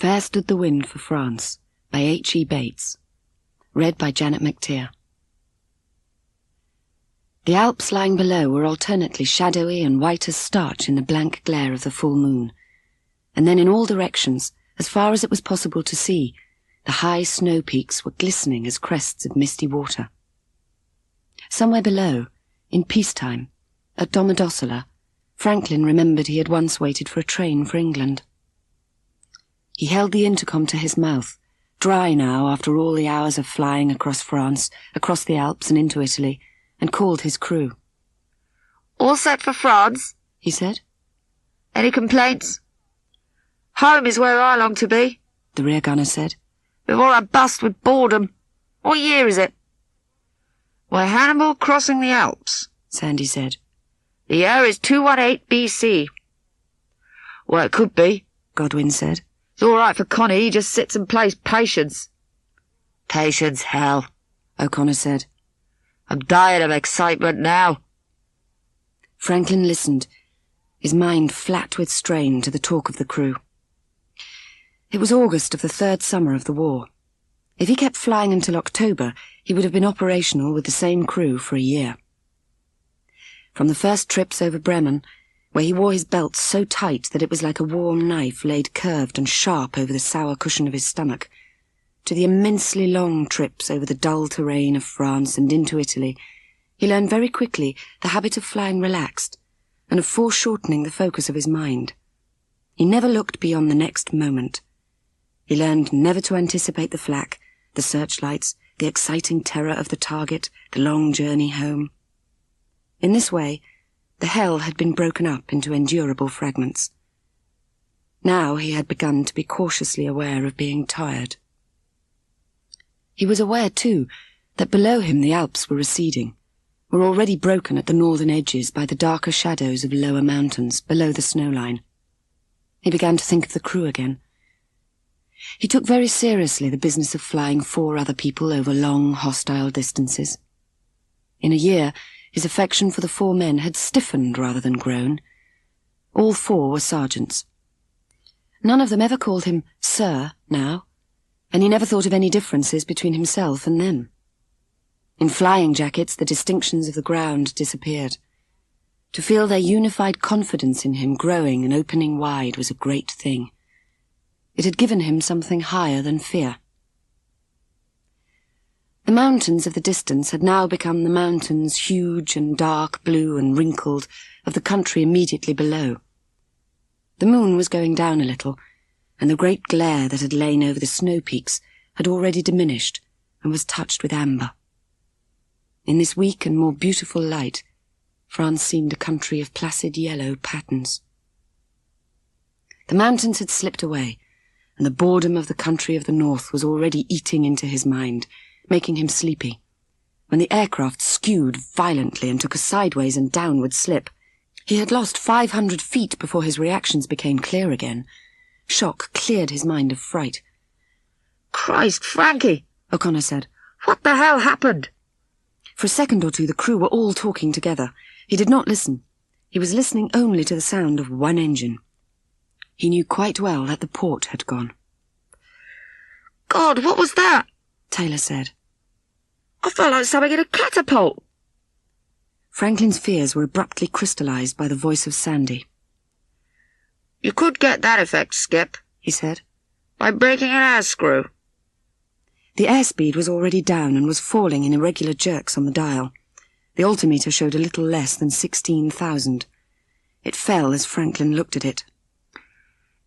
Fair Stood the Wind for France by H.E. Bates. Read by Janet McTeer. The Alps lying below were alternately shadowy and white as starch in the blank glare of the full moon, and then in all directions, as far as it was possible to see, the high snow peaks were glistening as crests of misty water. Somewhere below, in peacetime, at Domodossola, Franklin remembered he had once waited for a train for England. He held the intercom to his mouth, dry now after all the hours of flying across France, across the Alps and into Italy, and called his crew. "All set for France?" he said. "Any complaints?" "Home is where I long to be," the rear gunner said. "before I bust with boredom. What year is it?" "We're Hannibal crossing the Alps," Sandy said. "The year is 218 BC. "Well, it could be," Godwin said. "It's all right for Connie, he just sits and plays Patience." "Patience, hell," O'Connor said. "I'm dying of excitement now." Franklin listened, his mind flat with strain, to the talk of the crew. It was August of the third summer of the war. If he kept flying until October, he would have been operational with the same crew for a year. From the first trips over Bremen, where he wore his belt so tight that it was like a warm knife laid curved and sharp over the sour cushion of his stomach, to the immensely long trips over the dull terrain of France and into Italy, he learned very quickly the habit of flying relaxed and of foreshortening the focus of his mind. He never looked beyond the next moment. He learned never to anticipate the flak, the searchlights, the exciting terror of the target, the long journey home. In this way, the hell had been broken up into endurable fragments. Now he had begun to be cautiously aware of being tired. He was aware, too, that below him the Alps were receding, were already broken at the northern edges by the darker shadows of lower mountains below the snowline. He began to think of the crew again. He took very seriously the business of flying 4 other people over long, hostile distances. In a year, his affection for the 4 men had stiffened rather than grown. All 4 were sergeants. None of them ever called him Sir now, and he never thought of any differences between himself and them. In flying jackets, the distinctions of the ground disappeared. To feel their unified confidence in him growing and opening wide was a great thing. It had given him something higher than fear. The mountains of the distance had now become the mountains, huge and dark blue and wrinkled, of the country immediately below. The moon was going down a little, and the great glare that had lain over the snow peaks had already diminished and was touched with amber. In this weak and more beautiful light, France seemed a country of placid yellow patterns. The mountains had slipped away, and the boredom of the country of the north was already eating into his mind, making him sleepy, when the aircraft skewed violently and took a sideways and downward slip. He had lost 500 feet before his reactions became clear again. Shock cleared his mind of fright. "Christ, Frankie," O'Connor said. "What the hell happened?" For a second or two the crew were all talking together. He did not listen. He was listening only to the sound of one engine. He knew quite well that the port had gone. "God, what was that?" Taylor said. "I felt like something in a catapult." Franklin's fears were abruptly crystallized by the voice of Sandy. "You could get that effect, Skip," he said, "by breaking an air screw." The airspeed was already down and was falling in irregular jerks on the dial. The altimeter showed a little less than 16,000. It fell as Franklin looked at it.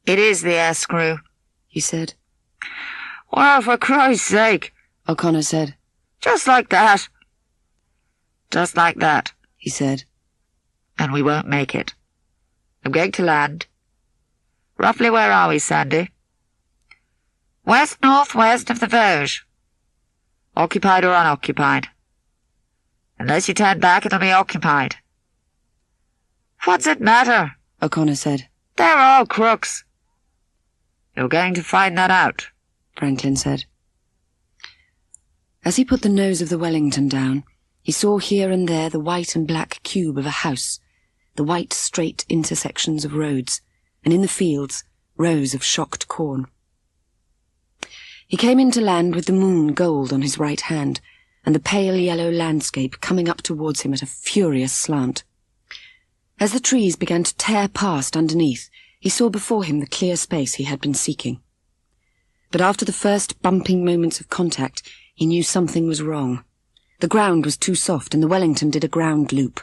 "It is the air screw," he said. "Well, for Christ's sake," O'Connor said. "Just like that." "Just like that," he said. "And we won't make it. I'm going to land. Roughly where are we, Sandy?" "West-northwest of the Vosges. Occupied or unoccupied? Unless you turn back, it'll be occupied." "What's it matter?" O'Connor said. "They're all crooks." "You're going to find that out," Franklin said. As he put the nose of the Wellington down, he saw here and there the white and black cube of a house, the white straight intersections of roads, and in the fields, rows of shocked corn. He came into land with the moon gold on his right hand, and the pale yellow landscape coming up towards him at a furious slant. As the trees began to tear past underneath, he saw before him the clear space he had been seeking. But after the first bumping moments of contact, he knew something was wrong. The ground was too soft, and the Wellington did a ground loop.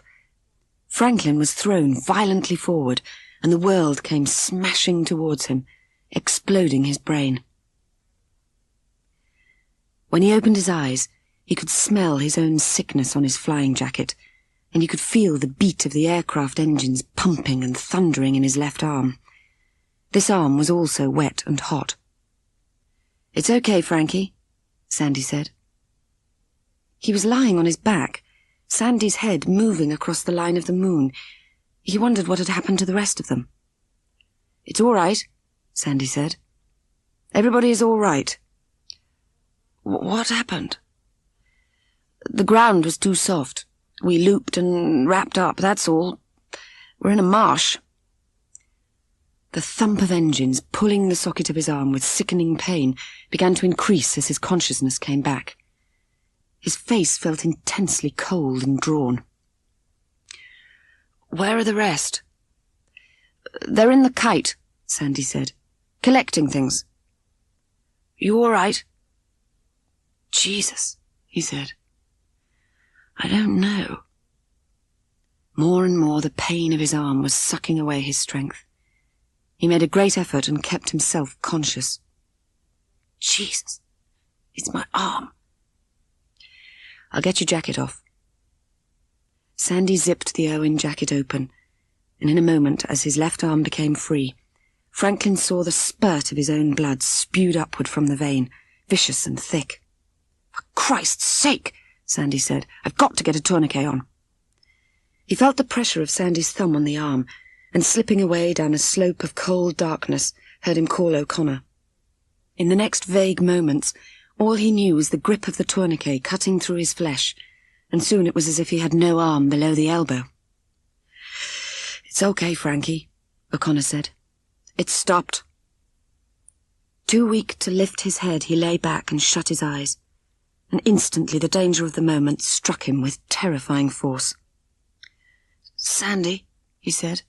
Franklin was thrown violently forward, and the world came smashing towards him, exploding his brain. When he opened his eyes, he could smell his own sickness on his flying jacket, and he could feel the beat of the aircraft engines pumping and thundering in his left arm. This arm was also wet and hot. "It's okay, Frankie," Sandy said. He was lying on his back, Sandy's head moving across the line of the moon. He wondered what had happened to the rest of them. "It's all right," Sandy said. "Everybody is all right." "What happened?" "The ground was too soft. We looped and wrapped up, that's all. We're in a marsh." The thump of engines, pulling the socket of his arm with sickening pain, began to increase as his consciousness came back. His face felt intensely cold and drawn. "Where are the rest?" "They're in the kite," Sandy said. "Collecting things." "You all right?" "Jesus," he said. "I don't know." More and more the pain of his arm was sucking away his strength. He made a great effort and kept himself conscious. "Jesus, it's my arm." "I'll get your jacket off." Sandy zipped the Owen jacket open, and in a moment, as his left arm became free, Franklin saw the spurt of his own blood spewed upward from the vein, vicious and thick. "For Christ's sake," Sandy said, "I've got to get a tourniquet on." He felt the pressure of Sandy's thumb on the arm, and slipping away down a slope of cold darkness, heard him call O'Connor. In the next vague moments, all he knew was the grip of the tourniquet cutting through his flesh, and soon it was as if he had no arm below the elbow. "It's okay, Frankie," O'Connor said. "It's stopped." Too weak to lift his head, he lay back and shut his eyes, and instantly the danger of the moment struck him with terrifying force. "Sandy," he said,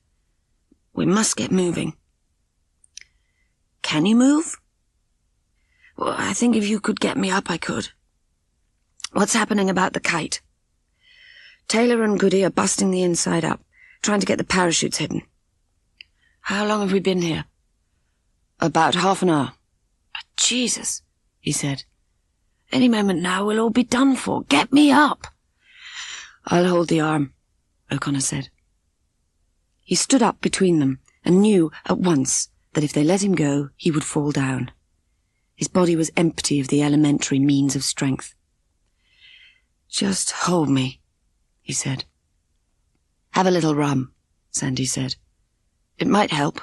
"we must get moving." "Can you move?" "Well, I think if you could get me up, I could." "What's happening about the kite?" "Taylor and Goody are busting the inside up, trying to get the parachutes hidden." "How long have we been here?" "About half an hour." "Jesus," he said. "Any moment now we'll all be done for. Get me up." "I'll hold the arm," O'Connor said. He stood up between them and knew at once that if they let him go, he would fall down. His body was empty of the elementary means of strength. "Just hold me," he said. "Have a little rum," Sandy said. "It might help."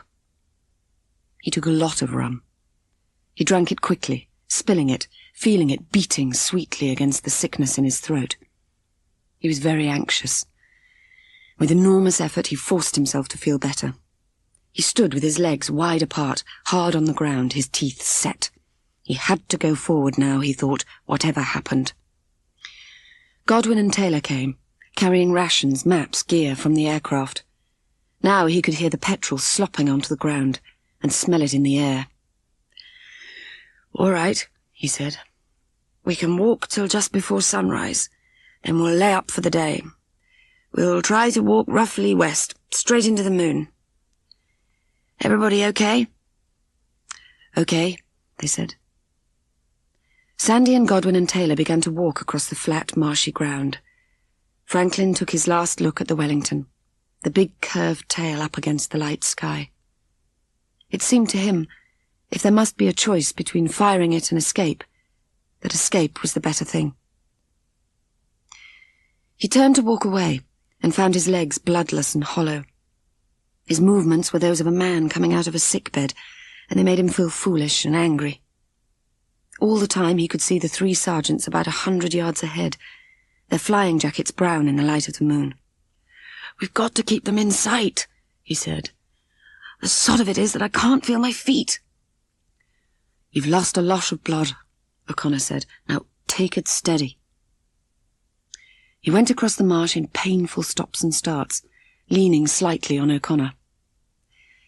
He took a lot of rum. He drank it quickly, spilling it, feeling it beating sweetly against the sickness in his throat. He was very anxious. With enormous effort, he forced himself to feel better. He stood with his legs wide apart, hard on the ground, his teeth set. He had to go forward now, he thought, whatever happened. Godwin and Taylor came, carrying rations, maps, gear from the aircraft. Now he could hear the petrol slopping onto the ground and smell it in the air. "All right," he said. "We can walk till just before sunrise, then we'll lay up for the day. We'll try to walk roughly west, straight into the moon." "Everybody okay?" "Okay," they said. Sandy and Godwin and Taylor began to walk across the flat, marshy ground. Franklin took his last look at the Wellington, the big curved tail up against the light sky. It seemed to him, if there must be a choice between firing it and escape, that escape was the better thing. He turned to walk away and found his legs bloodless and hollow. His movements were those of a man coming out of a sickbed, and they made him feel foolish and angry. All the time he could see the 3 sergeants about 100 yards ahead, their flying jackets brown in the light of the moon. "We've got to keep them in sight," he said. "The sod of it is that I can't feel my feet." "You've lost a lot of blood," O'Connor said. "Now take it steady." He went across the marsh in painful stops and starts, leaning slightly on O'Connor.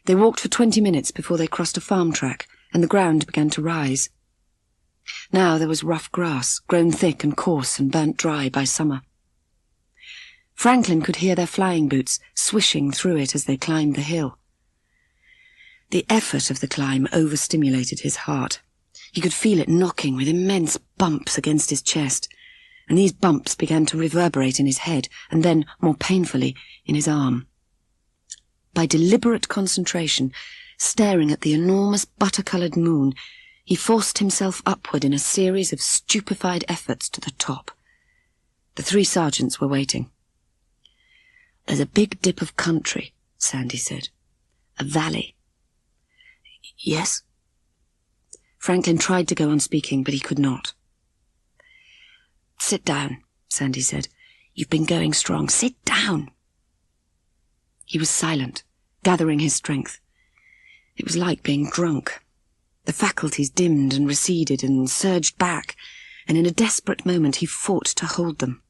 They walked for 20 minutes before they crossed a farm track, and the ground began to rise. Now there was rough grass, grown thick and coarse and burnt dry by summer. Franklin could hear their flying boots swishing through it as they climbed the hill. The effort of the climb overstimulated his heart. He could feel it knocking with immense bumps against his chest, and these bumps began to reverberate in his head, and then, more painfully, in his arm. By deliberate concentration, staring at the enormous butter-coloured moon, he forced himself upward in a series of stupefied efforts to the top. The 3 sergeants were waiting. "There's a big dip of country," Sandy said. "A valley." "Yes?" Franklin tried to go on speaking, but he could not. "Sit down," Sandy said. "You've been going strong. Sit down." He was silent, gathering his strength. It was like being drunk. The faculties dimmed and receded and surged back, and in a desperate moment he fought to hold them.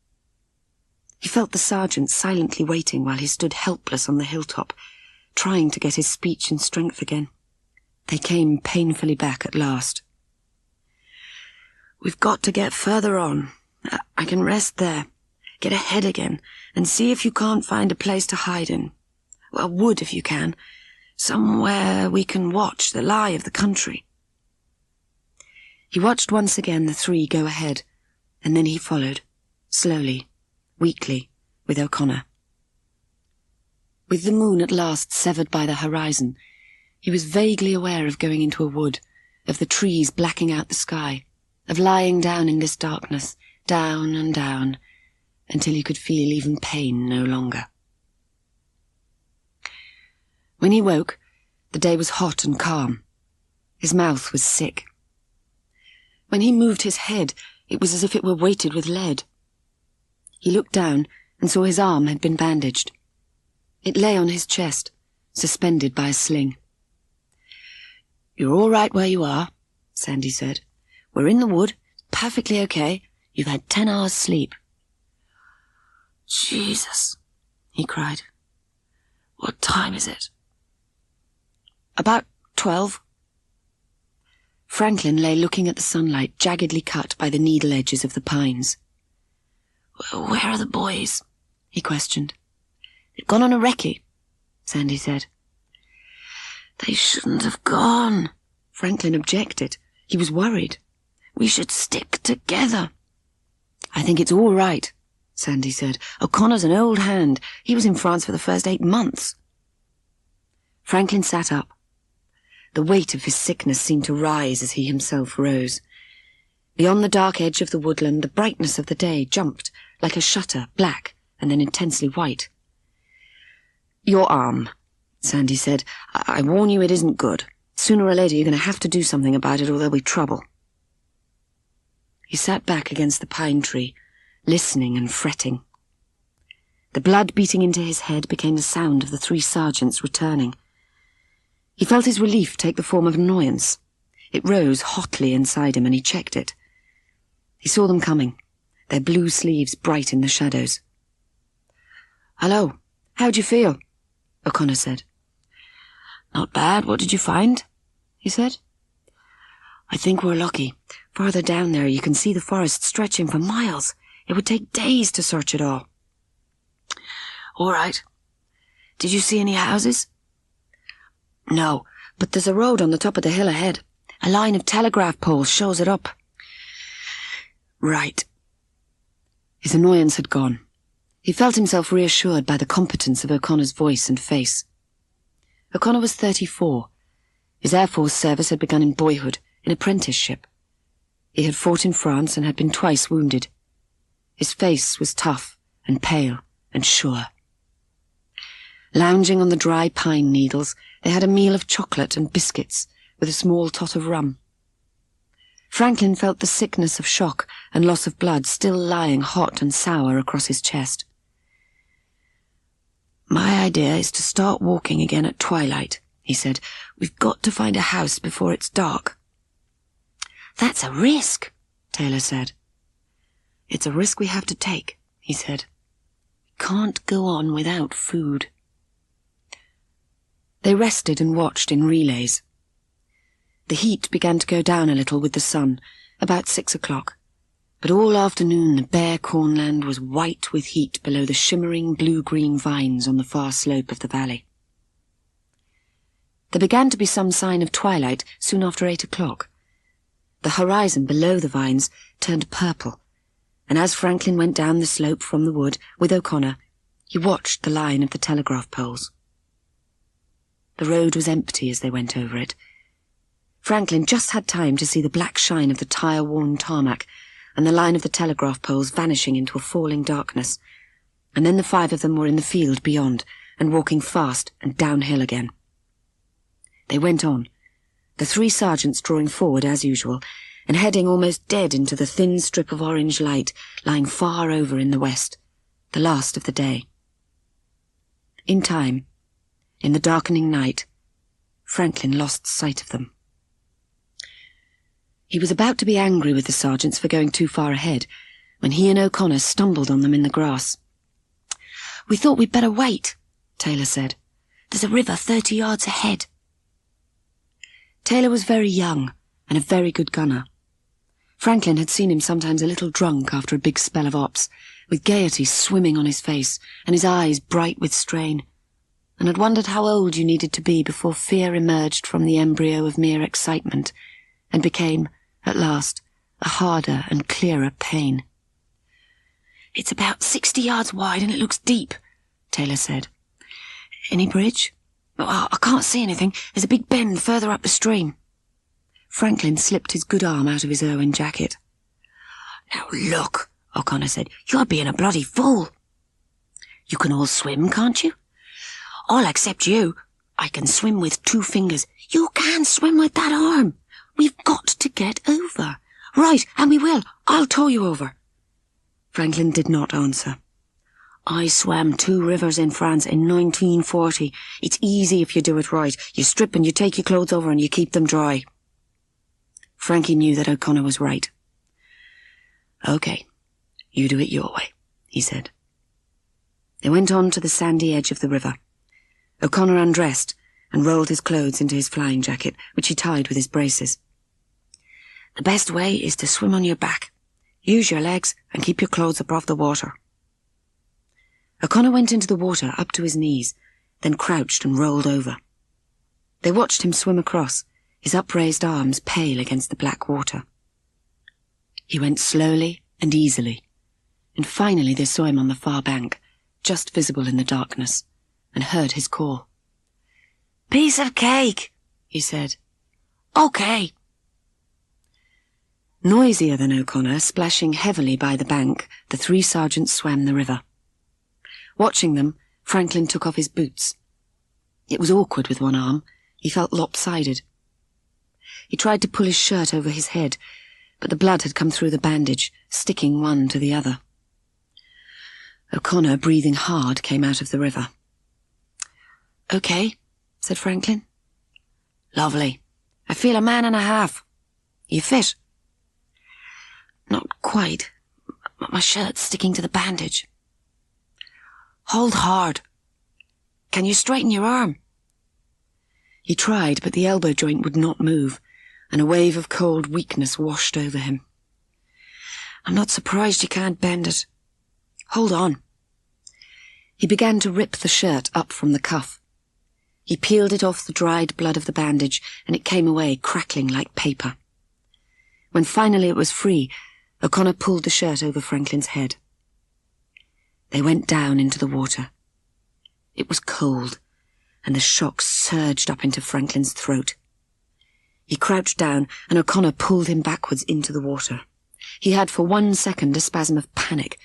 He felt the sergeant silently waiting while he stood helpless on the hilltop, trying to get his speech and strength again. They came painfully back at last. "We've got to get further on. I can rest there, get ahead again, and see if you can't find a place to hide in. A wood if you can. Somewhere we can watch the lie of the country." He watched once again the 3 go ahead, and then he followed, slowly, weakly, with O'Connor. With the moon at last severed by the horizon, he was vaguely aware of going into a wood, of the trees blacking out the sky, of lying down in this darkness, down and down, until he could feel even pain no longer. When he woke, the day was hot and calm. His mouth was sick. When he moved his head, it was as if it were weighted with lead. He looked down and saw his arm had been bandaged. It lay on his chest, suspended by a sling. "You're all right where you are," Sandy said. "We're in the wood, perfectly okay. You've had 10 hours' sleep." "Jesus," he cried. "What time is it?" "About 12. Franklin lay looking at the sunlight jaggedly cut by the needle edges of the pines. "Where are the boys?" he questioned. "They've gone on a recce," Sandy said. "They shouldn't have gone," Franklin objected. He was worried. "We should stick together." "I think it's all right," Sandy said. "O'Connor's an old hand. He was in France for the first 8 months. Franklin sat up. The weight of his sickness seemed to rise as he himself rose. Beyond the dark edge of the woodland, the brightness of the day jumped, like a shutter, black and then intensely white. "Your arm," Sandy said. I warn you, it isn't good. Sooner or later you're going to have to do something about it or there'll be trouble." He sat back against the pine tree, listening and fretting. The blood beating into his head became the sound of the 3 sergeants returning. He felt his relief take the form of annoyance. It rose hotly inside him, and he checked it. He saw them coming, their blue sleeves bright in the shadows. "Hello, how'd you feel?" O'Connor said. "Not bad. What did you find?" he said. "I think we're lucky. Farther down there you can see the forest stretching for miles. It would take days to search it all." "All right. Did you see any houses?" "No, but there's a road on the top of the hill ahead. A line of telegraph poles shows it up." "Right." His annoyance had gone. He felt himself reassured by the competence of O'Connor's voice and face. O'Connor was 34. His Air Force service had begun in boyhood, in apprenticeship. He had fought in France and had been twice wounded. His face was tough and pale and sure. Lounging on the dry pine needles, they had a meal of chocolate and biscuits with a small tot of rum. Franklin felt the sickness of shock and loss of blood still lying hot and sour across his chest. "My idea is to start walking again at twilight," he said. "We've got to find a house before it's dark." "That's a risk," Taylor said. "It's a risk we have to take," he said. "Can't go on without food." They rested and watched in relays. The heat began to go down a little with the sun, about 6 o'clock, but all afternoon the bare cornland was white with heat below the shimmering blue-green vines on the far slope of the valley. There began to be some sign of twilight soon after 8 o'clock. The horizon below the vines turned purple, and as Franklin went down the slope from the wood with O'Connor, he watched the line of the telegraph poles. The road was empty as they went over it. Franklin just had time to see the black shine of the tire-worn tarmac and the line of the telegraph poles vanishing into a falling darkness, and then the 5 of them were in the field beyond and walking fast and downhill again. They went on, the 3 sergeants drawing forward as usual, and heading almost dead into the thin strip of orange light lying far over in the west, the last of the day. In time, in the darkening night, Franklin lost sight of them. He was about to be angry with the sergeants for going too far ahead, when he and O'Connor stumbled on them in the grass. "We thought we'd better wait," Taylor said. "There's a river 30 yards ahead." Taylor was very young and a very good gunner. Franklin had seen him sometimes a little drunk after a big spell of ops, with gaiety swimming on his face and his eyes bright with strain, and had wondered how old you needed to be before fear emerged from the embryo of mere excitement and became, at last, a harder and clearer pain. "It's about 60 yards wide and it looks deep," Taylor said. "Any bridge?" "Oh, I can't see anything. There's a big bend further up the stream." Franklin slipped his good arm out of his Owen jacket. "Now look," O'Connor said. "You're being a bloody fool." "You can all swim, can't you?" "All except you. I can swim with 2 fingers. You can't swim with that arm. We've got to get over." "Right, and we will. I'll tow you over." Franklin did not answer. "I swam 2 rivers in France in 1940. It's easy if you do it right. You strip and you take your clothes over and you keep them dry." Frankie knew that O'Connor was right. "Okay, you do it your way," he said. They went on to the sandy edge of the river. O'Connor undressed and rolled his clothes into his flying jacket, which he tied with his braces. "The best way is to swim on your back. Use your legs and keep your clothes above the water." O'Connor went into the water up to his knees, then crouched and rolled over. They watched him swim across, his upraised arms pale against the black water. He went slowly and easily, and finally they saw him on the far bank, just visible in the darkness, and heard his call. "Piece of cake," he said. "Okay." Noisier than O'Connor, splashing heavily by the bank, the 3 sergeants swam the river. Watching them, Franklin took off his boots. It was awkward with one arm. He felt lopsided. He tried to pull his shirt over his head, but the blood had come through the bandage, sticking one to the other. O'Connor, breathing hard, came out of the river. "Okay," said Franklin. "Lovely. I feel a man and a half. You fit?" "Not quite. My shirt's sticking to the bandage." "Hold hard. Can you straighten your arm?" He tried, but the elbow joint would not move, and a wave of cold weakness washed over him. "I'm not surprised you can't bend it. Hold on." He began to rip the shirt up from the cuff. He peeled it off the dried blood of the bandage, and it came away crackling like paper. When finally it was free, O'Connor pulled the shirt over Franklin's head. They went down into the water. It was cold, and the shock surged up into Franklin's throat. He crouched down, and O'Connor pulled him backwards into the water. He had for 1 second a spasm of panic,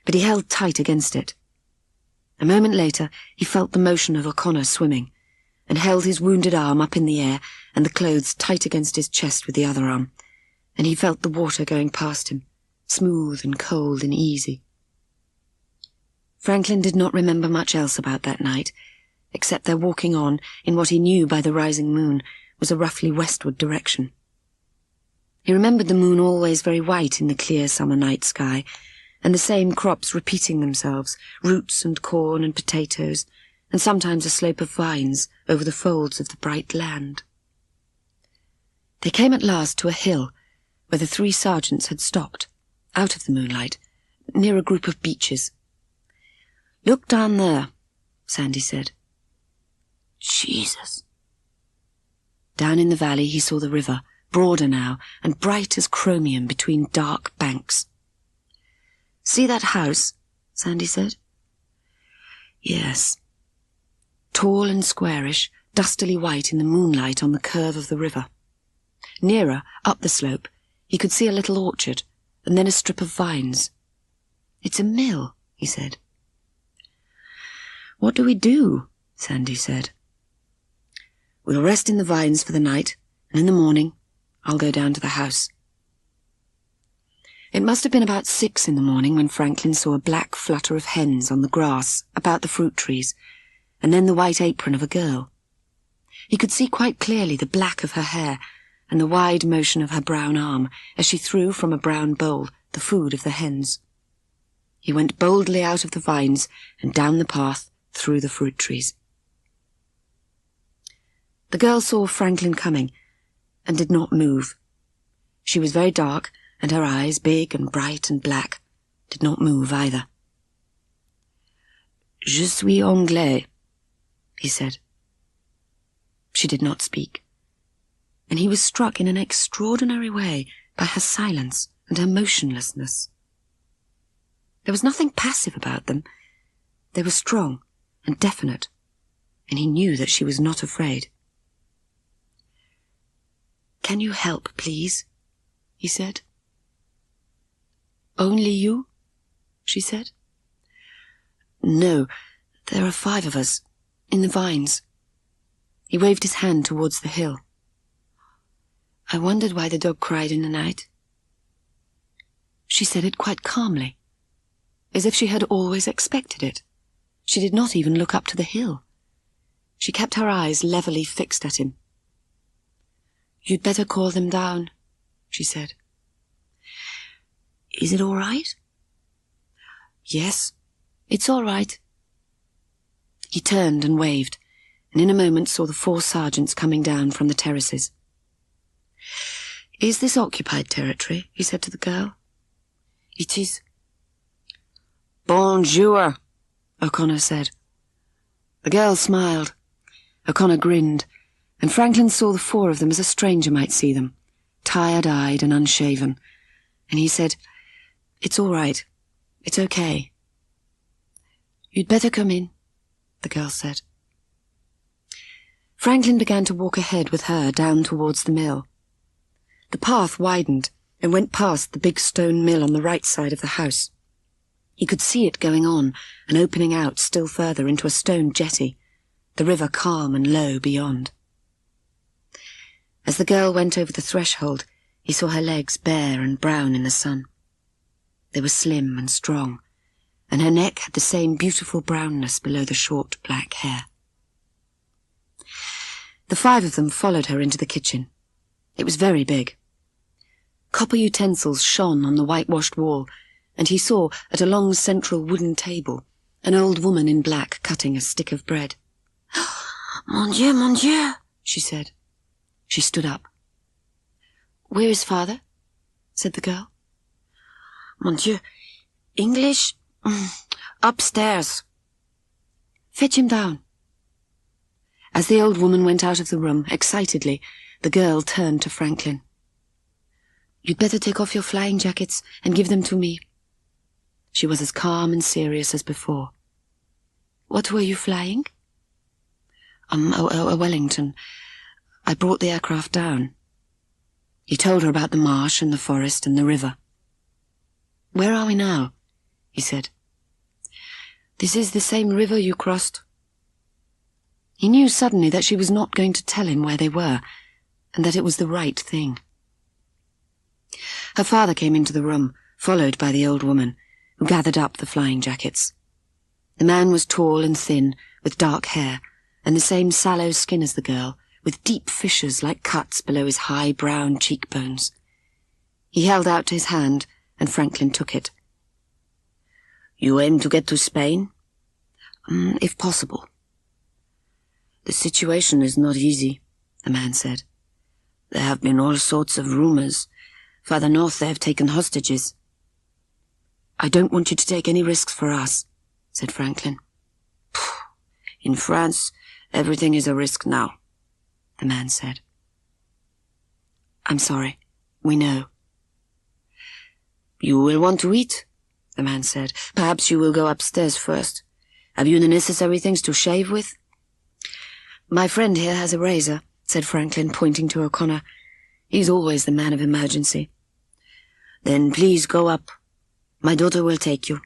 but he held tight against it. A moment later, he felt the motion of O'Connor swimming, and held his wounded arm up in the air and the clothes tight against his chest with the other arm, and he felt the water going past him, smooth and cold and easy. Franklin did not remember much else about that night, except their walking on in what he knew by the rising moon was a roughly westward direction. He remembered the moon always very white in the clear summer night sky, and the same crops repeating themselves, roots and corn and potatoes, and sometimes a slope of vines over the folds of the bright land. They came at last to a hill where the 3 sergeants had stopped, out of the moonlight, near a group of beeches. "Look down there," Sandy said. "Jesus." Down in the valley he saw the river, broader now and bright as chromium between dark banks. "See that house?" Sandy said. Yes. Tall and squarish, dustily white in the moonlight on the curve of the river. Nearer, up the slope, he could see a little orchard, and then a strip of vines. "It's a mill," he said. "What do we do?" Sandy said. "We'll rest in the vines for the night, and in the morning I'll go down to the house." It must have been about 6 in the morning when Franklin saw a black flutter of hens on the grass about the fruit trees, and then the white apron of a girl. He could see quite clearly the black of her hair and the wide motion of her brown arm as she threw from a brown bowl the food of the hens. He went boldly out of the vines and down the path through the fruit trees. The girl saw Franklin coming and did not move. She was very dark, and her eyes, big and bright and black, did not move either. "Je suis anglais," he said. She did not speak, and he was struck in an extraordinary way by her silence and her motionlessness. There was nothing passive about them. They were strong and definite, and he knew that she was not afraid. "Can you help, please?" he said. "Only you?" she said. "No, there are 5 of us, in the vines." He waved his hand towards the hill. "I wondered why the dog cried in the night." She said it quite calmly, as if she had always expected it. She did not even look up to the hill. She kept her eyes levelly fixed at him. "You'd better call them down," she said. "Is it all right?" "Yes, it's all right." He turned and waved, and in a moment saw the 4 sergeants coming down from the terraces. "Is this occupied territory?" he said to the girl. "It is." "Bonjour," O'Connor said. The girl smiled. O'Connor grinned, and Franklin saw the 4 of them as a stranger might see them, tired-eyed and unshaven, and he said, "It's all right. It's okay." "You'd better come in," the girl said. Franklin began to walk ahead with her down towards the mill. The path widened and went past the big stone mill on the right side of the house. He could see it going on and opening out still further into a stone jetty, the river calm and low beyond. As the girl went over the threshold, he saw her legs bare and brown in the sun. They were slim and strong, and her neck had the same beautiful brownness below the short black hair. The 5 of them followed her into the kitchen. It was very big. Copper utensils shone on the whitewashed wall, and he saw, at a long central wooden table, an old woman in black cutting a stick of bread. Mon Dieu, she said. She stood up. "Where is father?" said the girl. "Mon Dieu, English? Upstairs." "Fetch him down." As the old woman went out of the room, excitedly, the girl turned to Franklin. "You'd better take off your flying jackets and give them to me." She was as calm and serious as before. "What were you flying?" A Wellington. I brought the aircraft down." He told her about the marsh and the forest and the river. "Where are we now?" he said. "This is the same river you crossed." He knew suddenly that she was not going to tell him where they were, and that it was the right thing. Her father came into the room, followed by the old woman, who gathered up the flying jackets. The man was tall and thin, with dark hair, and the same sallow skin as the girl, with deep fissures like cuts below his high brown cheekbones. He held out his hand, and Franklin took it. You aim to get to Spain? If possible. The situation is not easy, the man said. There have been all sorts of rumors. Farther north they have taken hostages. I don't want you to take any risks for us, said Franklin. In France, everything is a risk now, the man said. I'm sorry. We know. You will want to eat, the man said. Perhaps you will go upstairs first. Have you the necessary things to shave with? My friend here has a razor, said Franklin, pointing to O'Connor. He's always the man of emergency. Then please go up. My daughter will take you.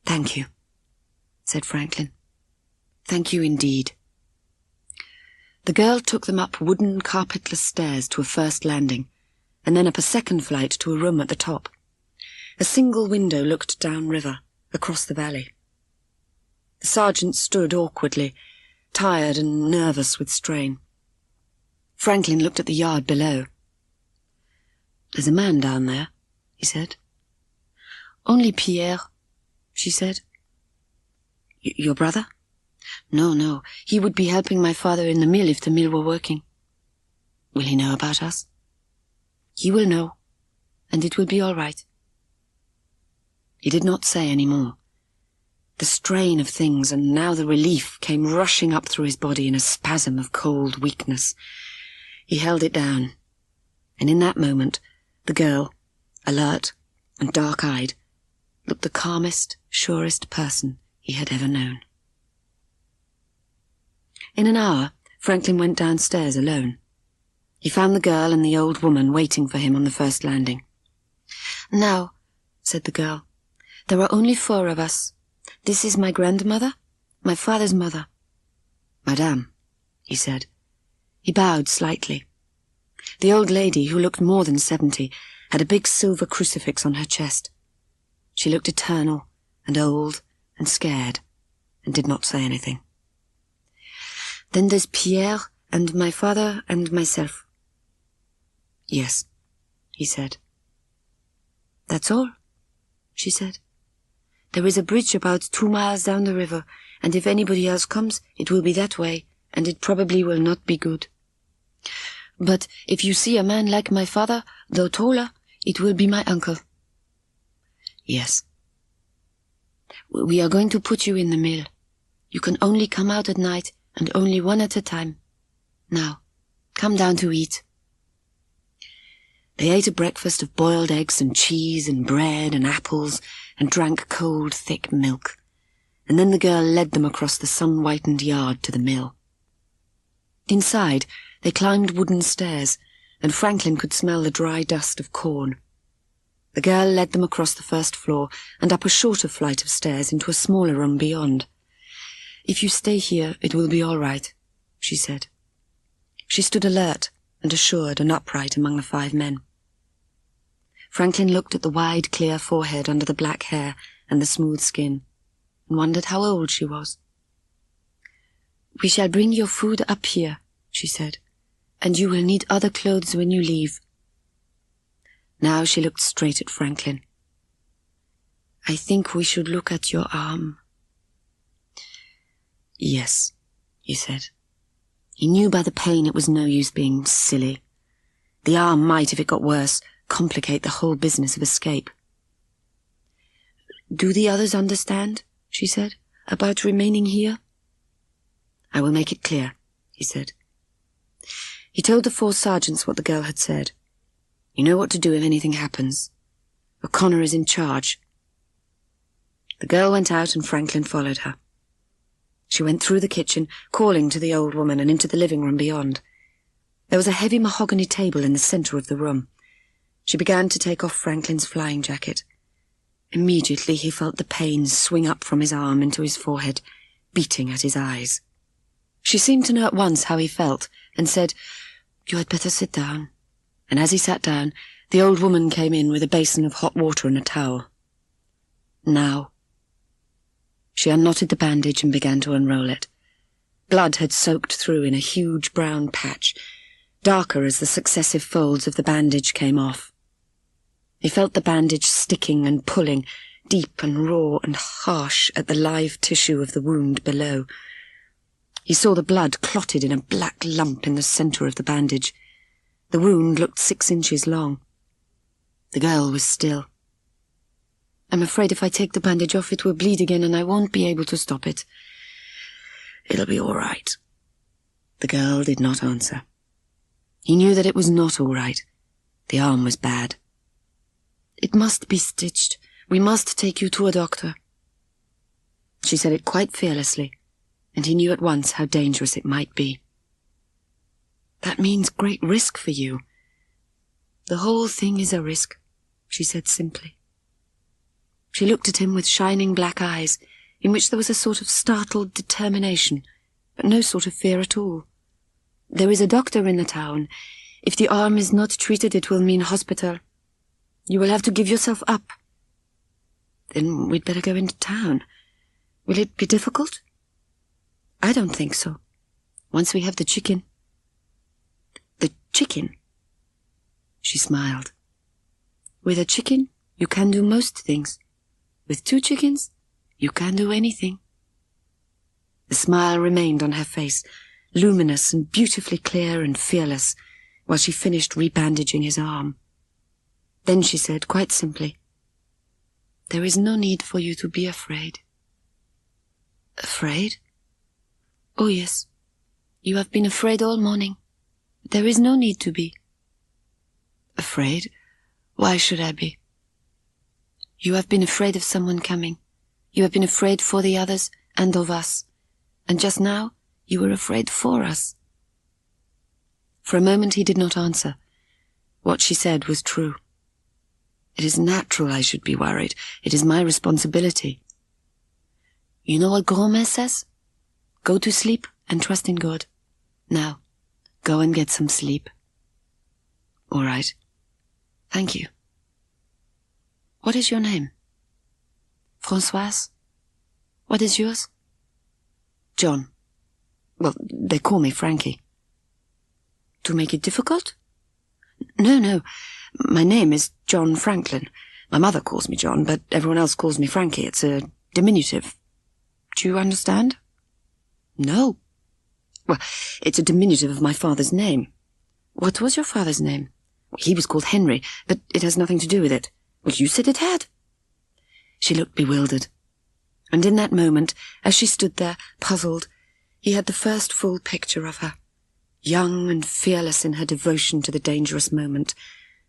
Thank you, said Franklin. Thank you indeed. The girl took them up wooden, carpetless stairs to a first landing, and then up a second flight to a room at the top. A single window looked downriver, across the valley. The sergeant stood awkwardly, tired and nervous with strain. Franklin looked at the yard below. There's a man down there, he said. Only Pierre, she said. Your brother? No. He would be helping my father in the mill if the mill were working. Will he know about us? He will know, and it will be all right. He did not say any more. The strain of things and now the relief came rushing up through his body in a spasm of cold weakness. He held it down, and in that moment, the girl, alert and dark-eyed, looked the calmest, surest person he had ever known. In an hour, Franklin went downstairs alone. He found the girl and the old woman waiting for him on the first landing. "Now," said the girl, "there are only 4 of us. This is my grandmother, my father's mother." "Madame," he said. He bowed slightly. The old lady, who looked more than 70, had a big silver crucifix on her chest. She looked eternal and old and scared, and did not say anything. "Then there's Pierre and my father and myself." "Yes," he said. "That's all," she said. "There is a bridge about 2 miles down the river, and if anybody else comes, it will be that way, and it probably will not be good. But if you see a man like my father, though taller, it will be my uncle." "Yes." "We are going to put you in the mill. You can only come out at night, and only one at a time. Now, come down to eat." They ate a breakfast of boiled eggs and cheese and bread and apples, and drank cold, thick milk, and then the girl led them across the sun-whitened yard to the mill. Inside, they climbed wooden stairs, and Franklin could smell the dry dust of corn. The girl led them across the first floor and up a shorter flight of stairs into a smaller room beyond. "If you stay here, it will be all right," she said. She stood alert and assured and upright among the 5 men. Franklin looked at the wide, clear forehead under the black hair and the smooth skin, and wondered how old she was. "We shall bring your food up here," she said, "and you will need other clothes when you leave." Now she looked straight at Franklin. "I think we should look at your arm." "Yes," he said. He knew by the pain it was no use being silly. The arm might, if it got worse, complicate the whole business of escape. "Do the others understand," she said, "about remaining here?" "I will make it clear," he said. He told the 4 sergeants what the girl had said. "You know what to do if anything happens. O'Connor is in charge." The girl went out and Franklin followed her. She went through the kitchen, calling to the old woman, and into the living room beyond. There was a heavy mahogany table in the centre of the room. She began to take off Franklin's flying jacket. Immediately he felt the pain swing up from his arm into his forehead, beating at his eyes. She seemed to know at once how he felt, and said, "You had better sit down." And as he sat down, the old woman came in with a basin of hot water and a towel. "Now." She unknotted the bandage and began to unroll it. Blood had soaked through in a huge brown patch, darker as the successive folds of the bandage came off. He felt the bandage sticking and pulling, deep and raw and harsh at the live tissue of the wound below. He saw the blood clotted in a black lump in the centre of the bandage. The wound looked 6 inches long. The girl was still. "I'm afraid if I take the bandage off it will bleed again and I won't be able to stop it." "It'll be all right." The girl did not answer. He knew that it was not all right. The arm was bad. "It must be stitched. We must take you to a doctor." She said it quite fearlessly, and he knew at once how dangerous it might be. "That means great risk for you." "The whole thing is a risk," she said simply. She looked at him with shining black eyes, in which there was a sort of startled determination, but no sort of fear at all. "There is a doctor in the town. If the arm is not treated, it will mean hospital. You will have to give yourself up." "Then we'd better go into town. Will it be difficult?" "I don't think so. Once we have the chicken." "The chicken?" She smiled. "With a chicken, you can do most things. With 2 chickens, you can do anything." The smile remained on her face, luminous and beautifully clear and fearless, while she finished rebandaging his arm. Then she said, quite simply, "There is no need for you to be afraid." "Afraid?" "Oh, yes. You have been afraid all morning. But there is no need to be." "Afraid? Why should I be?" "You have been afraid of someone coming. You have been afraid for the others and of us. And just now, you were afraid for us." For a moment he did not answer. What she said was true. "It is natural I should be worried. It is my responsibility." "You know what grand-mère says? Go to sleep and trust in God. Now, go and get some sleep." "All right. Thank you." "What is your name?" "Françoise. What is yours?" "John. Well, they call me Frankie." "To make it difficult?" No. My name is John Franklin. My mother calls me John, but everyone else calls me Frankie. It's a diminutive. Do you understand?" "No." "Well, it's a diminutive of my father's name." "What was your father's name?" "He was called Henry, but it has nothing to do with it." "Well, you said it had." She looked bewildered. And in that moment, as she stood there, puzzled, he had the first full picture of her, young and fearless in her devotion to the dangerous moment,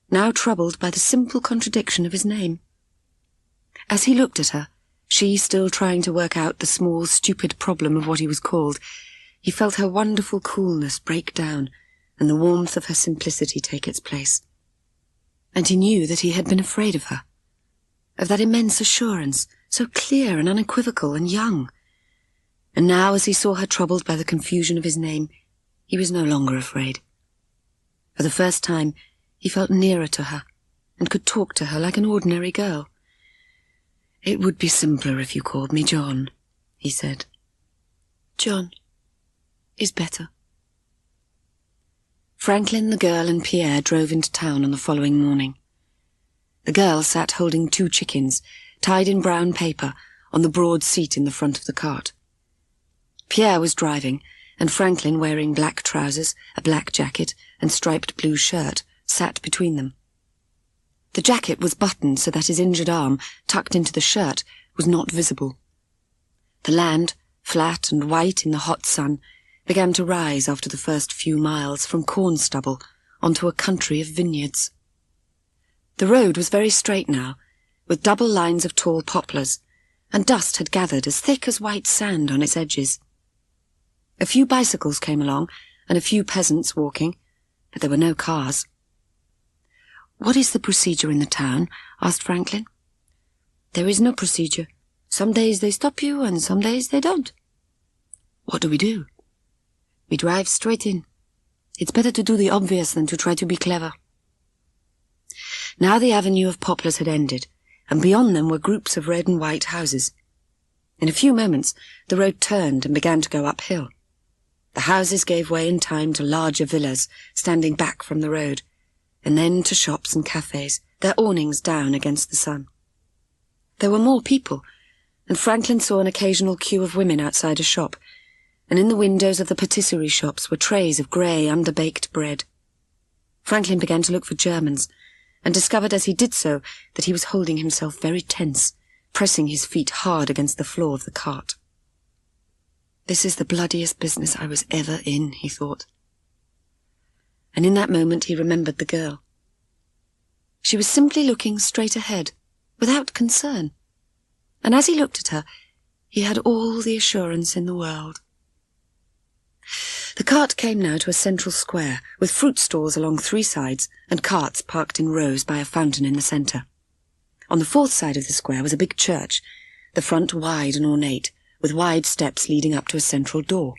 now troubled by the simple contradiction of his name. As he looked at her, she still trying to work out the small, stupid problem of what he was called, he felt her wonderful coolness break down and the warmth of her simplicity take its place. And he knew that he had been afraid of her, of that immense assurance, so clear and unequivocal and young. And now, as he saw her troubled by the confusion of his name, he was no longer afraid. For the first time, he felt nearer to her and could talk to her like an ordinary girl. "It would be simpler if you called me John," he said. "John is better." Franklin, the girl, and Pierre drove into town on the following morning. The girl sat holding 2 chickens, tied in brown paper, on the broad seat in the front of the cart. Pierre was driving, and Franklin, wearing black trousers, a black jacket, and striped blue shirt, sat between them. The jacket was buttoned so that his injured arm, tucked into the shirt, was not visible. The land, flat and white in the hot sun, began to rise after the first few miles from corn stubble onto a country of vineyards. The road was very straight now, with double lines of tall poplars, and dust had gathered as thick as white sand on its edges. A few bicycles came along, and a few peasants walking, but there were no cars. "What is the procedure in the town?" asked Franklin. "There is no procedure. Some days they stop you, and some days they don't." "What do we do?" "We drive straight in. It's better to do the obvious than to try to be clever." Now the avenue of poplars had ended, and beyond them were groups of red and white houses. In a few moments, the road turned and began to go uphill. The houses gave way in time to larger villas standing back from the road, and then to shops and cafes, their awnings down against the sun. There were more people, and Franklin saw an occasional queue of women outside a shop, and in the windows of the patisserie shops were trays of grey, underbaked bread. Franklin began to look for Germans, and discovered as he did so that he was holding himself very tense, pressing his feet hard against the floor of the cart. "This is the bloodiest business I was ever in," he thought. And in that moment he remembered the girl. She was simply looking straight ahead, without concern, and as he looked at her, he had all the assurance in the world. The cart came now to a central square, with fruit stalls along 3 sides and carts parked in rows by a fountain in the centre. On the 4th side of the square was a big church, the front wide and ornate, with wide steps leading up to a central door.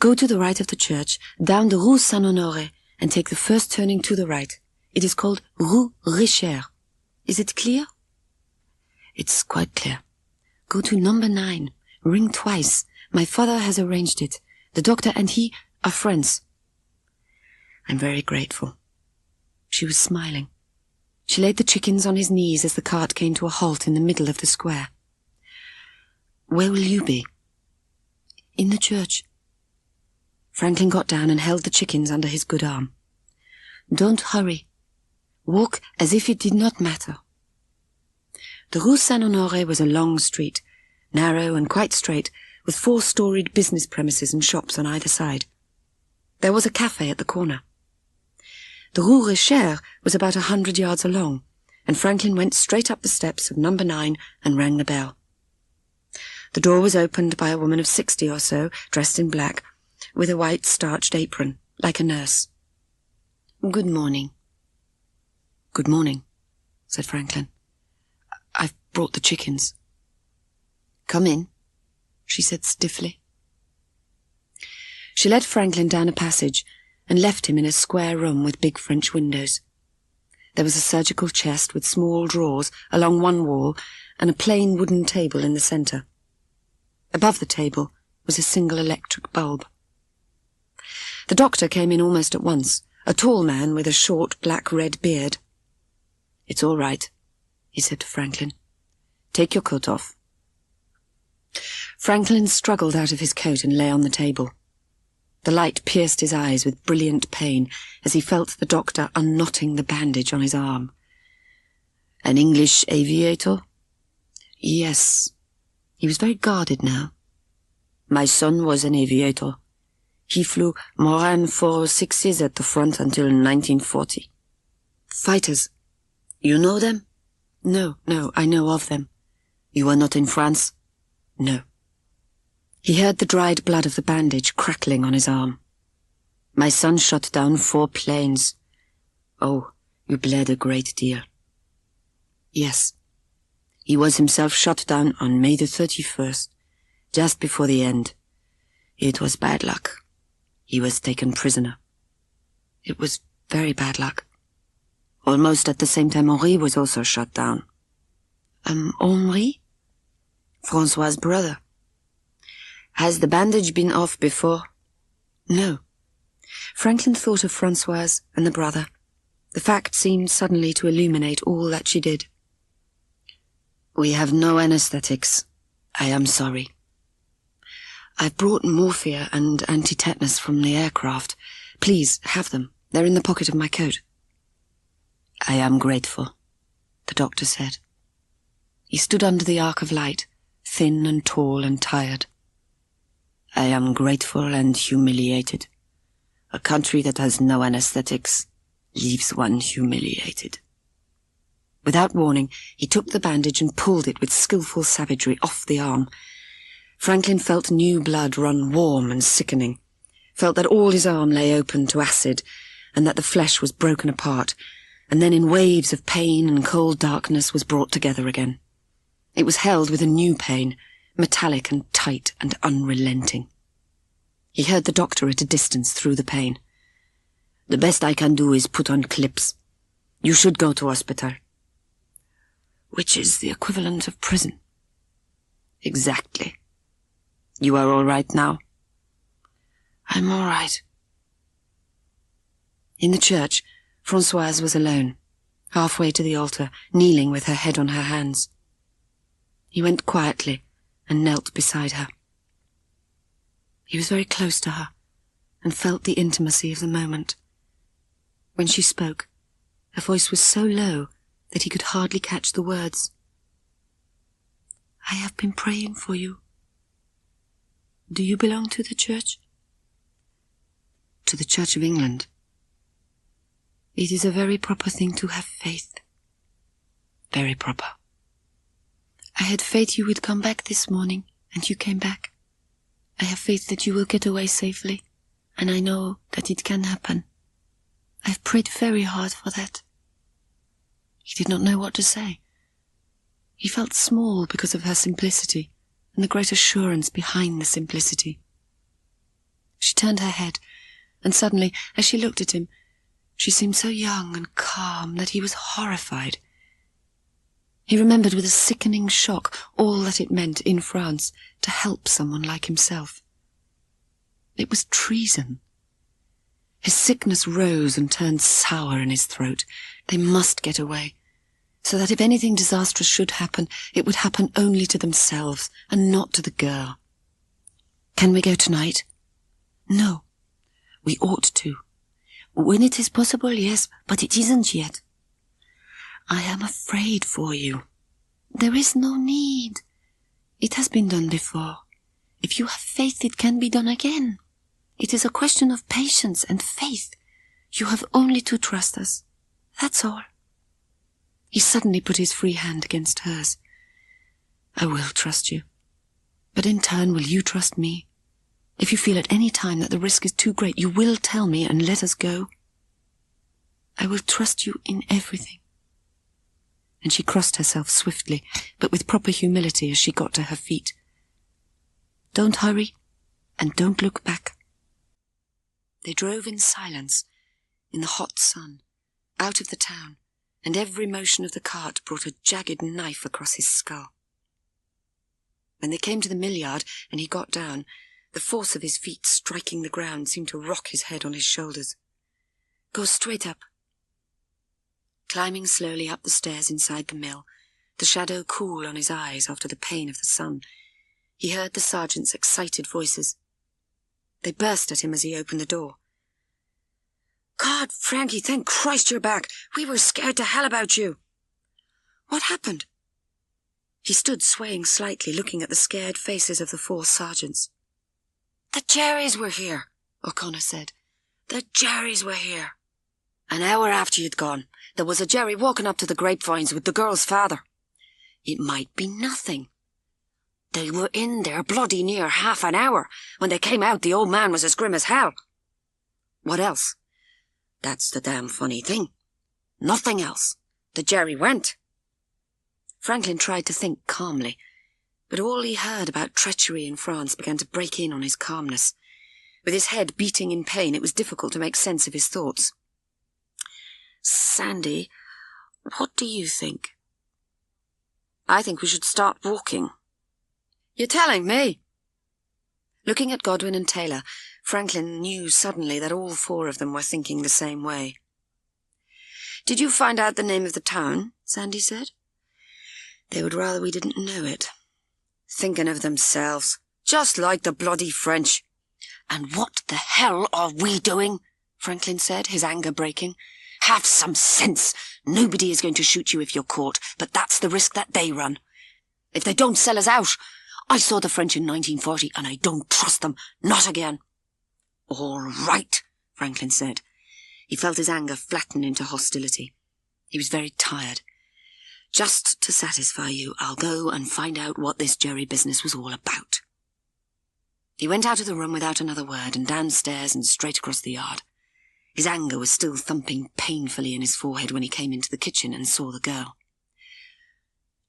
"Go to the right of the church, down the Rue Saint-Honoré, and take the first turning to the right. It is called Rue Richer. Is it clear?" "It's quite clear." "Go to number 9. Ring twice. My father has arranged it. The doctor and he are friends." "I'm very grateful." She was smiling. She laid the chickens on his knees as the cart came to a halt in the middle of the square. "Where will you be?" "In the church." Franklin got down and held the chickens under his good arm. "Don't hurry. Walk as if it did not matter." The Rue Saint-Honoré was a long street, narrow and quite straight, with 4-storied business premises and shops on either side. There was a cafe at the corner. The Rue Richer was about 100 yards along, and Franklin went straight up the steps of number 9 and rang the bell. The door was opened by a woman of 60 or so, dressed in black, with a white starched apron, like a nurse. "Good morning." "Good morning," said Franklin. "I've brought the chickens." "Come in," she said stiffly. She led Franklin down a passage and left him in a square room with big French windows. There was a surgical chest with small drawers along one wall and a plain wooden table in the centre. Above the table was a single electric bulb. The doctor came in almost at once, a tall man with a short black-red beard. "It's all right," he said to Franklin. "Take your coat off." Franklin struggled out of his coat and lay on the table. The light pierced his eyes with brilliant pain as he felt the doctor unknotting the bandage on his arm. "An English aviator?" "Yes." He was very guarded now. "My son was an aviator. He flew Moran 406s at the front until 1940. "Fighters. You know them?" No, I know of them." "You were not in France?" "No." He heard the dried blood of the bandage crackling on his arm. "My son shot down 4 planes. Oh, you bled a great deal." "Yes." "He was himself shot down on May the 31st, just before the end. It was bad luck. He was taken prisoner." "It was very bad luck." "Almost at the same time Henri was also shot down." "Henri?" "François' brother." "Has the bandage been off before?" "No." Franklin thought of François and the brother. The fact seemed suddenly to illuminate all that she did. "We have no anesthetics. I am sorry." "I've brought morphia and anti-tetanus from the aircraft. Please, have them. They're in the pocket of my coat." "I am grateful," the doctor said. He stood under the arc of light, thin and tall and tired. "I am grateful and humiliated. A country that has no anesthetics leaves one humiliated." Without warning, he took the bandage and pulled it with skillful savagery off the arm. Franklin felt new blood run warm and sickening, felt that all his arm lay open to acid, and that the flesh was broken apart, and then in waves of pain and cold darkness was brought together again. It was held with a new pain, metallic and tight and unrelenting. He heard the doctor at a distance through the pain. "The best I can do is put on clips. You should go to hospital." "Which is the equivalent of prison." "Exactly. You are all right now?" "I'm all right." In the church, Françoise was alone, halfway to the altar, kneeling with her head on her hands. He went quietly and knelt beside her. He was very close to her and felt the intimacy of the moment. When she spoke, her voice was so low that he could hardly catch the words. "I have been praying for you. Do you belong to the church?" "To the Church of England." "It is a very proper thing to have faith." "Very proper." "I had faith you would come back this morning, and you came back. I have faith that you will get away safely, and I know that it can happen. I've prayed very hard for that." He did not know what to say. He felt small because of her simplicity and the great assurance behind the simplicity. She turned her head, and suddenly, as she looked at him, she seemed so young and calm that he was horrified. He remembered with a sickening shock all that it meant in France to help someone like himself. It was treason. His sickness rose and turned sour in his throat. They must get away, so that if anything disastrous should happen, it would happen only to themselves and not to the girl. "Can we go tonight?" "No. We ought to. When it is possible, yes, but it isn't yet. I am afraid for you." "There is no need. It has been done before. If you have faith, it can be done again. It is a question of patience and faith. You have only to trust us. That's all." He suddenly put his free hand against hers. "I will trust you. But in turn, will you trust me? If you feel at any time that the risk is too great, you will tell me and let us go. I will trust you in everything." And she crossed herself swiftly, but with proper humility as she got to her feet. "Don't hurry, and don't look back." They drove in silence, in the hot sun, out of the town, and every motion of the cart brought a jagged knife across his skull. When they came to the mill yard and he got down, the force of his feet striking the ground seemed to rock his head on his shoulders. "Go straight up." Climbing slowly up the stairs inside the mill, the shadow cool on his eyes after the pain of the sun, he heard the sergeant's excited voices. They burst at him as he opened the door. "God, Frankie, thank Christ you're back. We were scared to hell about you." "What happened?" He stood swaying slightly, looking at the scared faces of the 4 sergeants. "The Jerrys were here," O'Connor said. "The Jerrys were here. An hour after you'd gone, there was a Jerry walking up to the grapevines with the girl's father. It might be nothing. They were in there bloody near half an hour. When they came out, the old man was as grim as hell. What else? That's the damn funny thing. Nothing else. The Jerry went." Franklin tried to think calmly, but all he heard about treachery in France began to break in on his calmness. With his head beating in pain, it was difficult to make sense of his thoughts. "Sandy, what do you think?" "I think we should start walking." "You're telling me?" Looking at Godwin and Taylor, Franklin knew suddenly that all 4 of them were thinking the same way. "Did you find out the name of the town?" Sandy said. "They would rather we didn't know it." "Thinking of themselves, just like the bloody French." "And what the hell are we doing?" Franklin said, his anger breaking. "Have some sense. Nobody is going to shoot you if you're caught, but that's the risk that they run. If they don't sell us out, I saw the French in 1940 and I don't trust them, not again." "All right," Franklin said. He felt his anger flatten into hostility. He was very tired. "Just to satisfy you, I'll go and find out what this Jerry business was all about." He went out of the room without another word and downstairs and straight across the yard. His anger was still thumping painfully in his forehead when he came into the kitchen and saw the girl.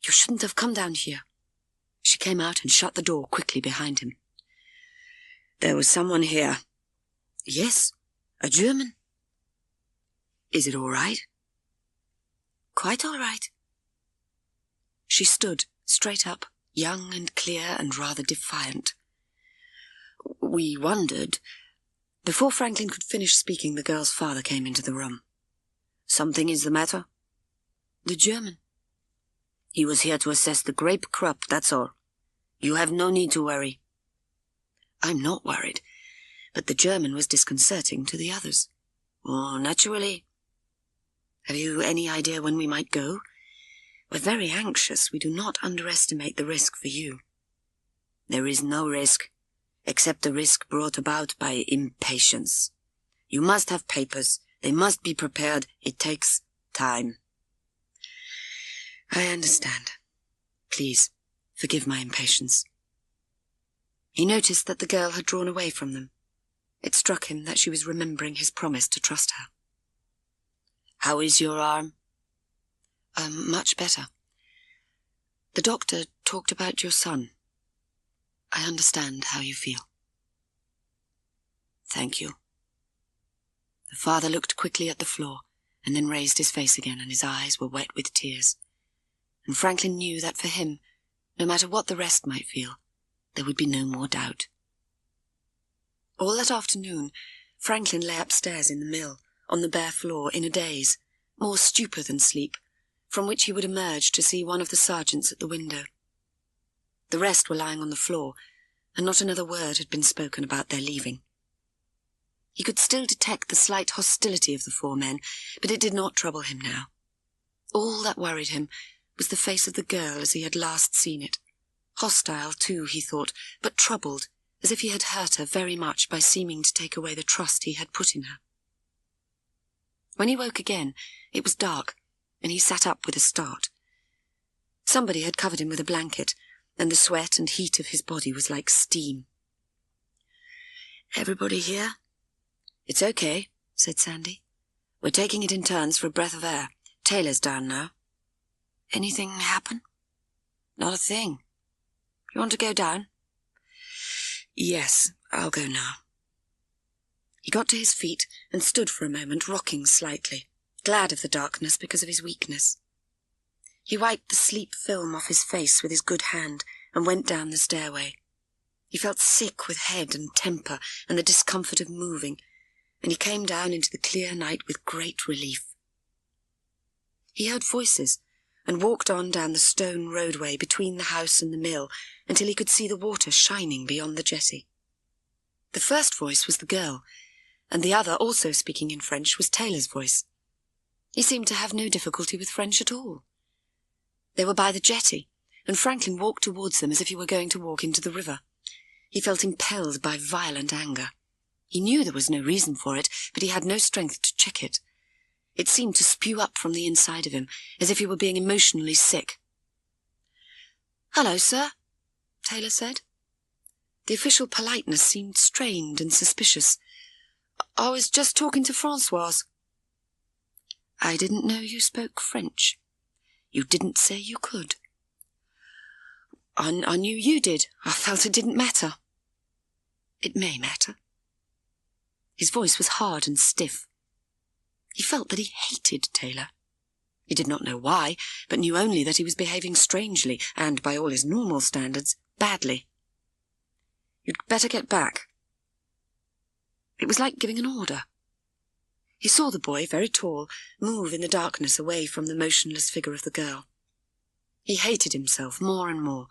"You shouldn't have come down here." She came out and shut the door quickly behind him. "There was someone here." "Yes, a German." "Is it all right?" "Quite all right." She stood straight up, young and clear and rather defiant. "We wondered—" Before Franklin could finish speaking, the girl's father came into the room. Something is the matter? The German. He was here to assess the grape crop, that's all. You have no need to worry. I'm not worried, but the German was disconcerting to the others. Oh, naturally. Have you any idea when we might go? We're very anxious. We do not underestimate the risk for you. There is no risk, except the risk brought about by impatience. You must have papers. They must be prepared. It takes time. I understand. Please, forgive my impatience. He noticed that the girl had drawn away from them. It struck him that she was remembering his promise to trust her. How is your arm? Much better. The doctor talked about your son. I understand how you feel. Thank you. The father looked quickly at the floor and then raised his face again, and his eyes were wet with tears. And Franklin knew that for him, no matter what the rest might feel, there would be no more doubt. All that afternoon, Franklin lay upstairs in the mill, on the bare floor, in a daze, more stupor than sleep, from which he would emerge to see one of the sergeants at the window. The rest were lying on the floor, and not another word had been spoken about their leaving. He could still detect the slight hostility of the 4 men, but it did not trouble him now. All that worried him was the face of the girl as he had last seen it. Hostile, too, he thought, but troubled, as if he had hurt her very much by seeming to take away the trust he had put in her. When he woke again, it was dark, and he sat up with a start. Somebody had covered him with a blanket, and the sweat and heat of his body was like steam. Everybody here? It's okay, said Sandy. We're taking it in turns for a breath of air. Taylor's down now. Anything happen? Not a thing. You want to go down? Yes, I'll go now. He got to his feet and stood for a moment, rocking slightly, glad of the darkness because of his weakness. He wiped the sleep film off his face with his good hand and went down the stairway. He felt sick with head and temper and the discomfort of moving, and he came down into the clear night with great relief. He heard voices and walked on down the stone roadway between the house and the mill until he could see the water shining beyond the jetty. The first voice was the girl, and the other, also speaking in French, was Taylor's voice. He seemed to have no difficulty with French at all. They were by the jetty, and Franklin walked towards them as if he were going to walk into the river. He felt impelled by violent anger. He knew there was no reason for it, but he had no strength to check it. It seemed to spew up from the inside of him, as if he were being emotionally sick. "Hello, sir," Taylor said. The official politeness seemed strained and suspicious. "I was just talking to Françoise." "I didn't know you spoke French. You didn't say you could." I knew you did. I felt it didn't matter." "It may matter." His voice was hard and stiff. He felt that he hated Taylor. He did not know why, but knew only that he was behaving strangely and, by all his normal standards, badly. "You'd better get back." It was like giving an order. He saw the boy, very tall, move in the darkness away from the motionless figure of the girl. He hated himself more and more,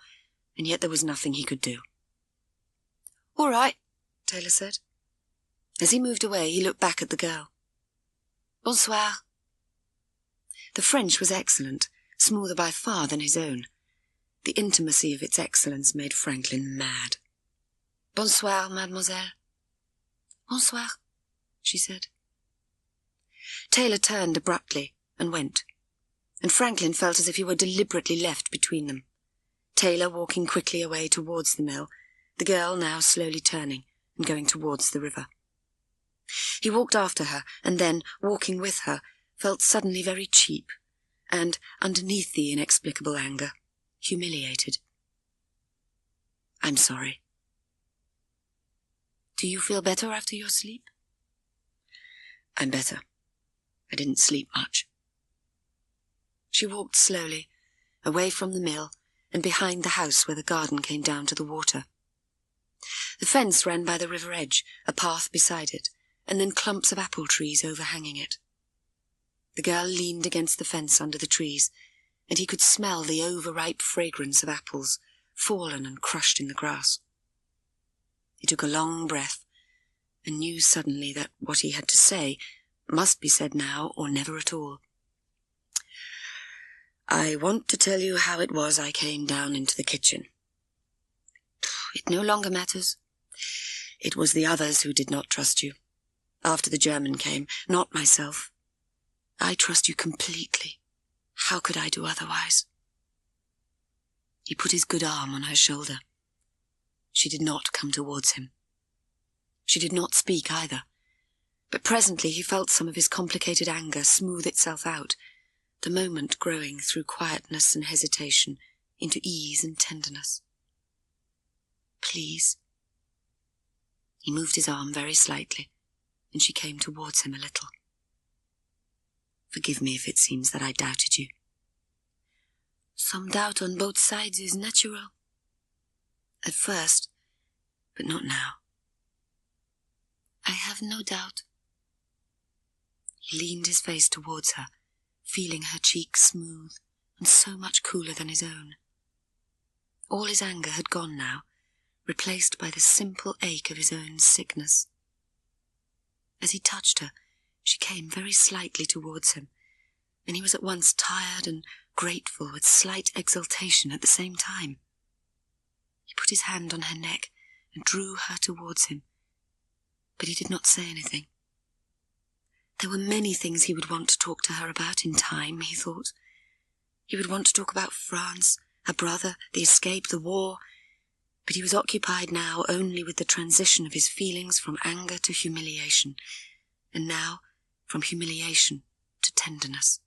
and yet there was nothing he could do. "All right," Taylor said. As he moved away, he looked back at the girl. "Bonsoir." The French was excellent, smoother by far than his own. The intimacy of its excellence made Franklin mad. "Bonsoir, mademoiselle." "Bonsoir," she said. Taylor turned abruptly and went, and Franklin felt as if he were deliberately left between them. Taylor walking quickly away towards the mill, the girl now slowly turning and going towards the river. He walked after her, and then, walking with her, felt suddenly very cheap, and, underneath the inexplicable anger, humiliated. "I'm sorry." "Do you feel better after your sleep?" "I'm better. I didn't sleep much." She walked slowly, away from the mill, and behind the house where the garden came down to the water. The fence ran by the river edge, a path beside it, and then clumps of apple trees overhanging it. The girl leaned against the fence under the trees, and he could smell the overripe fragrance of apples, fallen and crushed in the grass. He took a long breath, and knew suddenly that what he had to say must be said now or never at all. "I want to tell you how it was I came down into the kitchen. It no longer matters. It was the others who did not trust you. After the German came, not myself. I trust you completely. How could I do otherwise?" He put his good arm on her shoulder. She did not come towards him. She did not speak either, but presently he felt some of his complicated anger smooth itself out, the moment growing through quietness and hesitation into ease and tenderness. "Please." He moved his arm very slightly, and she came towards him a little. "Forgive me if it seems that I doubted you." "Some doubt on both sides is natural." "At first, but not now." "I have no doubt." He leaned his face towards her, feeling her cheek smooth and so much cooler than his own. All his anger had gone now, replaced by the simple ache of his own sickness. As he touched her, she came very slightly towards him, and he was at once tired and grateful with slight exultation at the same time. He put his hand on her neck and drew her towards him, but he did not say anything. There were many things he would want to talk to her about in time, he thought. He would want to talk about France, her brother, the escape, the war, but he was occupied now only with the transition of his feelings from anger to humiliation, and now from humiliation to tenderness.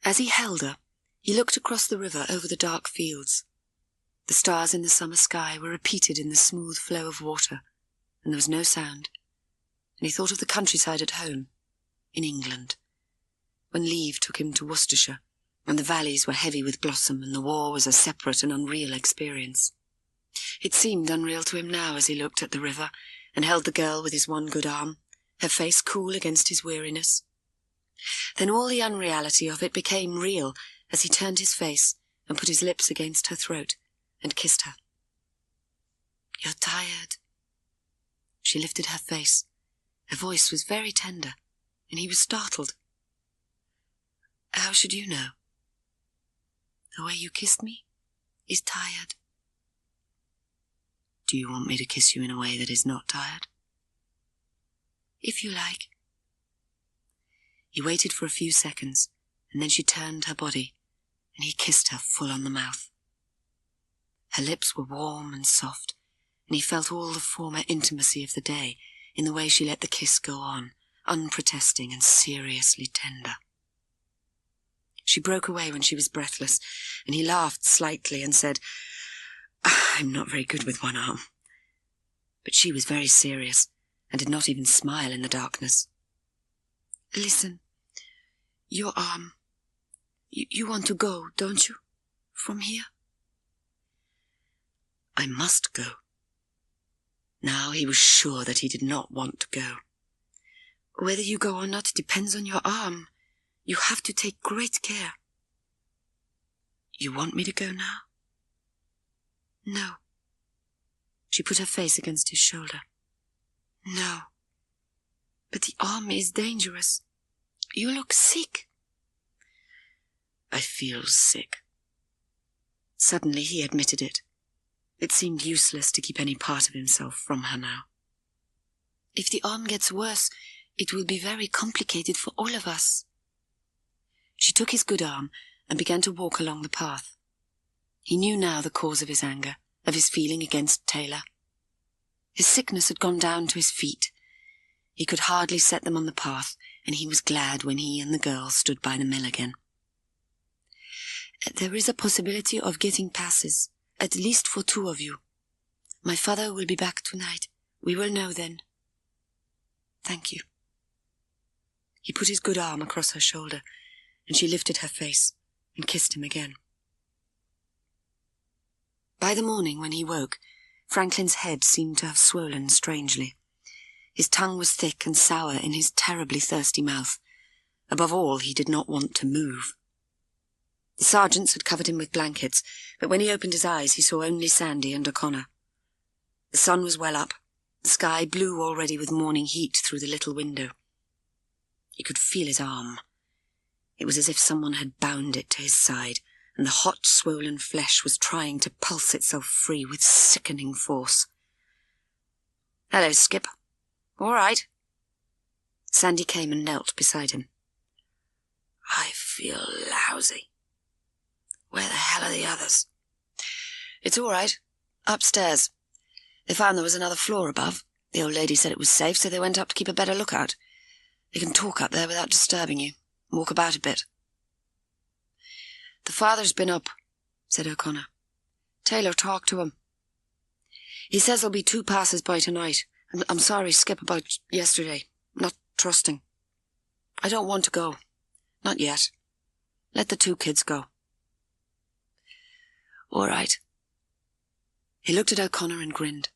As he held her, he looked across the river over the dark fields. The stars in the summer sky were repeated in the smooth flow of water, and there was no sound. And he thought of the countryside at home, in England, when leave took him to Worcestershire, and the valleys were heavy with blossom, and the war was a separate and unreal experience. It seemed unreal to him now as he looked at the river and held the girl with his one good arm, her face cool against his weariness. Then all the unreality of it became real as he turned his face and put his lips against her throat and kissed her. "You're tired." She lifted her face. Her voice was very tender, and he was startled. "How should you know?" "The way you kissed me is tired." "Do you want me to kiss you in a way that is not tired?" "If you like." He waited for a few seconds, and then she turned her body, and he kissed her full on the mouth. Her lips were warm and soft, and he felt all the former intimacy of the day in the way she let the kiss go on, unprotesting and seriously tender. She broke away when she was breathless, and he laughed slightly and said, "I'm not very good with one arm." But she was very serious, and did not even smile in the darkness. "Listen, your arm. You want to go, don't you, from here?" "I must go." Now he was sure that he did not want to go. "Whether you go or not depends on your arm. You have to take great care." "You want me to go now?" "No." She put her face against his shoulder. "No. But the arm is dangerous. You look sick." "I feel sick." Suddenly he admitted it. It seemed useless to keep any part of himself from her now. "If the arm gets worse, it will be very complicated for all of us." She took his good arm and began to walk along the path. He knew now the cause of his anger, of his feeling against Taylor. His sickness had gone down to his feet. He could hardly set them on the path, and he was glad when he and the girl stood by the mill again. "There is a possibility of getting passes, at least for 2 of you. My father will be back tonight. We will know then." "Thank you." He put his good arm across her shoulder, and she lifted her face and kissed him again. By the morning when he woke, Franklin's head seemed to have swollen strangely. His tongue was thick and sour in his terribly thirsty mouth. Above all, he did not want to move. The sergeants had covered him with blankets, but when he opened his eyes, he saw only Sandy and O'Connor. The sun was well up, the sky blue already with morning heat through the little window. He could feel his arm. It was as if someone had bound it to his side, and the hot, swollen flesh was trying to pulse itself free with sickening force. "Hello, Skip. All right?" Sandy came and knelt beside him. "I feel lousy. Where the hell are the others?" "It's all right. Upstairs. They found there was another floor above. The old lady said it was safe, so they went up to keep a better lookout. They can talk up there without disturbing you. Walk about a bit." "The father's been up," said O'Connor. "Taylor talked to him. He says there'll be 2 passers-by tonight. I'm sorry, Skip, about yesterday. Not trusting. I don't want to go. Not yet. Let the 2 kids go." "All right." He looked at O'Connor and grinned.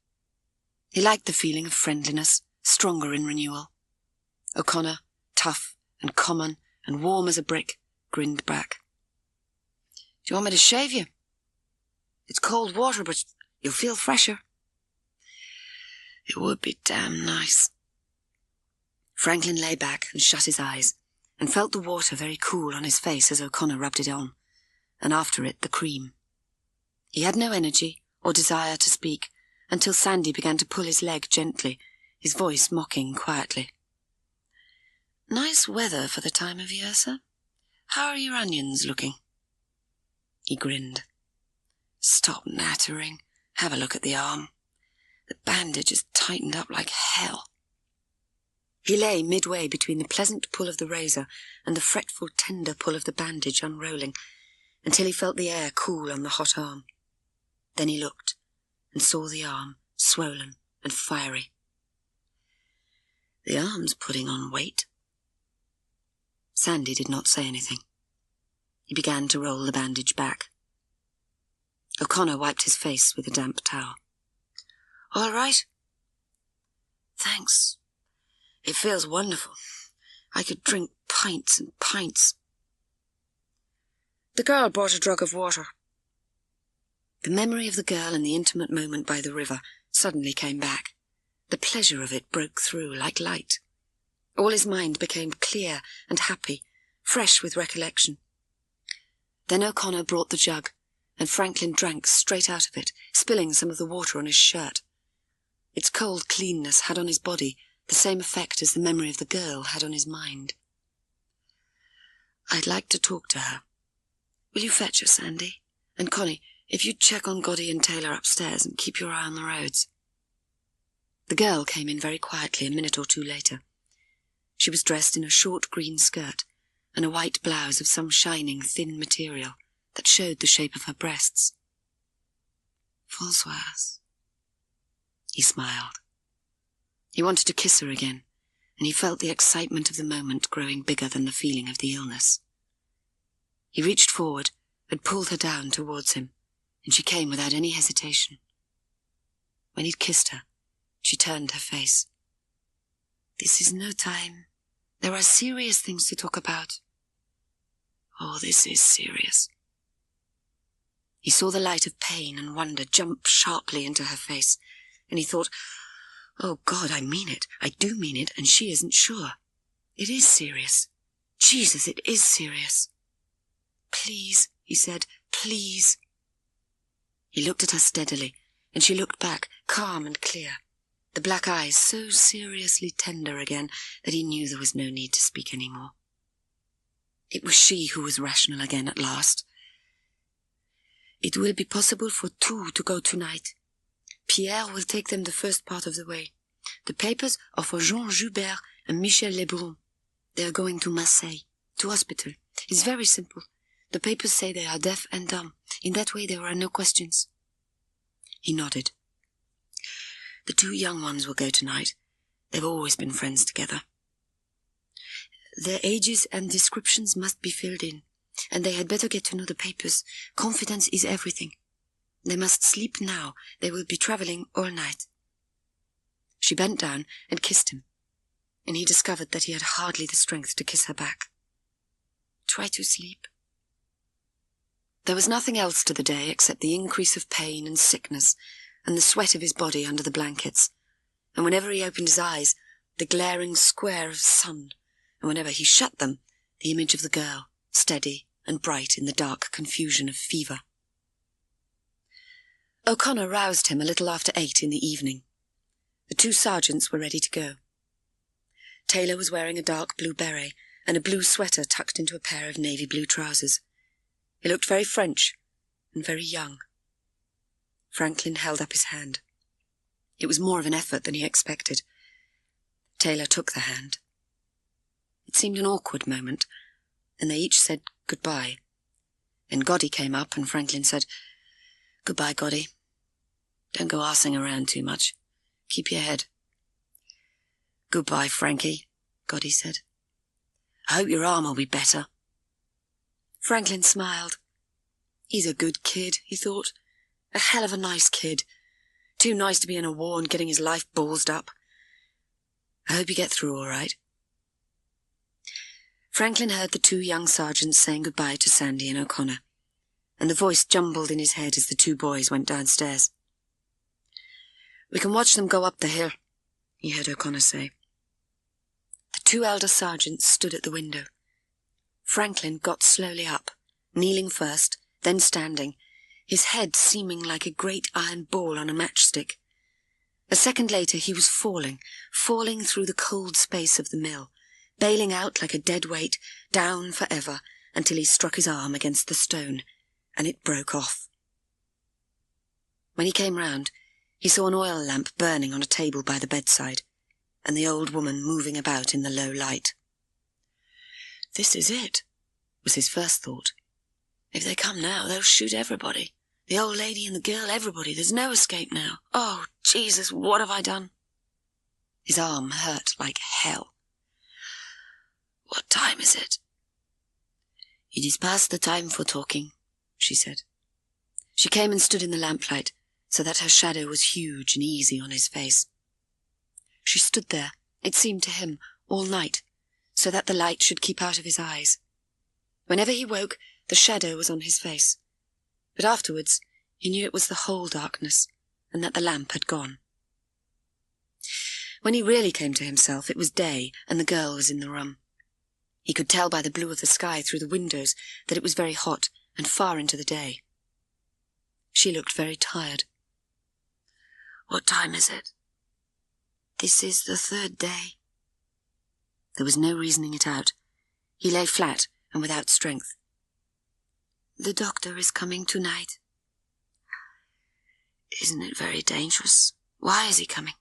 He liked the feeling of friendliness, stronger in renewal. O'Connor, tough and common and warm as a brick, grinned back. "Do you want me to shave you? It's cold water, but you'll feel fresher." "It would be damn nice." Franklin lay back and shut his eyes, and felt the water very cool on his face as O'Connor rubbed it on, and after it the cream. He had no energy or desire to speak until Sandy began to pull his leg gently, his voice mocking quietly. "Nice weather for the time of year, sir. How are your onions looking?" He grinned. "Stop nattering. Have a look at the arm. The bandage is tightened up like hell." He lay midway between the pleasant pull of the razor and the fretful, tender pull of the bandage unrolling, until he felt the air cool on the hot arm. Then he looked, and saw the arm, swollen and fiery. "The arm's putting on weight." Sandy did not say anything. He began to roll the bandage back. O'Connor wiped his face with a damp towel. "All right?" "Thanks. It feels wonderful. I could drink pints and pints." The girl brought a jug of water. The memory of the girl and the intimate moment by the river suddenly came back. The pleasure of it broke through like light. All his mind became clear and happy, fresh with recollection. Then O'Connor brought the jug, and Franklin drank straight out of it, spilling some of the water on his shirt. Its cold cleanness had on his body the same effect as the memory of the girl had on his mind. "I'd like to talk to her. Will you fetch her, Sandy? And Connie, if you'd check on Goddy and Taylor upstairs and keep your eye on the roads." The girl came in very quietly a minute or 2 later. She was dressed in a short green skirt and a white blouse of some shining, thin material that showed the shape of her breasts. "Françoise." He smiled. He wanted to kiss her again, and he felt the excitement of the moment growing bigger than the feeling of the illness. He reached forward and pulled her down towards him, and she came without any hesitation. When he'd kissed her, she turned her face. "This is no time. There are serious things to talk about." "Oh, this is serious." He saw the light of pain and wonder jump sharply into her face, and he thought, "Oh, God, I mean it. I do mean it, and she isn't sure. It is serious. Jesus, it is serious." "Please," he said, "please." He looked at her steadily, and she looked back, calm and clear, the black eyes so seriously tender again that he knew there was no need to speak any more. It was she who was rational again at last. "It will be possible for 2 to go tonight. Pierre will take them the first part of the way. The papers are for Jean Joubert and Michel Lebrun. They are going to Marseille, to hospital. It's very simple. The papers say they are deaf and dumb. In that way there are no questions." He nodded. "The 2 young ones will go tonight. They've always been friends together. Their ages and descriptions must be filled in, and they had better get to know the papers. Confidence is everything. They must sleep now. They will be travelling all night." She bent down and kissed him, and he discovered that he had hardly the strength to kiss her back. "Try to sleep." There was nothing else to the day except the increase of pain and sickness and the sweat of his body under the blankets, and whenever he opened his eyes, the glaring square of sun, and whenever he shut them, the image of the girl, steady and bright in the dark confusion of fever. O'Connor roused him a little after 8 in the evening. The 2 sergeants were ready to go. Taylor was wearing a dark blue beret and a blue sweater tucked into a pair of navy blue trousers. He looked very French and very young. Franklin held up his hand. It was more of an effort than he expected. Taylor took the hand. It seemed an awkward moment, and they each said goodbye. Then Goddy came up, and Franklin said, "Goodbye, Goddy. Don't go arsing around too much. Keep your head." "Goodbye, Frankie," Goddy said. "I hope your arm will be better." Franklin smiled. He's a good kid, he thought. A hell of a nice kid. Too nice to be in a war and getting his life ballsed up. I hope you get through all right. Franklin heard the 2 young sergeants saying goodbye to Sandy and O'Connor, and the voice jumbled in his head as the 2 boys went downstairs. "We can watch them go up the hill," he heard O'Connor say. The 2 elder sergeants stood at the window. Franklin got slowly up, kneeling first, then standing, his head seeming like a great iron ball on a matchstick. A second later he was falling through the cold space of the mill, bailing out like a dead weight, down forever, until he struck his arm against the stone, and it broke off. When he came round, he saw an oil lamp burning on a table by the bedside, and the old woman moving about in the low light. "This is it," was his first thought. "If they come now, they'll shoot everybody. The old lady and the girl, everybody. There's no escape now. Oh, Jesus, what have I done?" His arm hurt like hell. "What time is it?" "It is past the time for talking," she said. She came and stood in the lamplight, so that her shadow was huge and easy on his face. She stood there, it seemed to him, all night, so that the light should keep out of his eyes. Whenever he woke, the shadow was on his face, but afterwards he knew it was the whole darkness, and that the lamp had gone. When he really came to himself, it was day, and the girl was in the room. He could tell by the blue of the sky through the windows that it was very hot and far into the day. She looked very tired. "What time is it?" "This is the 3rd day." There was no reasoning it out. He lay flat and without strength. "The doctor is coming tonight." "Isn't it very dangerous? Why is he coming?"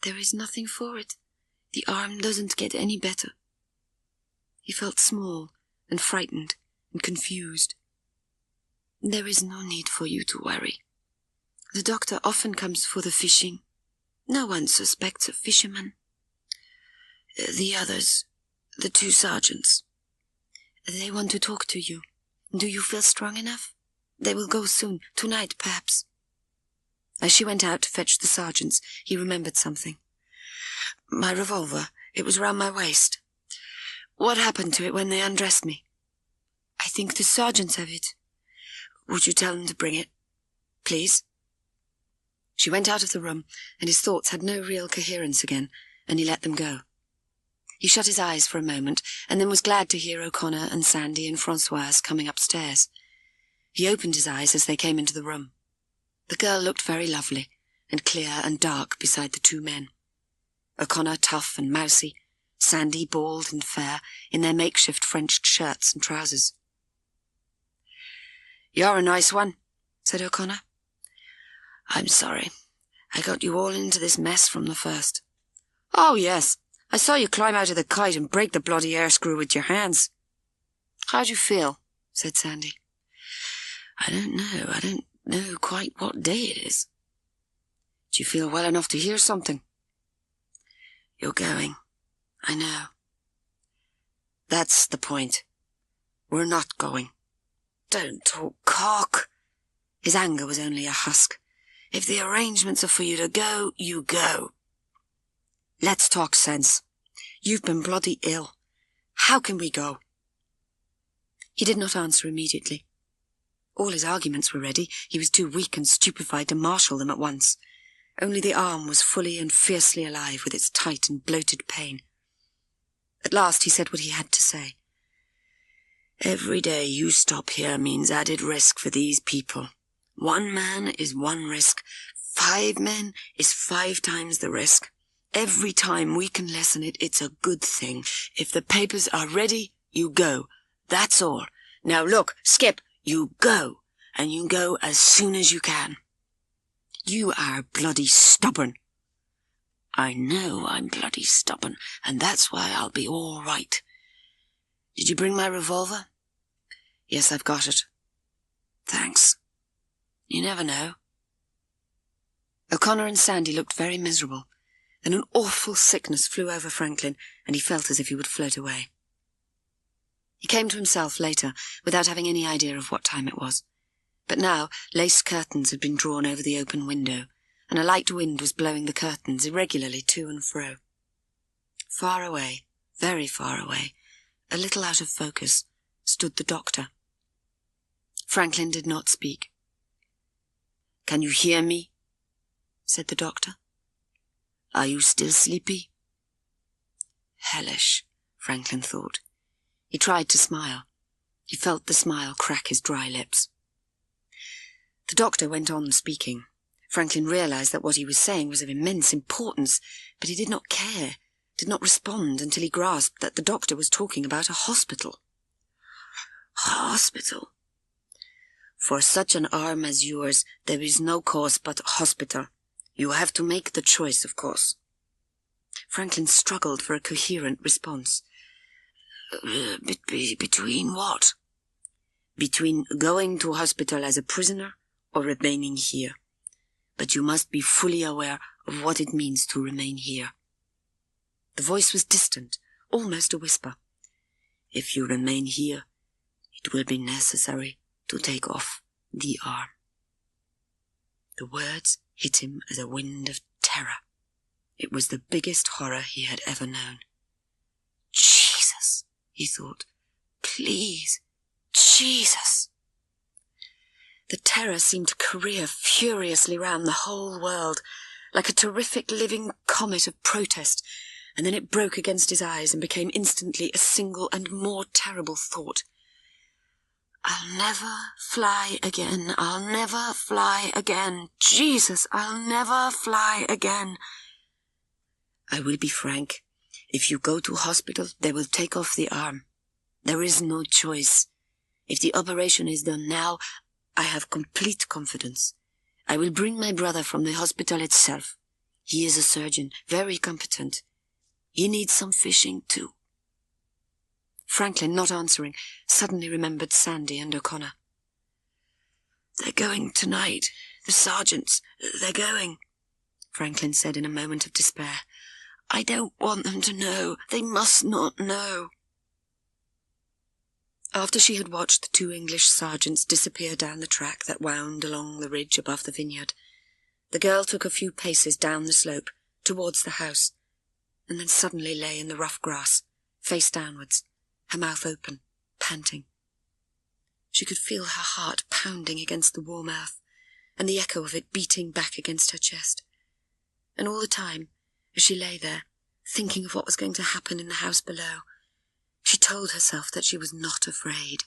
"There is nothing for it. The arm doesn't get any better." He felt small and frightened and confused. "There is no need for you to worry. The doctor often comes for the fishing. No one suspects a fisherman. The others, the 2 sergeants, they want to talk to you. Do you feel strong enough? They will go soon, tonight perhaps." As she went out to fetch the sergeants, he remembered something. "My revolver, it was round my waist. What happened to it when they undressed me?" "I think the sergeants have it." "Would you tell them to bring it, please?" She went out of the room, and his thoughts had no real coherence again, and he let them go. He shut his eyes for a moment, and then was glad to hear O'Connor and Sandy and Francoise coming upstairs. He opened his eyes as they came into the room. The girl looked very lovely, and clear and dark beside the 2 men. O'Connor tough and mousy, Sandy bald and fair, in their makeshift French shirts and trousers. "You're a nice one," said O'Connor. "I'm sorry. I got you all into this mess from the first." "Oh, yes. I saw you climb out of the kite and break the bloody air screw with your hands." "How do you feel?" said Sandy. I don't know quite what day it is." "Do you feel well enough to hear something?" "You're going. I know." "That's the point. We're not going." "Don't talk cock." His anger was only a husk. "If the arrangements are for you to go, you go. Let's talk sense. You've been bloody ill. How can we go? He did not answer immediately. All his arguments were ready. He was too weak and stupefied to marshal them at once. Only the arm was fully and fiercely alive with its tight and bloated pain. At last he said what he had to say. Every day you stop here means added risk for these people. 1 man is 1 risk. 5 men is 5 times the risk. Every time we can lessen it, it's a good thing. If the papers are ready, you go. That's all. Now look, Skip, you go. And you go as soon as you can. You are bloody stubborn. I know I'm bloody stubborn, and that's why I'll be all right. Did you bring my revolver? Yes, I've got it. Thanks. You never know. O'Connor and Sandy looked very miserable. Then an awful sickness flew over Franklin, and he felt as if he would float away. He came to himself later, without having any idea of what time it was. But now lace curtains had been drawn over the open window, and a light wind was blowing the curtains irregularly to and fro. Far away, very far away, a little out of focus, stood the doctor. Franklin did not speak. Can you hear me? Said the doctor. Are you still sleepy? Hellish, Franklin thought. He tried to smile. He felt the smile crack his dry lips. The doctor went on speaking. Franklin realized that what he was saying was of immense importance, but he did not care, did not respond until he grasped that the doctor was talking about a hospital. Hospital? For such an arm as yours, there is no course but hospital. You have to make the choice, of course. Franklin struggled for a coherent response. Between what? Between going to hospital as a prisoner or remaining here. But you must be fully aware of what it means to remain here. The voice was distant, almost a whisper. If you remain here, it will be necessary to take off the arm. The words hit him as a wind of terror. It was the biggest horror he had ever known. Jesus, he thought. Please, Jesus. The terror seemed to career furiously round the whole world, like a terrific living comet of protest, and then it broke against his eyes and became instantly a single and more terrible thought. I'll never fly again. I'll never fly again. Jesus, I'll never fly again. I will be frank. If you go to hospital, they will take off the arm. There is no choice. If the operation is done now, I have complete confidence. I will bring my brother from the hospital itself. He is a surgeon, very competent. He needs some fishing too. Franklin, not answering, suddenly remembered Sandy and O'Connor. They're going tonight. The sergeants, they're going, Franklin said in a moment of despair. I don't want them to know. They must not know. After she had watched the 2 English sergeants disappear down the track that wound along the ridge above the vineyard, the girl took a few paces down the slope towards the house, and then suddenly lay in the rough grass, face downwards, her mouth open, panting. She could feel her heart pounding against the warm earth, and the echo of it beating back against her chest. And all the time, as she lay there, thinking of what was going to happen in the house below, she told herself that she was not afraid.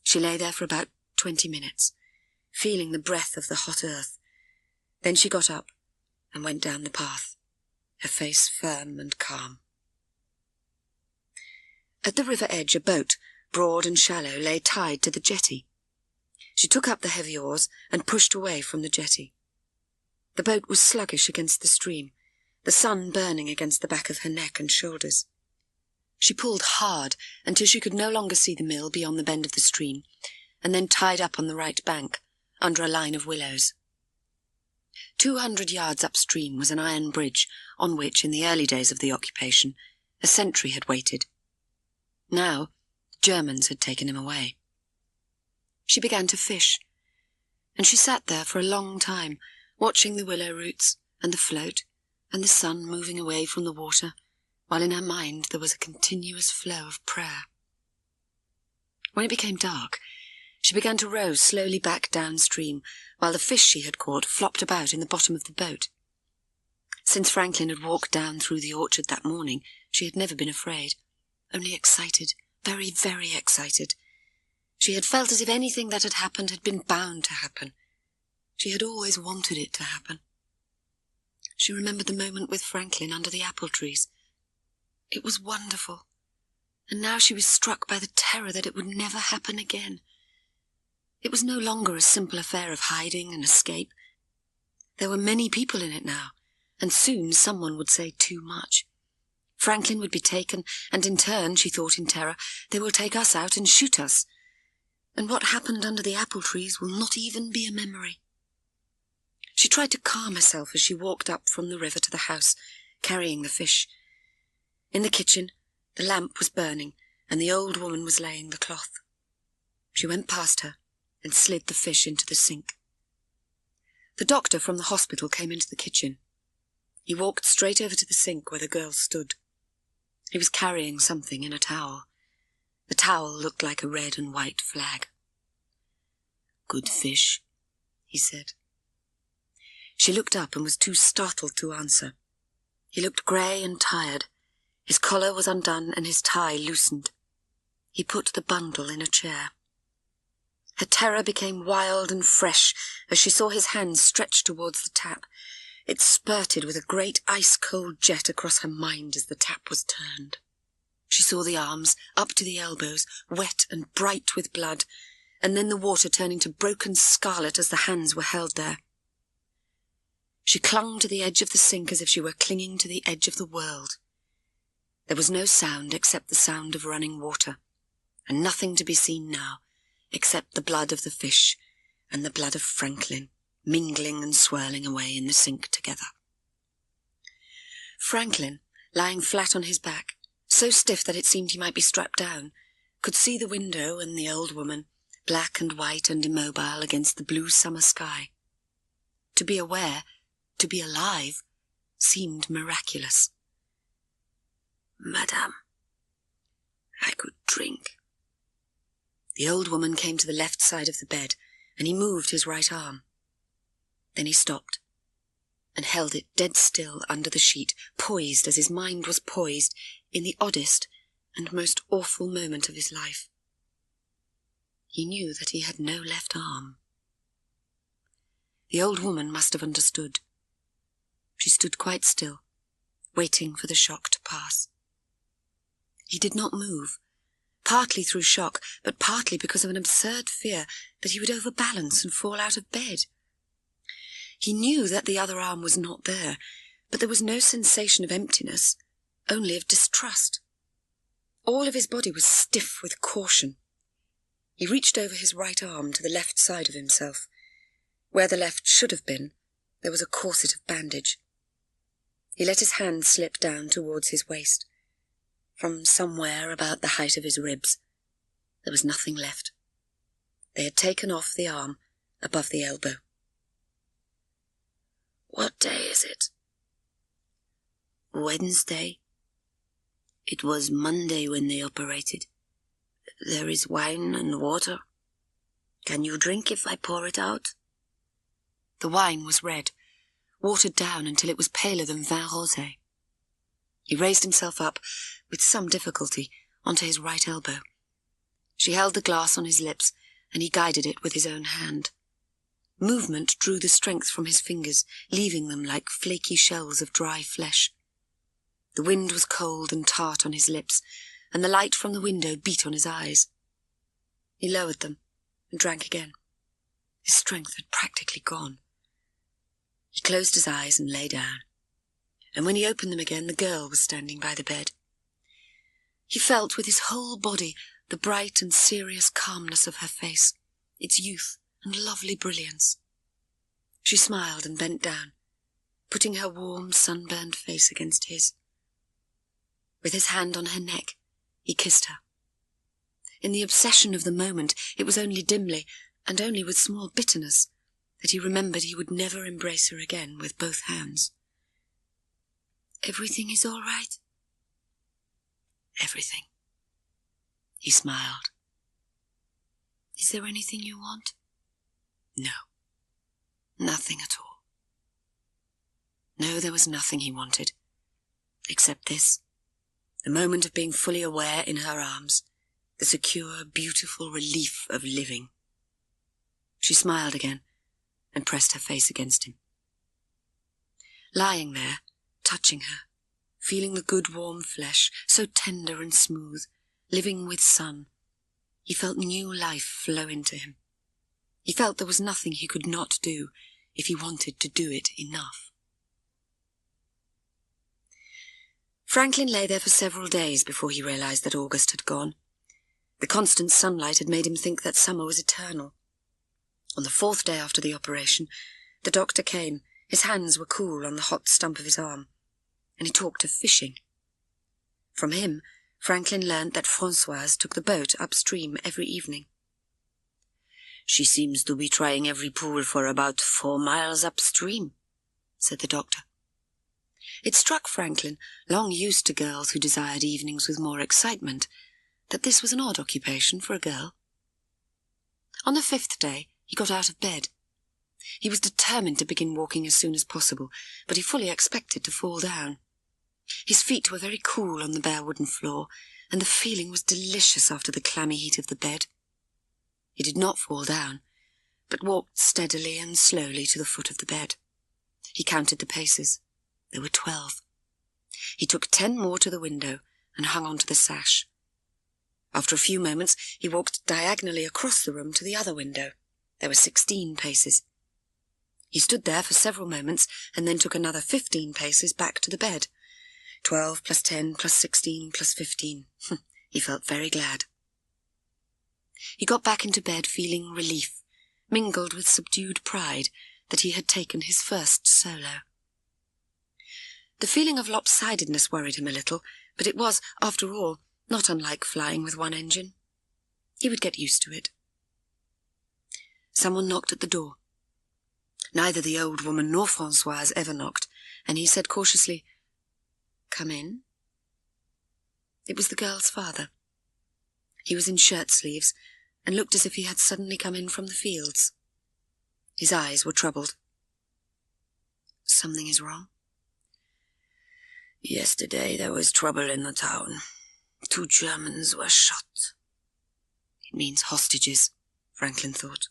She lay there for about 20 minutes, feeling the breath of the hot earth. Then she got up and went down the path, her face firm and calm. At the river edge, a boat, broad and shallow, lay tied to the jetty. She took up the heavy oars and pushed away from the jetty. The boat was sluggish against the stream, the sun burning against the back of her neck and shoulders. She pulled hard until she could no longer see the mill beyond the bend of the stream, and then tied up on the right bank, under a line of willows. 200 yards upstream was an iron bridge on which, in the early days of the occupation, a sentry had waited. Now, the Germans had taken him away. She began to fish, and she sat there for a long time, watching the willow roots and the float and the sun moving away from the water, while in her mind there was a continuous flow of prayer. When it became dark, she began to row slowly back downstream, while the fish she had caught flopped about in the bottom of the boat. Since Franklin had walked down through the orchard that morning, she had never been afraid, only excited, very, very excited. She had felt as if anything that had happened had been bound to happen. She had always wanted it to happen. She remembered the moment with Franklin under the apple trees. It was wonderful, and now she was struck by the terror that it would never happen again. It was no longer a simple affair of hiding and escape. There were many people in it now, and soon someone would say too much. Franklin would be taken, and in turn, she thought in terror, they will take us out and shoot us. And what happened under the apple trees will not even be a memory. She tried to calm herself as she walked up from the river to the house, carrying the fish. In the kitchen, the lamp was burning, and the old woman was laying the cloth. She went past her and slid the fish into the sink. The doctor from the hospital came into the kitchen. He walked straight over to the sink where the girl stood. He was carrying something in a towel. The towel looked like a red and white flag. "Good fish," he said. She looked up and was too startled to answer. He looked grey and tired. His collar was undone and his tie loosened. He put the bundle in a chair. Her terror became wild and fresh as she saw his hand stretch towards the tap. It spurted with a great ice-cold jet across her mind as the tap was turned. She saw the arms, up to the elbows, wet and bright with blood, and then the water turning to broken scarlet as the hands were held there. She clung to the edge of the sink as if she were clinging to the edge of the world. There was no sound except the sound of running water, and nothing to be seen now except the blood of the fish and the blood of Franklin, mingling and swirling away in the sink together. Franklin, lying flat on his back, so stiff that it seemed he might be strapped down, could see the window and the old woman, black and white and immobile against the blue summer sky. To be aware, to be alive, seemed miraculous. "Madame, I could drink." The old woman came to the left side of the bed, and he moved his right arm. Then he stopped, and held it dead still under the sheet, poised as his mind was poised in the oddest and most awful moment of his life. He knew that he had no left arm. The old woman must have understood. She stood quite still, waiting for the shock to pass. He did not move, partly through shock, but partly because of an absurd fear that he would overbalance and fall out of bed. He knew that the other arm was not there, but there was no sensation of emptiness, only of distrust. All of his body was stiff with caution. He reached over his right arm to the left side of himself. Where the left should have been, there was a corset of bandage. He let his hand slip down towards his waist. From somewhere about the height of his ribs, there was nothing left. They had taken off the arm above the elbow. "What day is it?" "Wednesday. It was Monday when they operated. There is wine and water. Can you drink if I pour it out?" The wine was red, watered down until it was paler than vin rosé. He raised himself up, with some difficulty, onto his right elbow. She held the glass on his lips, and he guided it with his own hand. Movement drew the strength from his fingers, leaving them like flaky shells of dry flesh. The wind was cold and tart on his lips, and the light from the window beat on his eyes. He lowered them and drank again. His strength had practically gone. He closed his eyes and lay down, and when he opened them again, the girl was standing by the bed. He felt with his whole body the bright and serious calmness of her face, its youth and lovely brilliance. She smiled and bent down, putting her warm, sunburned face against his. With his hand on her neck, he kissed her. In the obsession of the moment, it was only dimly, and only with small bitterness, that he remembered he would never embrace her again with both hands. Everything is all right? Everything. He smiled. Is there anything you want? No. Nothing at all. No, there was nothing he wanted. Except this. The moment of being fully aware in her arms. The secure, beautiful relief of living. She smiled again and pressed her face against him. Lying there, touching her, feeling the good warm flesh, so tender and smooth, living with sun, he felt new life flow into him. He felt there was nothing he could not do if he wanted to do it enough. Franklin lay there for several days before he realized that August had gone. The constant sunlight had made him think that summer was eternal. On the 4th day after the operation, the doctor came. His hands were cool on the hot stump of his arm, and he talked of fishing. From him, Franklin learned that Françoise took the boat upstream every evening. "She seems to be trying every pool for about 4 miles upstream," said the doctor. It struck Franklin, long used to girls who desired evenings with more excitement, that this was an odd occupation for a girl. On the 5th day, he got out of bed. He was determined to begin walking as soon as possible, but he fully expected to fall down. His feet were very cool on the bare wooden floor, and the feeling was delicious after the clammy heat of the bed. He did not fall down, but walked steadily and slowly to the foot of the bed. He counted the paces. There were 12. He took 10 more to the window and hung on to the sash. After a few moments, he walked diagonally across the room to the other window. There were 16 paces. He stood there for several moments and then took another 15 paces back to the bed. 12 plus 10 plus 16 plus 15. He felt very glad. He got back into bed feeling relief, mingled with subdued pride that he had taken his first solo. The feeling of lopsidedness worried him a little, but it was, after all, not unlike flying with one engine. He would get used to it. Someone knocked at the door. Neither the old woman nor Françoise ever knocked, and he said cautiously, "Come in." It was the girl's father. He was in shirt-sleeves and looked as if he had suddenly come in from the fields. His eyes were troubled. "Something is wrong?" "Yesterday there was trouble in the town. 2 Germans were shot." It means hostages, Franklin thought.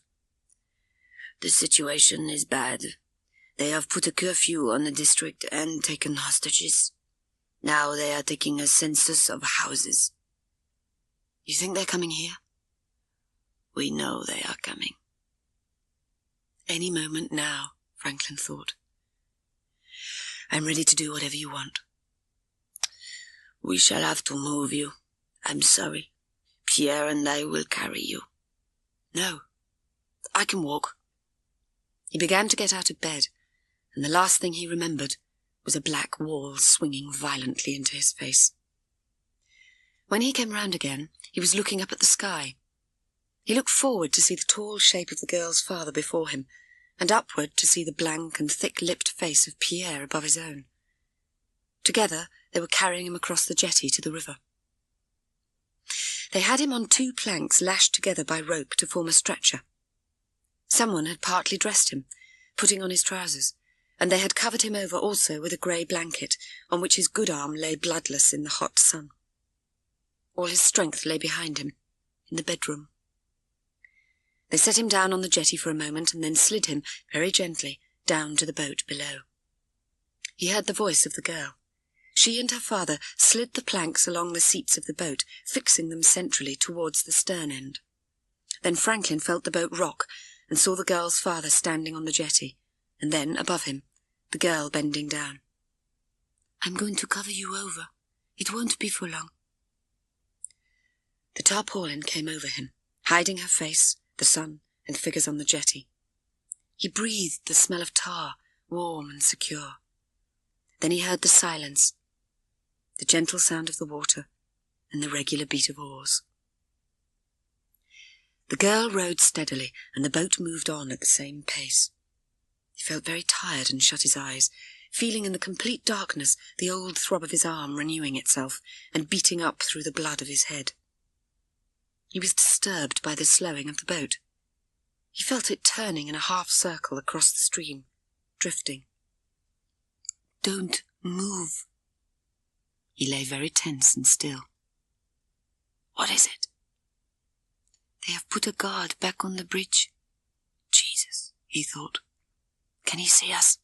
"The situation is bad. They have put a curfew on the district and taken hostages. Now they are taking a census of houses." "You think they're coming here?" "We know they are coming." Any moment now, Franklin thought. "I'm ready to do whatever you want." "We shall have to move you. I'm sorry. Pierre and I will carry you." "No, I can walk." He began to get out of bed, and the last thing he remembered was a black wall swinging violently into his face. When he came round again, he was looking up at the sky. He looked forward to see the tall shape of the girl's father before him, and upward to see the blank and thick-lipped face of Pierre above his own. Together, they were carrying him across the jetty to the river. They had him on 2 planks lashed together by rope to form a stretcher. Someone had partly dressed him, putting on his trousers, and they had covered him over also with a grey blanket, on which his good arm lay bloodless in the hot sun. All his strength lay behind him, in the bedroom. They set him down on the jetty for a moment and then slid him, very gently, down to the boat below. He heard the voice of the girl. She and her father slid the planks along the seats of the boat, fixing them centrally towards the stern end. Then Franklin felt the boat rock and saw the girl's father standing on the jetty, and then, above him, the girl bending down. "I'm going to cover you over. It won't be for long." The tarpaulin came over him, hiding her face, the sun, and figures on the jetty. He breathed the smell of tar, warm and secure. Then he heard the silence, the gentle sound of the water, and the regular beat of oars. The girl rowed steadily, and the boat moved on at the same pace. He felt very tired and shut his eyes. feeling in the complete darkness the old throb of his arm renewing itself and beating up through the blood of his head. He was disturbed by the slowing of the boat. He felt it turning in a half-circle across the stream, drifting. "Don't move." He lay very tense and still. "What is it?" "They have put a guard back on the bridge." "Jesus," he thought. "Can he see us?"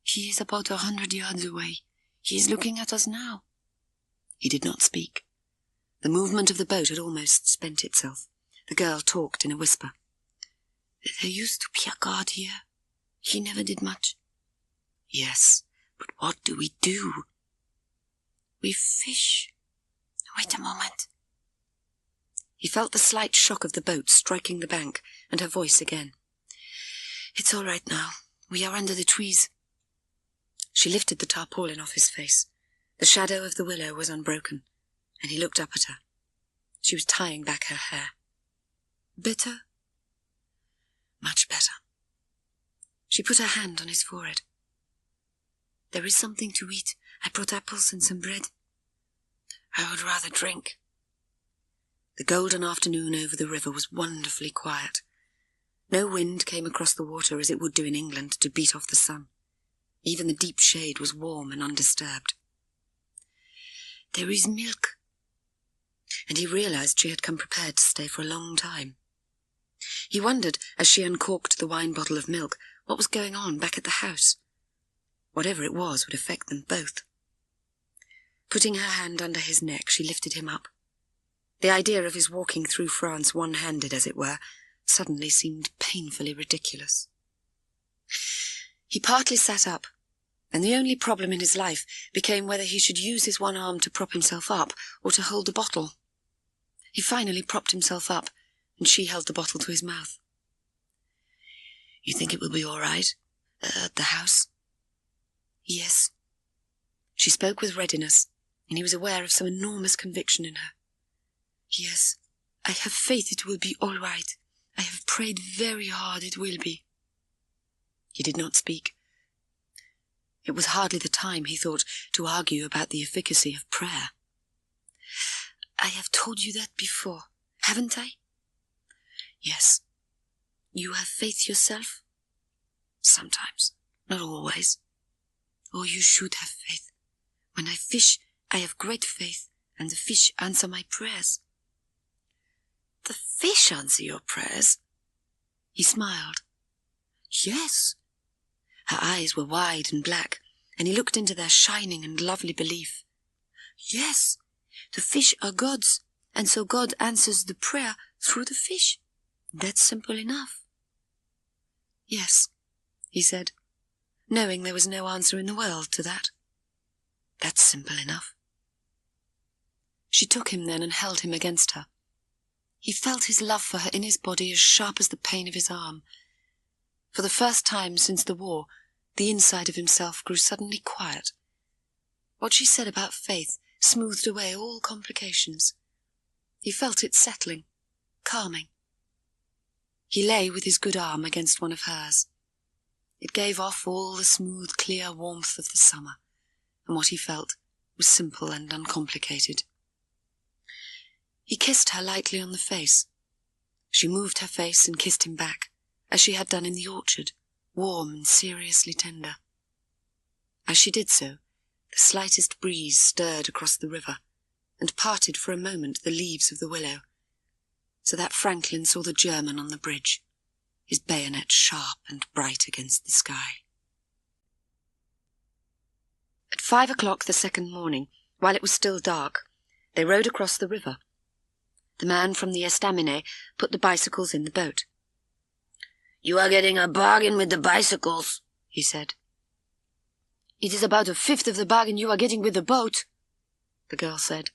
"He is about 100 yards away. He is looking at us now." He did not speak. The movement of the boat had almost spent itself. The girl talked in a whisper. "There used to be a guard here. He never did much." "Yes, but what do we do?" "We fish. Wait a moment." He felt the slight shock of the boat striking the bank, and her voice again. "It's all right now. We are under the trees." She lifted the tarpaulin off his face. The shadow of the willow was unbroken, and he looked up at her. She was tying back her hair. "Better?" "Much better." She put her hand on his forehead. "There is something to eat. I brought apples and some bread." "I would rather drink." The golden afternoon over the river was wonderfully quiet. No wind came across the water as it would do in England to beat off the sun. Even the deep shade was warm and undisturbed. "There is milk." And he realized she had come prepared to stay for a long time. He wondered, as she uncorked the wine bottle of milk, what was going on back at the house. Whatever it was would affect them both. Putting her hand under his neck, she lifted him up. The idea of his walking through France one-handed, as it were, suddenly seemed painfully ridiculous. He partly sat up, and the only problem in his life became whether he should use his one arm to prop himself up or to hold the bottle. He finally propped himself up, and she held the bottle to his mouth. "You think it will be all right, at the house?" "Yes." She spoke with readiness, and he was aware of some enormous conviction in her. "Yes, I have faith it will be all right. I have prayed very hard it will be." He did not speak. It was hardly the time, he thought, to argue about the efficacy of prayer. "I have told you that before, haven't I?" "Yes." "You have faith yourself?" "Sometimes, not always." "Oh, you should have faith. When I fish, I have great faith, and the fish answer my prayers." "The fish answer your prayers?" He smiled. "Yes." Her eyes were wide and black, and he looked into their shining and lovely belief. "Yes, the fish are God's, and so God answers the prayer through the fish. That's simple enough." "Yes," he said, knowing there was no answer in the world to that. "That's simple enough." She took him then and held him against her. He felt his love for her in his body as sharp as the pain of his arm. For the first time since the war, the inside of himself grew suddenly quiet. What she said about faith smoothed away all complications. He felt it settling, calming. He lay with his good arm against one of hers. It gave off all the smooth, clear warmth of the summer, and what he felt was simple and uncomplicated. He kissed her lightly on the face. She moved her face and kissed him back, as she had done in the orchard, warm and seriously tender. As she did so, the slightest breeze stirred across the river, and parted for a moment the leaves of the willow, so that Franklin saw the German on the bridge, his bayonet sharp and bright against the sky. At 5 o'clock the second morning, while it was still dark, they rowed across the river. The man from the estaminet put the bicycles in the boat. "You are getting a bargain with the bicycles," he said. "It is about a fifth of the bargain you are getting with the boat," the girl said.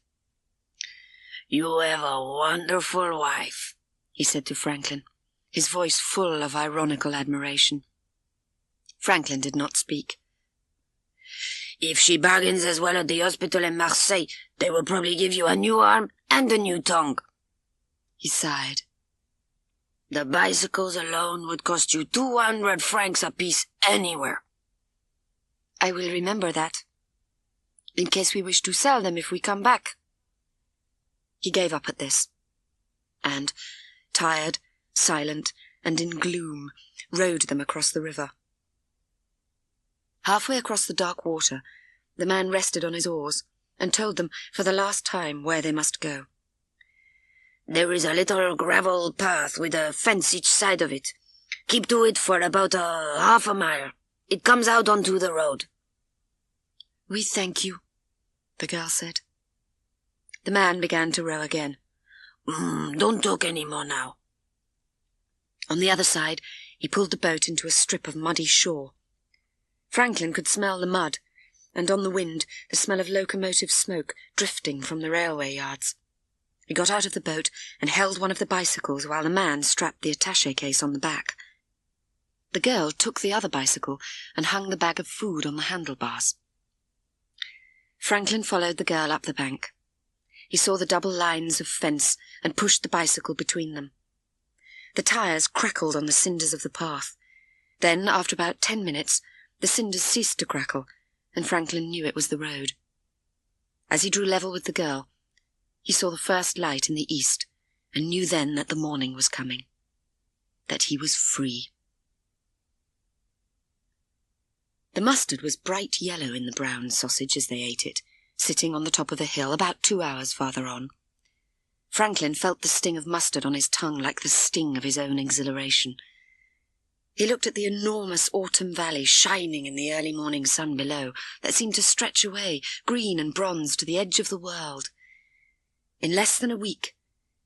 "You have a wonderful wife," he said to Franklin, his voice full of ironical admiration. Franklin did not speak. "If she bargains as well at the hospital in Marseille, they will probably give you a new arm and a new tongue." He sighed. "The bicycles alone would cost you 200 francs apiece anywhere." I will remember that, in case we wish to sell them if we come back." He gave up at this, and, tired, silent, and in gloom, rowed them across the river. Halfway across the dark water, the man rested on his oars and told them for the last time where they must go. "There is a little gravel path with a fence each side of it. Keep to it for about half a mile. It comes out onto the road." "We thank you," the girl said. The man began to row again. "Don't talk any more now." On the other side, he pulled the boat into a strip of muddy shore. Franklin could smell the mud, and on the wind the smell of locomotive smoke drifting from the railway yards. He got out of the boat and held one of the bicycles while the man strapped the attaché case on the back. The girl took the other bicycle and hung the bag of food on the handlebars. Franklin followed the girl up the bank. He saw the double lines of fence and pushed the bicycle between them. The tires crackled on the cinders of the path. Then, after about 10 minutes, the cinders ceased to crackle, and Franklin knew it was the road. As he drew level with the girl, he saw the first light in the east, and knew then that the morning was coming, that he was free. The mustard was bright yellow in the brown sausage as they ate it, sitting on the top of a hill about 2 hours farther on. Franklin felt the sting of mustard on his tongue like the sting of his own exhilaration. He looked at the enormous autumn valley shining in the early morning sun below, that seemed to stretch away, green and bronze, to the edge of the world. In less than a week,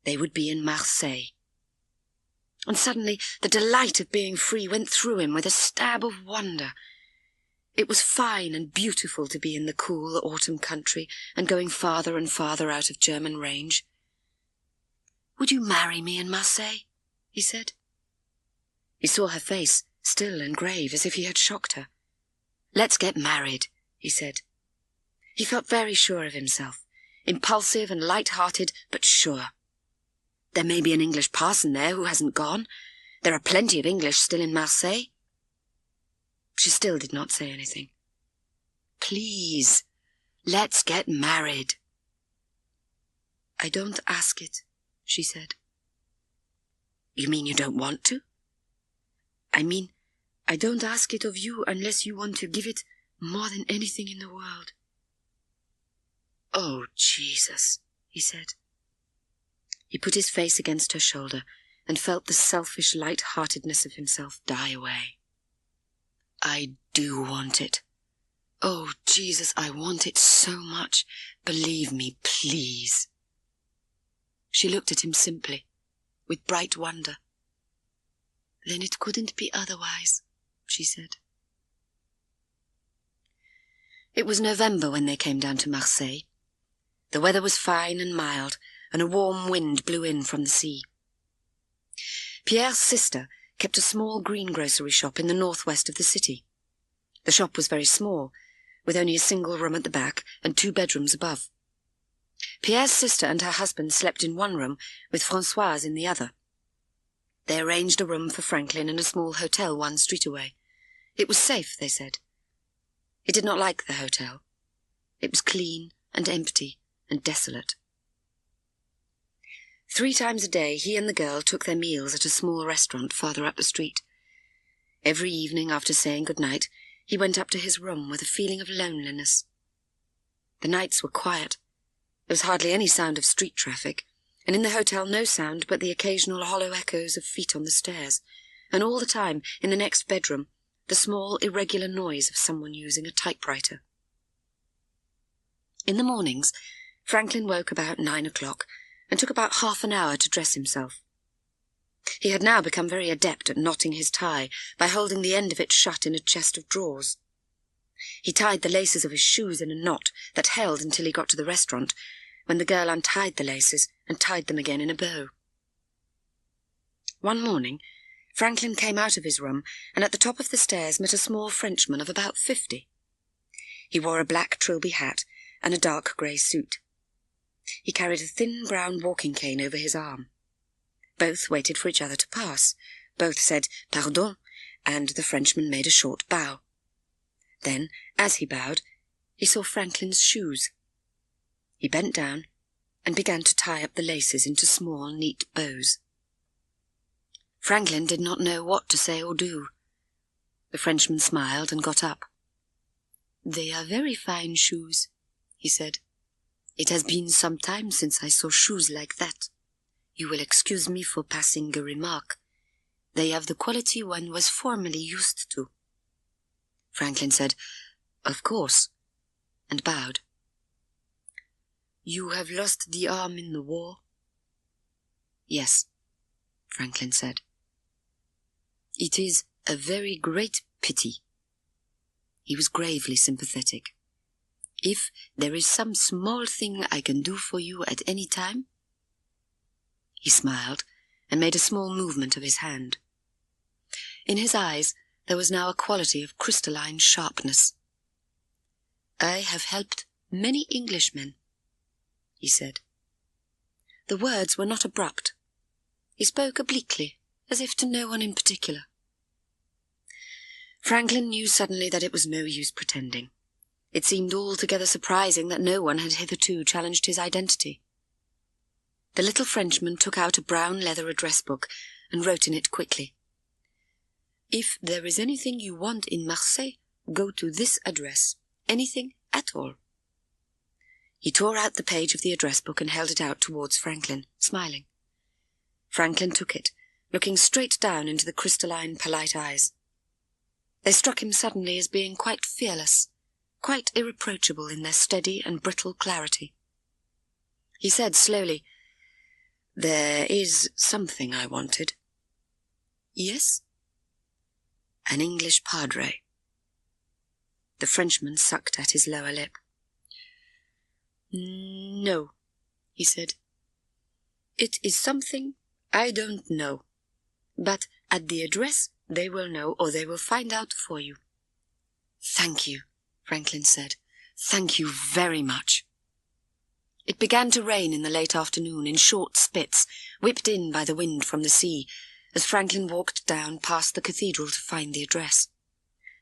they would be in Marseille. And suddenly the delight of being free went through him with a stab of wonder. It was fine and beautiful to be in the cool autumn country and going farther and farther out of German range. "Would you marry me in Marseille?" he said. He saw her face, still and grave, as if he had shocked her. "Let's get married," he said. He felt very sure of himself, impulsive and light-hearted, but sure. There may be an English parson there who hasn't gone. There are plenty of English still in Marseille. She still did not say anything. "Please, let's get married." "I don't ask it," she said. "You mean you don't want to?" "I mean, I don't ask it of you unless you want to give it more than anything in the world." "Oh, Jesus," he said. He put his face against her shoulder and felt the selfish light-heartedness of himself die away. "I do want it. Oh, Jesus, I want it so much. Believe me, please." She looked at him simply, with bright wonder. "Then it couldn't be otherwise," she said. It was November when they came down to Marseille. The weather was fine and mild, and a warm wind blew in from the sea. Pierre's sister kept a small greengrocery shop in the northwest of the city. The shop was very small, with only a single room at the back and 2 bedrooms above. Pierre's sister and her husband slept in one room, with Françoise in the other. They arranged a room for Franklin in a small hotel 1 street away. It was safe, they said. He did not like the hotel. It was clean and empty and desolate. 3 times a day he and the girl took their meals at a small restaurant farther up the street. Every evening after saying good night, he went up to his room with a feeling of loneliness. The nights were quiet. There was hardly any sound of street traffic, and in the hotel no sound but the occasional hollow echoes of feet on the stairs, and all the time, in the next bedroom, the small, irregular noise of someone using a typewriter. In the mornings, Franklin woke about 9 o'clock and took about half an hour to dress himself. He had now become very adept at knotting his tie by holding the end of it shut in a chest of drawers. He tied the laces of his shoes in a knot that held until he got to the restaurant, when the girl untied the laces and tied them again in a bow. One morning, Franklin came out of his room and at the top of the stairs met a small Frenchman of about 50. He wore a black trilby hat and a dark grey suit. He carried a thin brown walking cane over his arm. Both waited for each other to pass. Both said "Pardon," and the Frenchman made a short bow. Then, as he bowed, he saw Franklin's shoes. He bent down and began to tie up the laces into small, neat bows. Franklin did not know what to say or do. The Frenchman smiled and got up. "They are very fine shoes," he said. "It has been some time since I saw shoes like that. You will excuse me for passing a remark. They have the quality one was formerly used to." Franklin said, "Of course," and bowed. "You have lost the arm in the war?" "Yes," Franklin said. "It is a very great pity." He was gravely sympathetic. "If there is some small thing I can do for you at any time?" He smiled and made a small movement of his hand. In his eyes there was now a quality of crystalline sharpness. "I have helped many Englishmen," he said. The words were not abrupt. He spoke obliquely, as if to no one in particular. Franklin knew suddenly that it was no use pretending. It seemed altogether surprising that no one had hitherto challenged his identity. The little Frenchman took out a brown leather address book and wrote in it quickly. "If there is anything you want in Marseille, go to this address. Anything at all." He tore out the page of the address book and held it out towards Franklin, smiling. Franklin took it, looking straight down into the crystalline, polite eyes. They struck him suddenly as being quite fearless, quite irreproachable in their steady and brittle clarity. He said slowly, "There is something I wanted." "Yes?" "An English padre." The Frenchman sucked at his lower lip. "No," he said. "It is something I don't know. But at the address they will know, or they will find out for you." "Thank you," Franklin said. "Thank you very much." It began to rain in the late afternoon in short spits, whipped in by the wind from the sea, as Franklin walked down past the cathedral to find the address.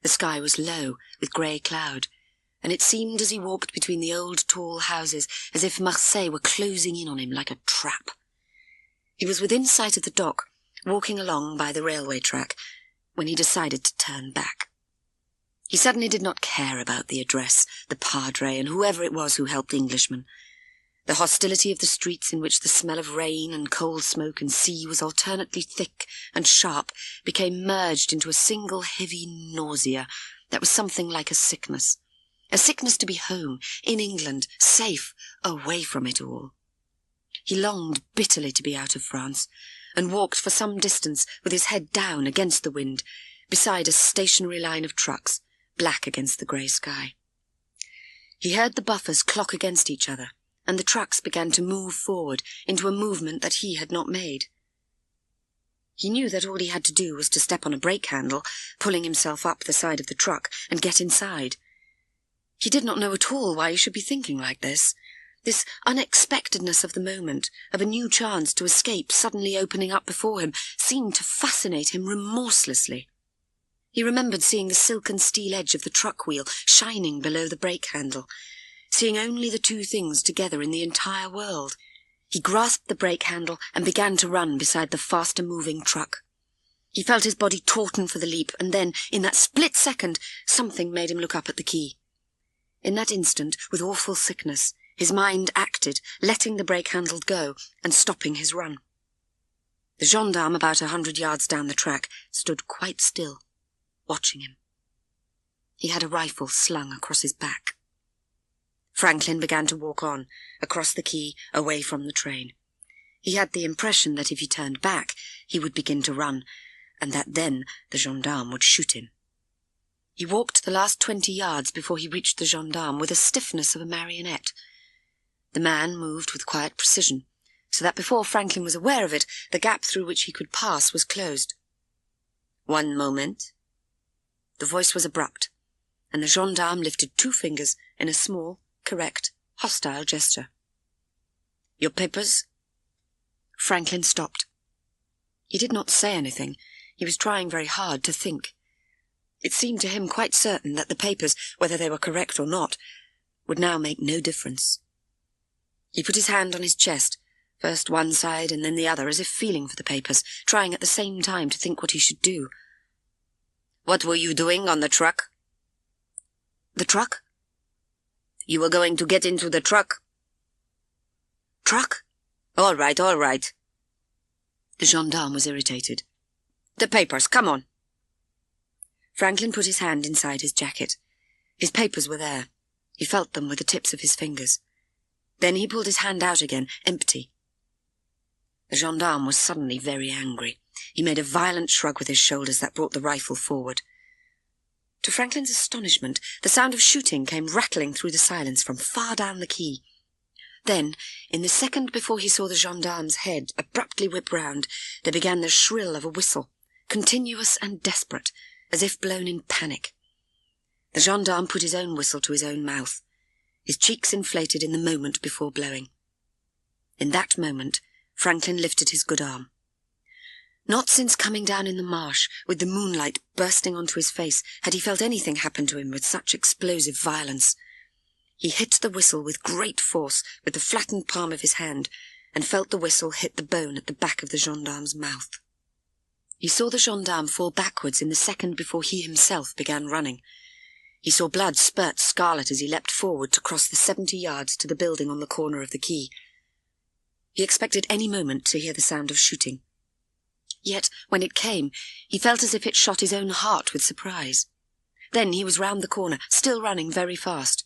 The sky was low, with grey cloud, and it seemed as he walked between the old tall houses as if Marseille were closing in on him like a trap. He was within sight of the dock, walking along by the railway track, when he decided to turn back. He suddenly did not care about the address, the padre, and whoever it was who helped Englishmen. The hostility of the streets, in which the smell of rain and cold smoke and sea was alternately thick and sharp, became merged into a single heavy nausea that was something like a sickness to be home, in England, safe, away from it all. He longed bitterly to be out of France, and walked for some distance with his head down against the wind, beside a stationary line of trucks, black against the grey sky. He heard the buffers clock against each other, and the trucks began to move forward into a movement that he had not made. He knew that all he had to do was to step on a brake handle, pulling himself up the side of the truck, and get inside. He did not know at all why he should be thinking like this. This unexpectedness of the moment, of a new chance to escape suddenly opening up before him, seemed to fascinate him remorselessly. He remembered seeing the silken steel edge of the truck wheel shining below the brake handle, seeing only the two things together in the entire world. He grasped the brake handle and began to run beside the faster-moving truck. He felt his body tauten for the leap, and then, in that split second, something made him look up at the key. In that instant, with awful sickness, his mind acted, letting the brake handle go and stopping his run. The gendarme, about 100 yards down the track, stood quite still, watching him. He had a rifle slung across his back. Franklin began to walk on, across the quay, away from the train. He had the impression that if he turned back, he would begin to run, and that then the gendarme would shoot him. He walked the last 20 yards before he reached the gendarme with the stiffness of a marionette. The man moved with quiet precision, so that before Franklin was aware of it, the gap through which he could pass was closed. "One moment." The voice was abrupt, and the gendarme lifted 2 fingers in a small, correct, hostile gesture. "Your papers?" Franklin stopped. He did not say anything. He was trying very hard to think. It seemed to him quite certain that the papers, whether they were correct or not, would now make no difference. He put his hand on his chest, first one side and then the other, as if feeling for the papers, trying at the same time to think what he should do. "What were you doing on the truck?" "The truck?" "You were going to get into the truck." "Truck?" All right, all right." The gendarme was irritated. "The papers, come on." Franklin put his hand inside his jacket. His papers were there. He felt them with the tips of his fingers. Then he pulled his hand out again, empty. The gendarme was suddenly very angry. He made a violent shrug with his shoulders that brought the rifle forward. To Franklin's astonishment, the sound of shooting came rattling through the silence from far down the quay. Then, in the second before he saw the gendarme's head abruptly whip round, there began the shrill of a whistle, continuous and desperate, as if blown in panic. The gendarme put his own whistle to his own mouth. His cheeks inflated in the moment before blowing. In that moment, Franklin lifted his good arm. Not since coming down in the marsh, with the moonlight bursting onto his face, had he felt anything happen to him with such explosive violence. He hit the whistle with great force with the flattened palm of his hand, and felt the whistle hit the bone at the back of the gendarme's mouth. He saw the gendarme fall backwards in the second before he himself began running. He saw blood spurt scarlet as he leapt forward to cross the 70 yards to the building on the corner of the quay. He expected any moment to hear the sound of shooting. Yet, when it came, he felt as if it shot his own heart with surprise. Then he was round the corner, still running very fast.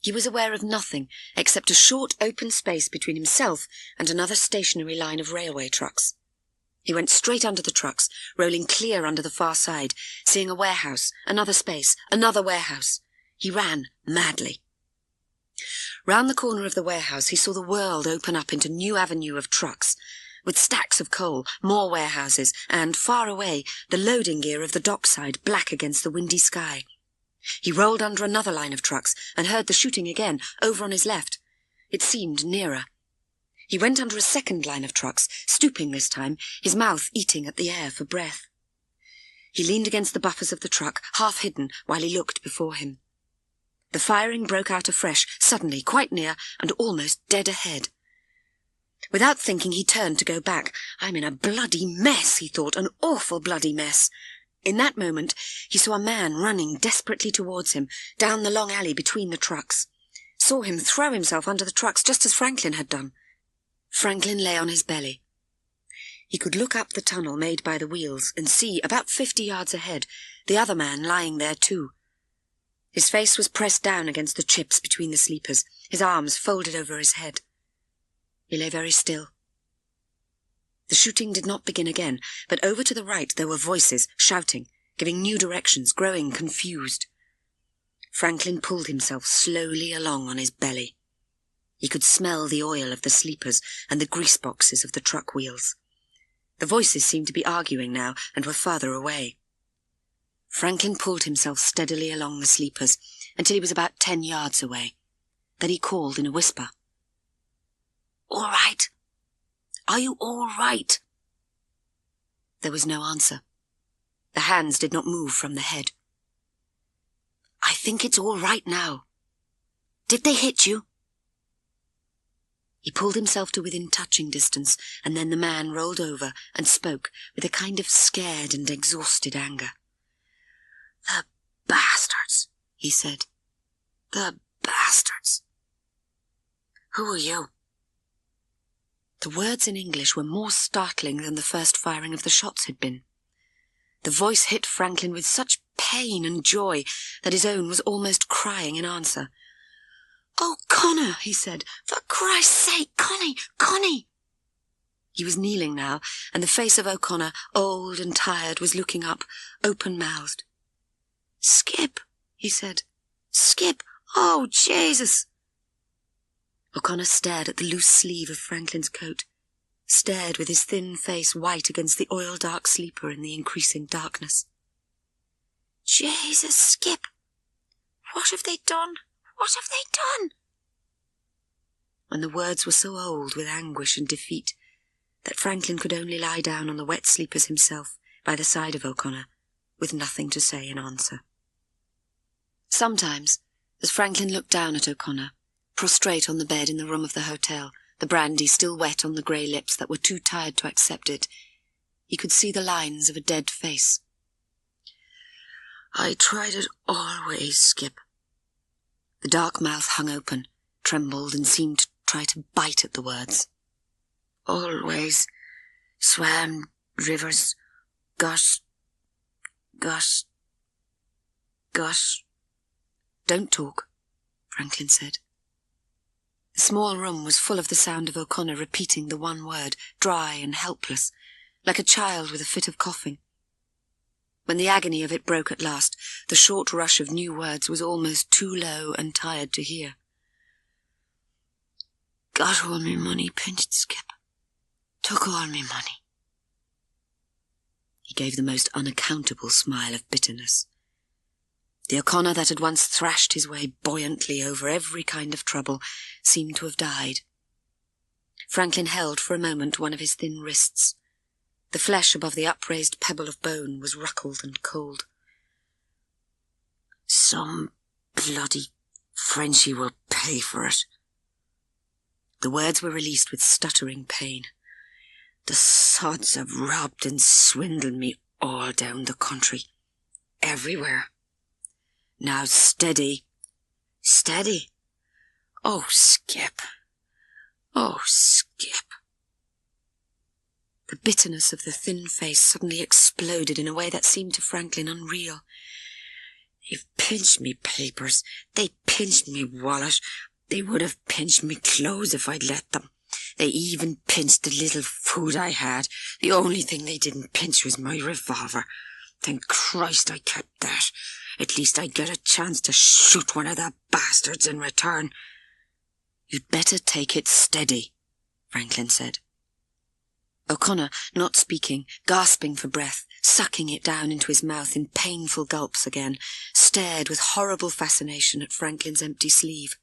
He was aware of nothing except a short open space between himself and another stationary line of railway trucks. He went straight under the trucks, rolling clear under the far side, seeing a warehouse, another space, another warehouse. He ran madly. Round the corner of the warehouse he saw the world open up into a new avenue of trucks, with stacks of coal, more warehouses, and, far away, the loading gear of the dockside black against the windy sky. He rolled under another line of trucks and heard the shooting again, over on his left. It seemed nearer. He went under a second line of trucks, stooping this time, his mouth eating at the air for breath. He leaned against the buffers of the truck, half hidden, while he looked before him. The firing broke out afresh, suddenly, quite near, and almost dead ahead. Without thinking, he turned to go back. "I'm in a bloody mess," he thought, "an awful bloody mess." In that moment, he saw a man running desperately towards him, down the long alley between the trucks. Saw him throw himself under the trucks, just as Franklin had done. Franklin lay on his belly. He could look up the tunnel made by the wheels and see, about 50 yards ahead, the other man lying there too. His face was pressed down against the chips between the sleepers, his arms folded over his head. He lay very still. The shooting did not begin again, but over to the right there were voices, shouting, giving new directions, growing confused. Franklin pulled himself slowly along on his belly. He could smell the oil of the sleepers and the grease boxes of the truck wheels. The voices seemed to be arguing now and were farther away. Franklin pulled himself steadily along the sleepers until he was about 10 yards away. Then he called in a whisper. "All right? Are you all right?" There was no answer. The hands did not move from the head. "I think it's all right now. Did they hit you?" He pulled himself to within touching distance, and then the man rolled over and spoke with a kind of scared and exhausted anger. "The bastards," he said. "The bastards. Who are you?" The words in English were more startling than the first firing of the shots had been. The voice hit Franklin with such pain and joy that his own was almost crying in answer. "Oh, Connor," he said. "For Christ's sake, Connie!" He was kneeling now, and the face of O'Connor, old and tired, was looking up, open-mouthed. "Skip," he said. "Skip! Oh, Jesus!" O'Connor stared at the loose sleeve of Franklin's coat, stared with his thin face white against the oil-dark sleeper in the increasing darkness. "Jesus, Skip! What have they done? What have they done?" And the words were so old with anguish and defeat that Franklin could only lie down on the wet sleepers himself by the side of O'Connor, with nothing to say in answer. Sometimes, as Franklin looked down at O'Connor, prostrate on the bed in the room of the hotel, the brandy still wet on the grey lips that were too tired to accept it, he could see the lines of a dead face. I tried it always, Skip. The dark mouth hung open, trembled, and seemed to try to bite at the words. Always. Swam rivers. Got. Don't talk, Franklin said. The small room was full of the sound of O'Connor repeating the one word, dry and helpless, like a child with a fit of coughing. When the agony of it broke at last, the short rush of new words was almost too low and tired to hear. Got all me money pinched, Skip. Took all me money. He gave the most unaccountable smile of bitterness. The O'Connor that had once thrashed his way buoyantly over every kind of trouble seemed to have died. Franklin held for a moment one of his thin wrists. The flesh above the upraised pebble of bone was ruckled and cold. Some bloody Frenchie will pay for it. The words were released with stuttering pain. The sods have robbed and swindled me all down the country. Everywhere. Now steady. Steady. Oh, Skip. Oh, Skip. The bitterness of the thin face suddenly exploded in a way that seemed to Franklin unreal. They've pinched me papers. They pinched me wallet. They would have pinched me clothes if I'd let them. They even pinched the little food I had. The only thing they didn't pinch was my revolver. Thank Christ I kept that. At least I'd get a chance to shoot one of the bastards in return. You'd better take it steady, Franklin said. O'Connor, not speaking, gasping for breath, sucking it down into his mouth in painful gulps again, stared with horrible fascination at Franklin's empty sleeve.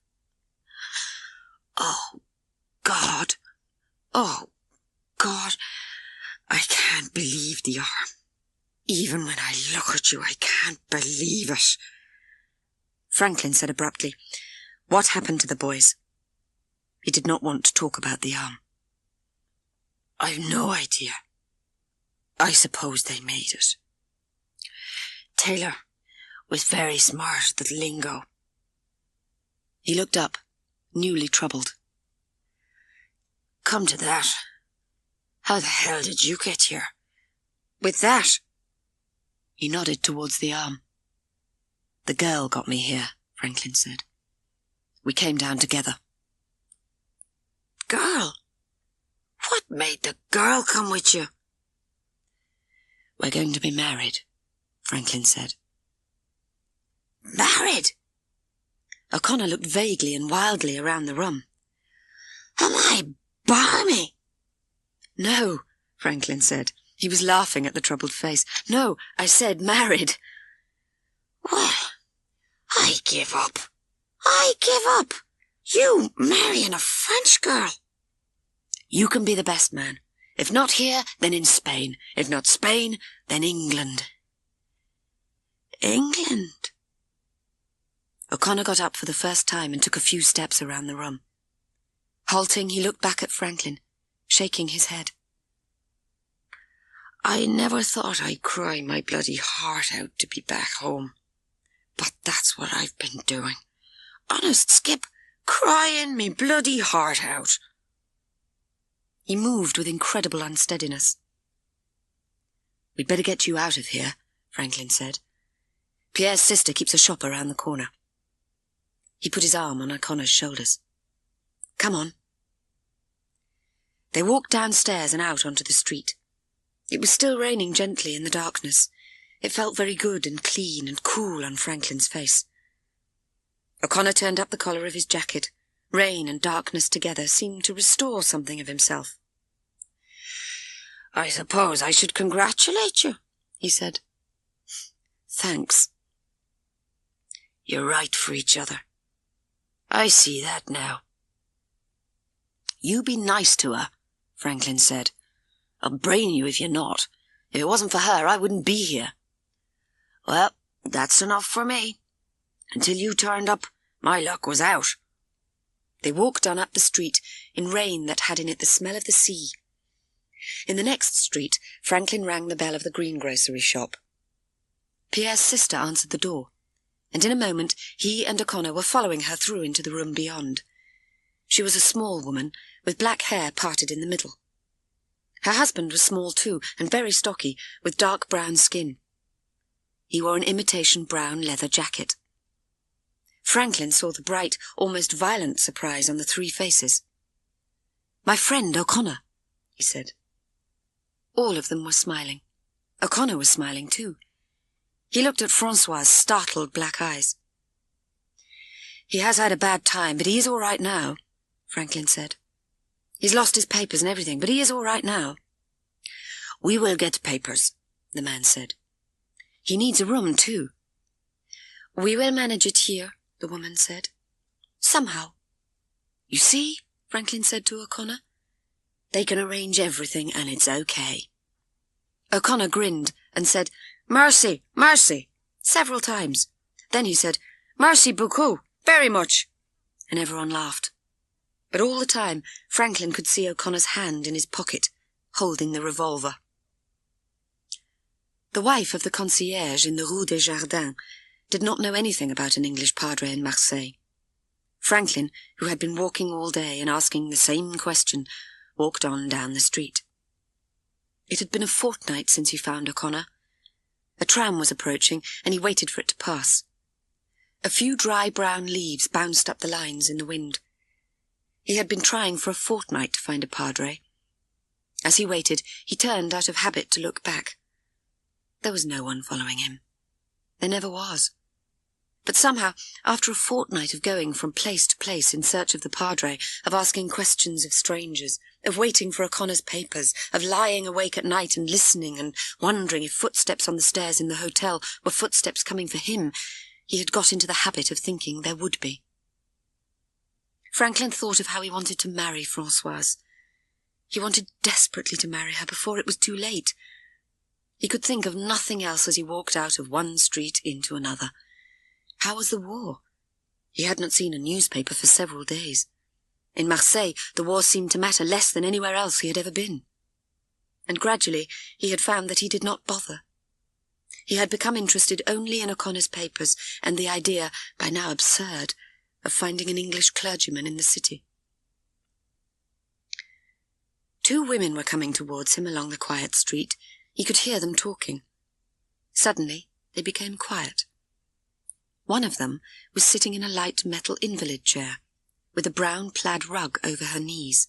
Oh, God. Oh, God. I can't believe the arm. Even when I look at you, I can't believe it. Franklin said abruptly, "What happened to the boys?" He did not want to talk about the arm. I've no idea. I suppose they made it. Taylor was very smart at the lingo. He looked up, newly troubled. Come to that. How the hell did you get here? With that? He nodded towards the arm. The girl got me here, Franklin said. We came down together. Girl? What made the girl come with you? We're going to be married, Franklin said. Married? O'Connor looked vaguely and wildly around the room. Am I balmy? No, Franklin said. He was laughing at the troubled face. No, I said married. Well, I give up. I give up. You marrying a French girl. You can be the best man. If not here, then in Spain. If not Spain, then England. England? O'Connor got up for the first time and took a few steps around the room. Halting, he looked back at Franklin, shaking his head. I never thought I'd cry my bloody heart out to be back home. But that's what I've been doing. Honest, Skip, crying me bloody heart out. He moved with incredible unsteadiness. We'd better get you out of here, Franklin said. Pierre's sister keeps a shop around the corner. He put his arm on O'Connor's shoulders. Come on. They walked downstairs and out onto the street. It was still raining gently in the darkness. It felt very good and clean and cool on Franklin's face. O'Connor turned up the collar of his jacket. Rain and darkness together seemed to restore something of himself. I suppose I should congratulate you, he said. Thanks. You're right for each other. I see that now. You be nice to her, Franklin said. I'll brain you if you're not. If it wasn't for her, I wouldn't be here. Well, that's enough for me. Until you turned up, my luck was out. They walked on up the street in rain that had in it the smell of the sea. In the next street, Franklin rang the bell of the greengrocery shop. Pierre's sister answered the door, and in a moment he and O'Connor were following her through into the room beyond. She was a small woman, with black hair parted in the middle. Her husband was small too, and very stocky, with dark brown skin. He wore an imitation brown leather jacket. Franklin saw the bright, almost violent surprise on the three faces. "My friend O'Connor," he said. All of them were smiling. O'Connor was smiling too. He looked at Francois's startled black eyes. "He has had a bad time, but he is all right now," Franklin said. "He's lost his papers and everything, but he is all right now." "We will get papers," the man said. "He needs a room too." "We will manage it here," the woman said. "Somehow." "You see," Franklin said to O'Connor, "they can arrange everything and it's okay." O'Connor grinned and said, "Merci, merci," several times. Then he said, "Merci beaucoup, very much," and everyone laughed. But all the time, Franklin could see O'Connor's hand in his pocket, holding the revolver. The wife of the concierge in the Rue des Jardins did not know anything about an English padre in Marseille. Franklin, who had been walking all day and asking the same question, walked on down the street. It had been a fortnight since he found O'Connor. A tram was approaching, and he waited for it to pass. A few dry brown leaves bounced up the lines in the wind. He had been trying for a fortnight to find a padre. As he waited, he turned out of habit to look back. There was no one following him. There never was. But somehow, after a fortnight of going from place to place in search of the padre, of asking questions of strangers, of waiting for O'Connor's papers, of lying awake at night and listening and wondering if footsteps on the stairs in the hotel were footsteps coming for him, he had got into the habit of thinking there would be. Franklin thought of how he wanted to marry Françoise. He wanted desperately to marry her before it was too late. He could think of nothing else as he walked out of one street into another. How was the war? He had not seen a newspaper for several days. In Marseille, the war seemed to matter less than anywhere else he had ever been. And gradually he had found that he did not bother. He had become interested only in O'Connor's papers and the idea, by now absurd, of finding an English clergyman in the city. Two women were coming towards him along the quiet street. He could hear them talking. Suddenly they became quiet. One of them was sitting in a light metal invalid chair, with a brown plaid rug over her knees.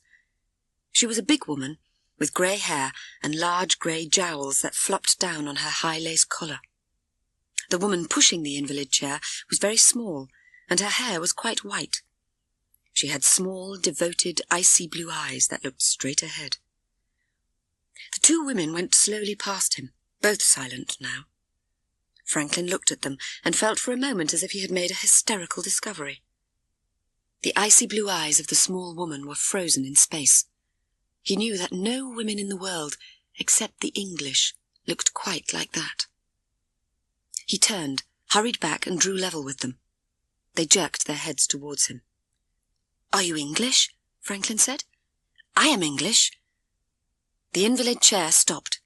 She was a big woman, with grey hair and large grey jowls that flopped down on her high lace collar. The woman pushing the invalid chair was very small, and her hair was quite white. She had small, devoted, icy blue eyes that looked straight ahead. The two women went slowly past him, both silent now. Franklin looked at them and felt for a moment as if he had made a hysterical discovery. The icy blue eyes of the small woman were frozen in space. He knew that no women in the world, except the English, looked quite like that. He turned, hurried back and drew level with them. They jerked their heads towards him. "Are you English?" Franklin said. "I am English." The invalid chair stopped.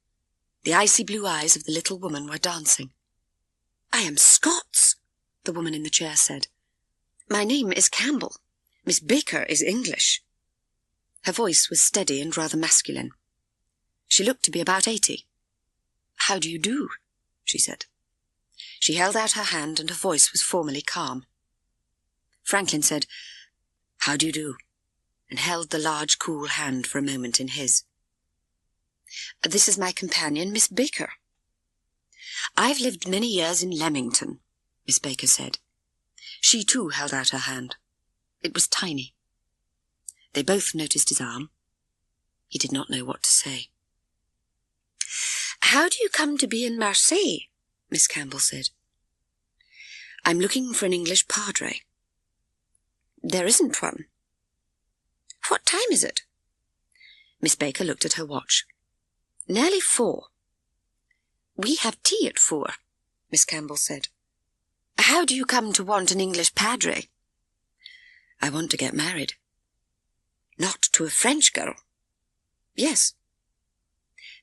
The icy blue eyes of the little woman were dancing. "I am Scots," the woman in the chair said. "My name is Campbell. Miss Baker is English." Her voice was steady and rather masculine. She looked to be about 80. "How do you do?" she said. She held out her hand and her voice was formally calm. Franklin said, "How do you do?" and held the large, cool hand for a moment in his. "This is my companion, Miss Baker." "I've lived many years in Leamington," Miss Baker said. She too held out her hand. It was tiny. They both noticed his arm. He did not know what to say. "How do you come to be in Marseille?" Miss Campbell said. "I'm looking for an English padre." "There isn't one." "What time is it?" Miss Baker looked at her watch. "Nearly 4. "We have tea at 4. Miss Campbell said. "How do you come to want an English padre?" "I want to get married." "Not to a French girl?" "Yes."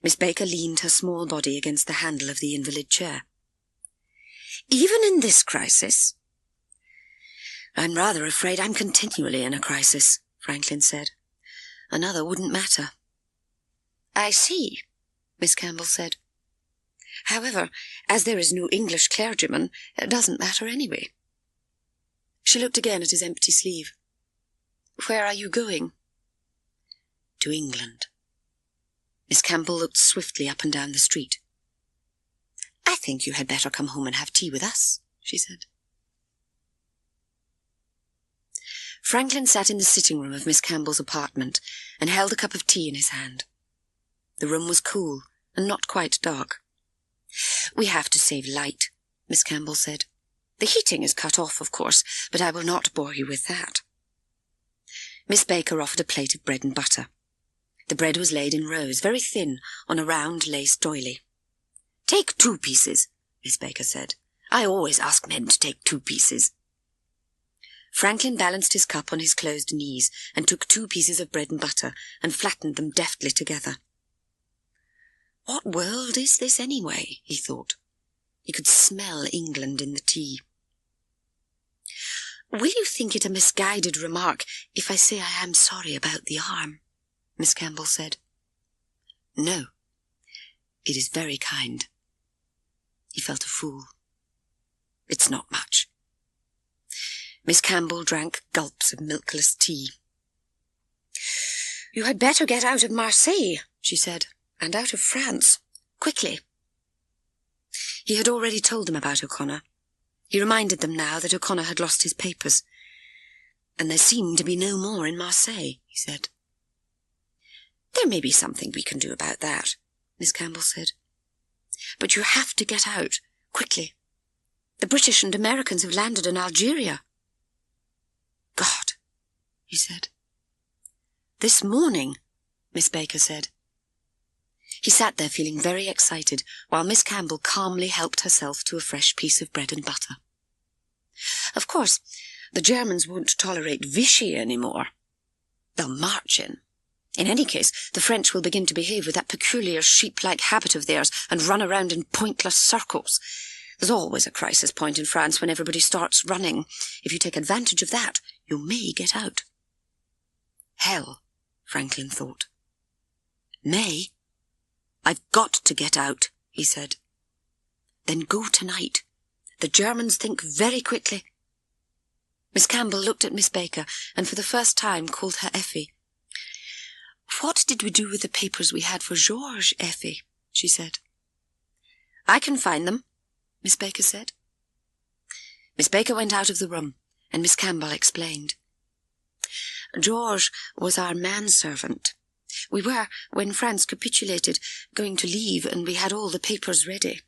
Miss Baker leaned her small body against the handle of the invalid chair. "Even in this crisis?" "I'm rather afraid I'm continually in a crisis," Franklin said. "Another wouldn't matter." "I see," Miss Campbell said. "However, as there is no English clergyman, it doesn't matter anyway." She looked again at his empty sleeve. "Where are you going?" "To England." Miss Campbell looked swiftly up and down the street. "I think you had better come home and have tea with us," she said. Franklin sat in the sitting room of Miss Campbell's apartment and held a cup of tea in his hand. The room was cool and not quite dark. "We have to save light," Miss Campbell said. "The heating is cut off, of course, but I will not bore you with that." Miss Baker offered a plate of bread and butter. The bread was laid in rows, very thin, on a round lace doily. "Take 2 pieces," Miss Baker said. "I always ask men to take 2 pieces." Franklin balanced his cup on his closed knees and took 2 pieces of bread and butter and flattened them deftly together. What world is this anyway, he thought. He could smell England in the tea. "Will you think it a misguided remark if I say I am sorry about the arm?" Miss Campbell said. "No, it is very kind." He felt a fool. "It's not much." Miss Campbell drank gulps of milkless tea. "You had better get out of Marseille," she said, "and out of France. Quickly." He had already told them about O'Connor. He reminded them now that O'Connor had lost his papers. "And there seemed to be no more in Marseille," he said. "There may be something we can do about that," Miss Campbell said. "But you have to get out, quickly. The British and Americans have landed in Algeria." "God," he said. "This morning," Miss Baker said. He sat there feeling very excited, while Miss Campbell calmly helped herself to a fresh piece of bread and butter. "Of course, the Germans won't tolerate Vichy any more. They'll march in. In any case, the French will begin to behave with that peculiar sheep-like habit of theirs and run around in pointless circles. There's always a crisis point in France when everybody starts running. If you take advantage of that, you may get out." Hell, Franklin thought. "May? I've got to get out," he said. "Then go tonight. The Germans think very quickly." Miss Campbell looked at Miss Baker and for the first time called her Effie. "What did we do with the papers we had for Georges, Effie?" she said. "I can find them," Miss Baker said. Miss Baker went out of the room, and Miss Campbell explained. "Georges was our manservant. We were, when France capitulated, going to leave, and we had all the papers ready.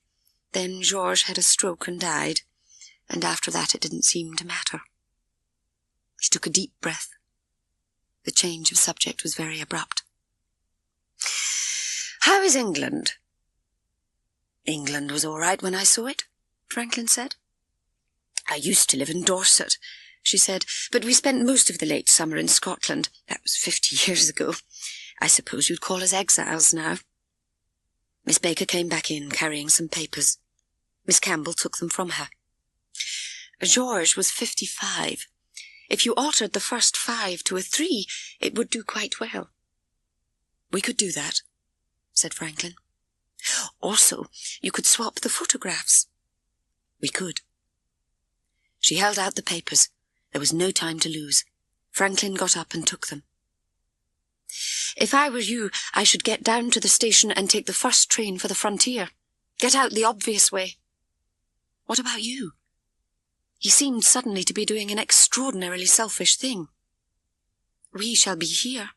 Then Georges had a stroke and died, and after that it didn't seem to matter." She took a deep breath. The change of subject was very abrupt. "How is England?" "England was all right when I saw it," Franklin said. "I used to live in Dorset," she said, "but we spent most of the late summer in Scotland. That was 50 years ago. I suppose you'd call us exiles now." Miss Baker came back in, carrying some papers. Miss Campbell took them from her. "Georges was 55. If you altered the first 5 to a 3, it would do quite well." "We could do that," said Franklin. "Also, you could swap the photographs." "We could." She held out the papers. There was no time to lose. Franklin got up and took them. "If I were you, I should get down to the station and take the first train for the frontier. Get out the obvious way." "What about you?" He seemed suddenly to be doing an extraordinarily selfish thing. "We shall be here."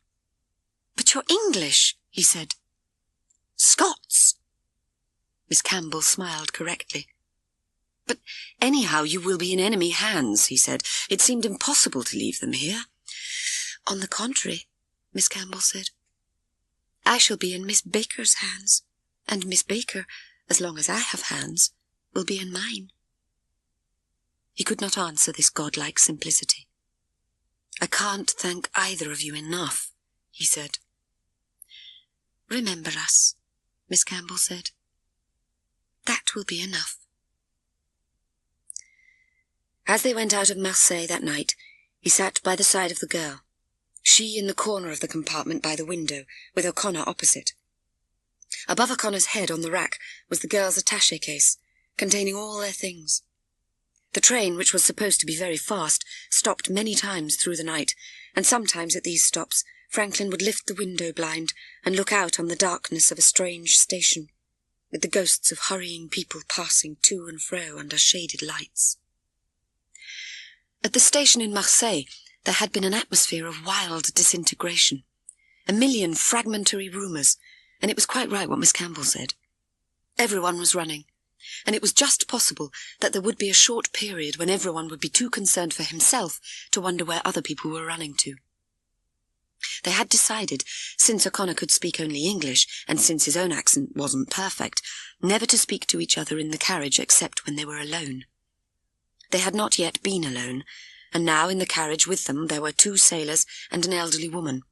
"But you're English," he said. "Scots." Miss Campbell smiled correctly. "But anyhow you will be in enemy hands," he said. "It seemed impossible to leave them here." "On the contrary," Miss Campbell said. "I shall be in Miss Baker's hands, and Miss Baker, as long as I have hands, will be in mine. He could not answer this godlike simplicity. I can't thank either of you enough, he said. Remember us, Miss Campbell said. That will be enough. As they went out of Marseille that night, he sat by the side of the girl, she in the corner of the compartment by the window, with O'Connor opposite. Above O'Connor's head on the rack was the girl's attaché case, containing all their things. The train, which was supposed to be very fast, stopped many times through the night, and sometimes at these stops Franklin would lift the window blind and look out on the darkness of a strange station, with the ghosts of hurrying people passing to and fro under shaded lights. At the station in Marseille there had been an atmosphere of wild disintegration, a million fragmentary rumours, and it was quite right what Miss Campbell said. Everyone was running, and it was just possible that there would be a short period when everyone would be too concerned for himself to wonder where other people were running to. They had decided, since O'Connor could speak only English, and since his own accent wasn't perfect, never to speak to each other in the carriage except when they were alone. They had not yet been alone, and now in the carriage with them there were 2 sailors and an elderly woman.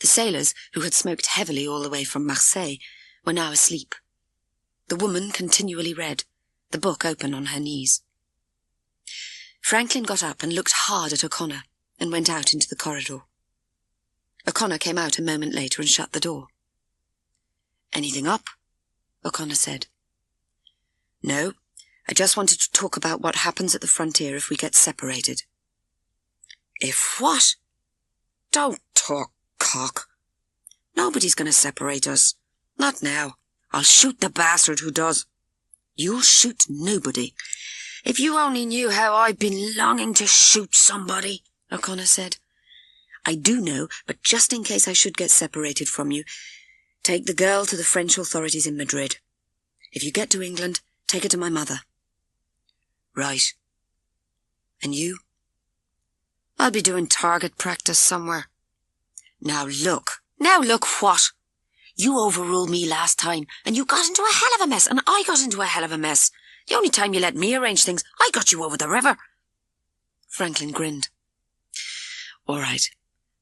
The sailors, who had smoked heavily all the way from Marseille, were now asleep. The woman continually read, the book open on her knees. Franklin got up and looked hard at O'Connor and went out into the corridor. O'Connor came out a moment later and shut the door. "Anything up?" O'Connor said. "No, I just wanted to talk about what happens at the frontier if we get separated." "If what?" "Don't talk, cock. Nobody's going to separate us. Not now. I'll shoot the bastard who does." "You'll shoot nobody." "If you only knew how I've been longing to shoot somebody," O'Connor said. "I do know, but just in case I should get separated from you, take the girl to the French authorities in Madrid. If you get to England, take her to my mother." "Right. And you?" "I'll be doing target practice somewhere." Now look what? You overruled me last time, and you got into a hell of a mess, and I got into a hell of a mess. The only time you let me arrange things, I got you over the river." Franklin grinned. "All right,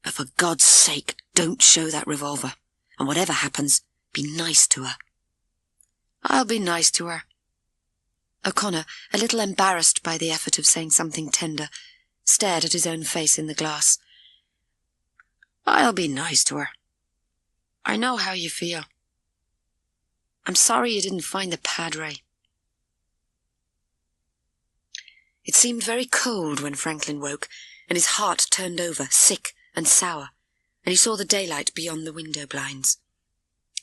but for God's sake, don't show that revolver, and whatever happens, be nice to her." "I'll be nice to her." O'Connor, a little embarrassed by the effort of saying something tender, stared at his own face in the glass. "I'll be nice to her. I know how you feel. I'm sorry you didn't find the padre." It seemed very cold when Franklin woke, and his heart turned over, sick and sour, and he saw the daylight beyond the window blinds.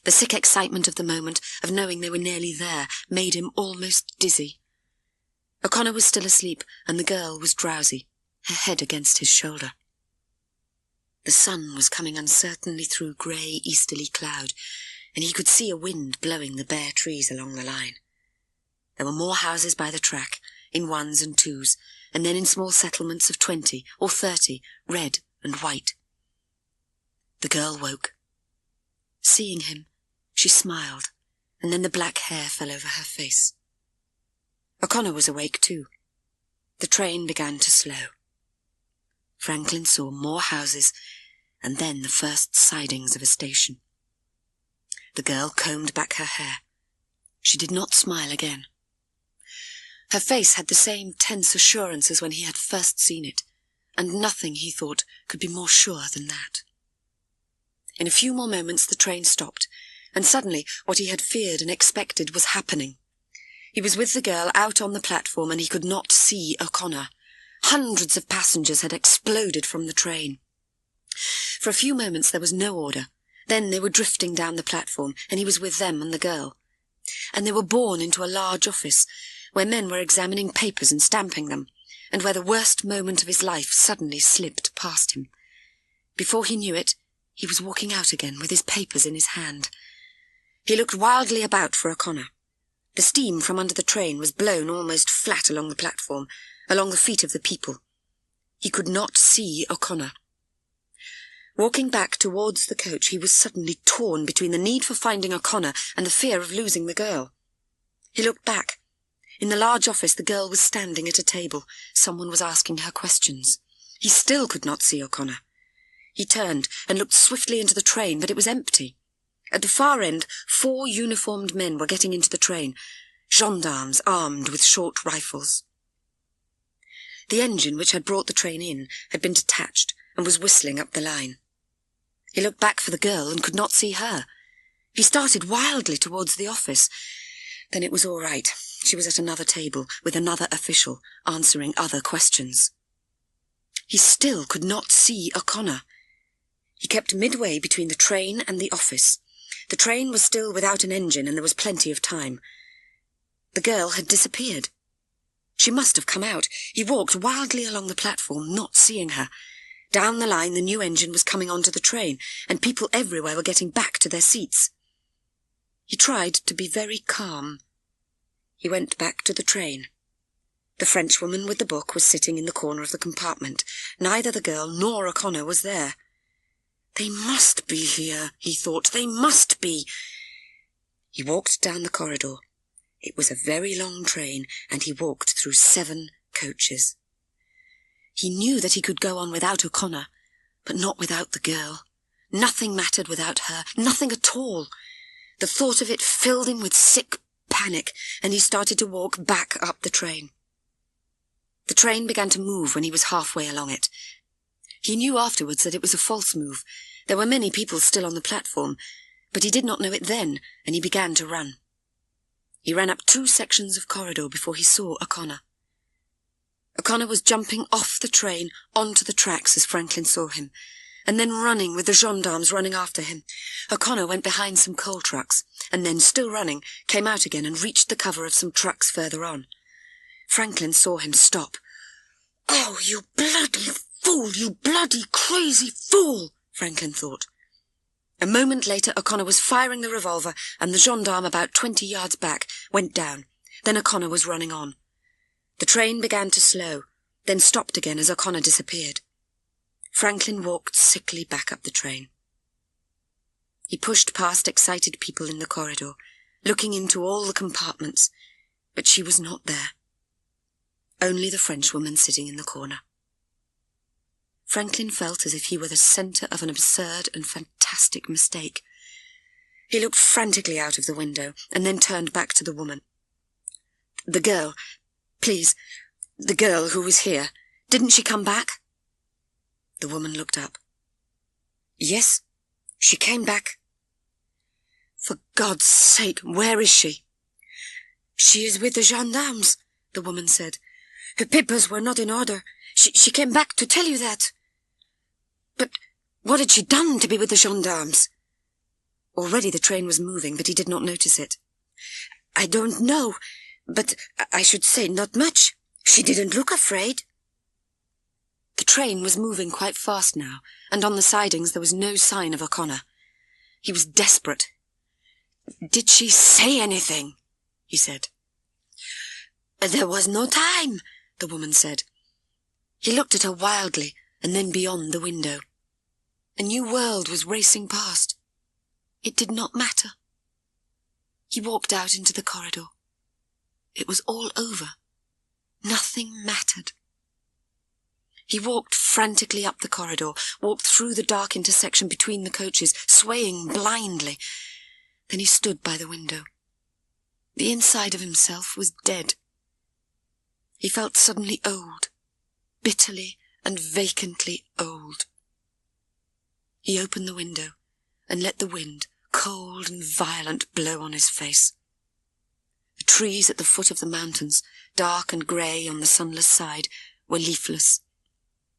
The sick excitement of the moment, of knowing they were nearly there, made him almost dizzy. O'Connor was still asleep, and the girl was drowsy, her head against his shoulder. The sun was coming uncertainly through grey easterly cloud, and he could see a wind blowing the bare trees along the line. There were more houses by the track, in 1s and 2s, and then in small settlements of 20 or 30, red and white. The girl woke. Seeing him, she smiled, and then the black hair fell over her face. O'Connor was awake too. The train began to slow. Franklin saw more houses, and then the first sidings of a station. The girl combed back her hair. She did not smile again. Her face had the same tense assurance as when he had first seen it, and nothing, he thought, could be more sure than that. In a few more moments the train stopped, and suddenly what he had feared and expected was happening. He was with the girl out on the platform, and he could not see O'Connor. Hundreds of passengers had exploded from the train. For a few moments there was no order. Then they were drifting down the platform, and he was with them and the girl. And they were borne into a large office, where men were examining papers and stamping them, and where the worst moment of his life suddenly slipped past him. Before he knew it, he was walking out again with his papers in his hand. He looked wildly about for O'Connor. The steam from under the train was blown almost flat along the platform, along the feet of the people. He could not see O'Connor. Walking back towards the coach, he was suddenly torn between the need for finding O'Connor and the fear of losing the girl. He looked back, In the large office, the girl was standing at a table. Someone was asking her questions. He still could not see O'Connor. He turned and looked swiftly into the train, but it was empty. At the far end, 4 uniformed men were getting into the train, gendarmes armed with short rifles. The engine which had brought the train in had been detached and was whistling up the line. He looked back for the girl and could not see her. He started wildly towards the office. Then it was all right. She was at another table with another official, answering other questions. He still could not see O'Connor. He kept midway between the train and the office. The train was still without an engine and there was plenty of time. The girl had disappeared. She must have come out. He walked wildly along the platform, not seeing her. Down the line, the new engine was coming onto the train, and people everywhere were getting back to their seats. He tried to be very calm. He went back to the train. The Frenchwoman with the book was sitting in the corner of the compartment. Neither the girl nor O'Connor was there. They must be here, he thought. They must be. He walked down the corridor. It was a very long train, and he walked through 7 coaches. He knew that he could go on without O'Connor, but not without the girl. Nothing mattered without her, nothing at all. The thought of it filled him with sick panic, and he started to walk back up the train. The train began to move when he was halfway along it. He knew afterwards that it was a false move. There were many people still on the platform, but he did not know it then, and he began to run. He ran up 2 sections of corridor before he saw O'Connor. O'Connor was jumping off the train onto the tracks as Franklin saw him, and then running with the gendarmes running after him. O'Connor went behind some coal trucks, and then, still running, came out again and reached the cover of some trucks further on. Franklin saw him stop. "Oh, you bloody fool, you bloody crazy fool," Franklin thought. A moment later, O'Connor was firing the revolver, and the gendarme about 20 yards back went down. Then O'Connor was running on. The train began to slow, then stopped again as O'Connor disappeared. Franklin walked sickly back up the train. He pushed past excited people in the corridor, looking into all the compartments, but she was not there. Only the Frenchwoman sitting in the corner. Franklin felt as if he were the centre of an absurd and fantastic mistake. He looked frantically out of the window and then turned back to the woman. "The girl, please, the girl who was here, didn't she come back?" The woman looked up. "Yes, she came back." "For God's sake, where is she?" "She is with the gendarmes," the woman said. "Her papers were not in order. She came back to tell you that." "But what had she done to be with the gendarmes?" Already the train was moving, but he did not notice it. "I don't know, but I should say not much. She didn't look afraid." The train was moving quite fast now, and on the sidings there was no sign of O'Connor. He was desperate. "Did she say anything?" he said. "There was no time," the woman said. He looked at her wildly, and then beyond the window. A new world was racing past. It did not matter. He walked out into the corridor. It was all over. Nothing mattered. He walked frantically up the corridor, walked through the dark intersection between the coaches, swaying blindly. Then he stood by the window. The inside of himself was dead. He felt suddenly old, bitterly and vacantly old. He opened the window and let the wind, cold and violent, blow on his face. The trees at the foot of the mountains, dark and grey on the sunless side, were leafless.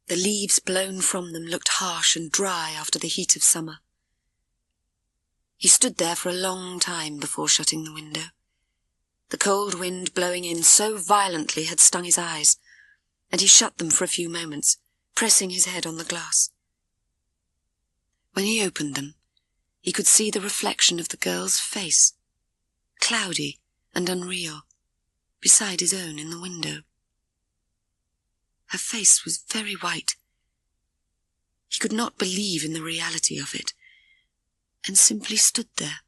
The leaves blown from them looked harsh and dry after the heat of summer. He stood there for a long time before shutting the window. The cold wind blowing in so violently had stung his eyes, and he shut them for a few moments, pressing his head on the glass. When he opened them, he could see the reflection of the girl's face, cloudy and unreal, beside his own in the window. Her face was very white. He could not believe in the reality of it, and simply stood there,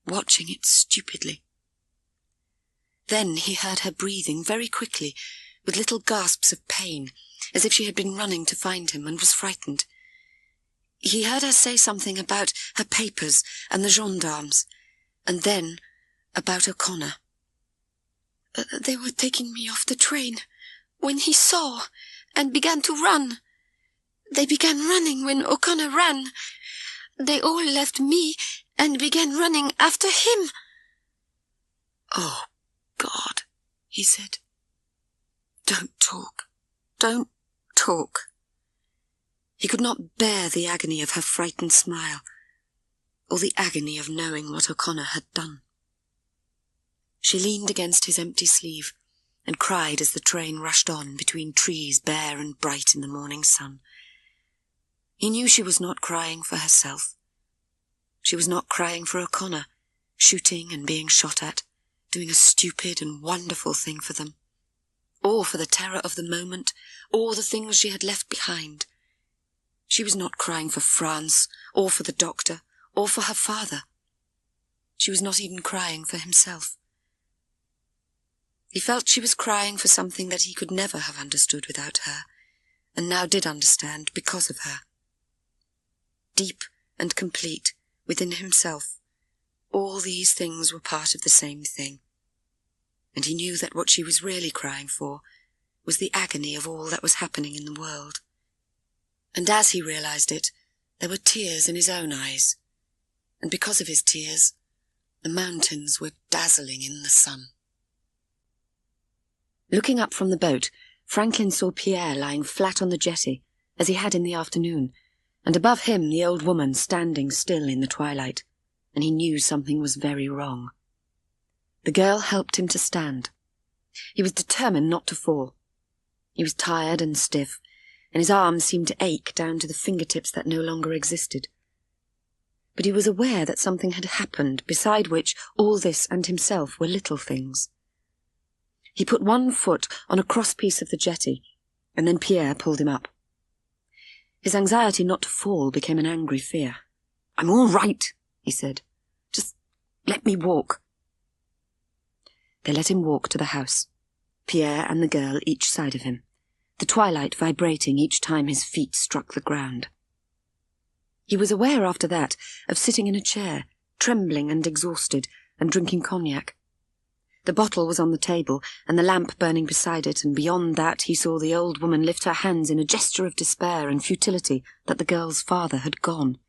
watching it stupidly. Then he heard her breathing very quickly, with little gasps of pain, as if she had been running to find him and was frightened. He heard her say something about her papers and the gendarmes, and then about O'Connor. They were taking me off the train when he saw and began to run. They began running when O'Connor ran. They all left me and began running after him. Oh, God, he said. Don't talk. Don't talk. He could not bear the agony of her frightened smile, or the agony of knowing what O'Connor had done. She leaned against his empty sleeve and cried as the train rushed on between trees bare and bright in the morning sun. He knew she was not crying for herself. She was not crying for O'Connor, shooting and being shot at, doing a stupid and wonderful thing for them, or for the terror of the moment, or the things she had left behind. She was not crying for France, or for the doctor, or for her father. She was not even crying for himself. He felt she was crying for something that he could never have understood without her, and now did understand because of her. Deep and complete within himself, all these things were part of the same thing, and he knew that what she was really crying for was the agony of all that was happening in the world. And as he realized it, there were tears in his own eyes, and because of his tears, the mountains were dazzling in the sun. Looking up from the boat, Franklin saw Pierre lying flat on the jetty, as he had in the afternoon, and above him the old woman standing still in the twilight, and he knew something was very wrong. The girl helped him to stand. He was determined not to fall. He was tired and stiff, and his arms seemed to ache down to the fingertips that no longer existed. But he was aware that something had happened, beside which all this and himself were little things. He put one foot on a crosspiece of the jetty, and then Pierre pulled him up. His anxiety not to fall became an angry fear. "I'm all right," he said. "Just let me walk." They let him walk to the house, Pierre and the girl each side of him, the twilight vibrating each time his feet struck the ground. He was aware after that of sitting in a chair, trembling and exhausted, and drinking cognac. The bottle was on the table, and the lamp burning beside it, and beyond that he saw the old woman lift her hands in a gesture of despair and futility that the girl's father had gone.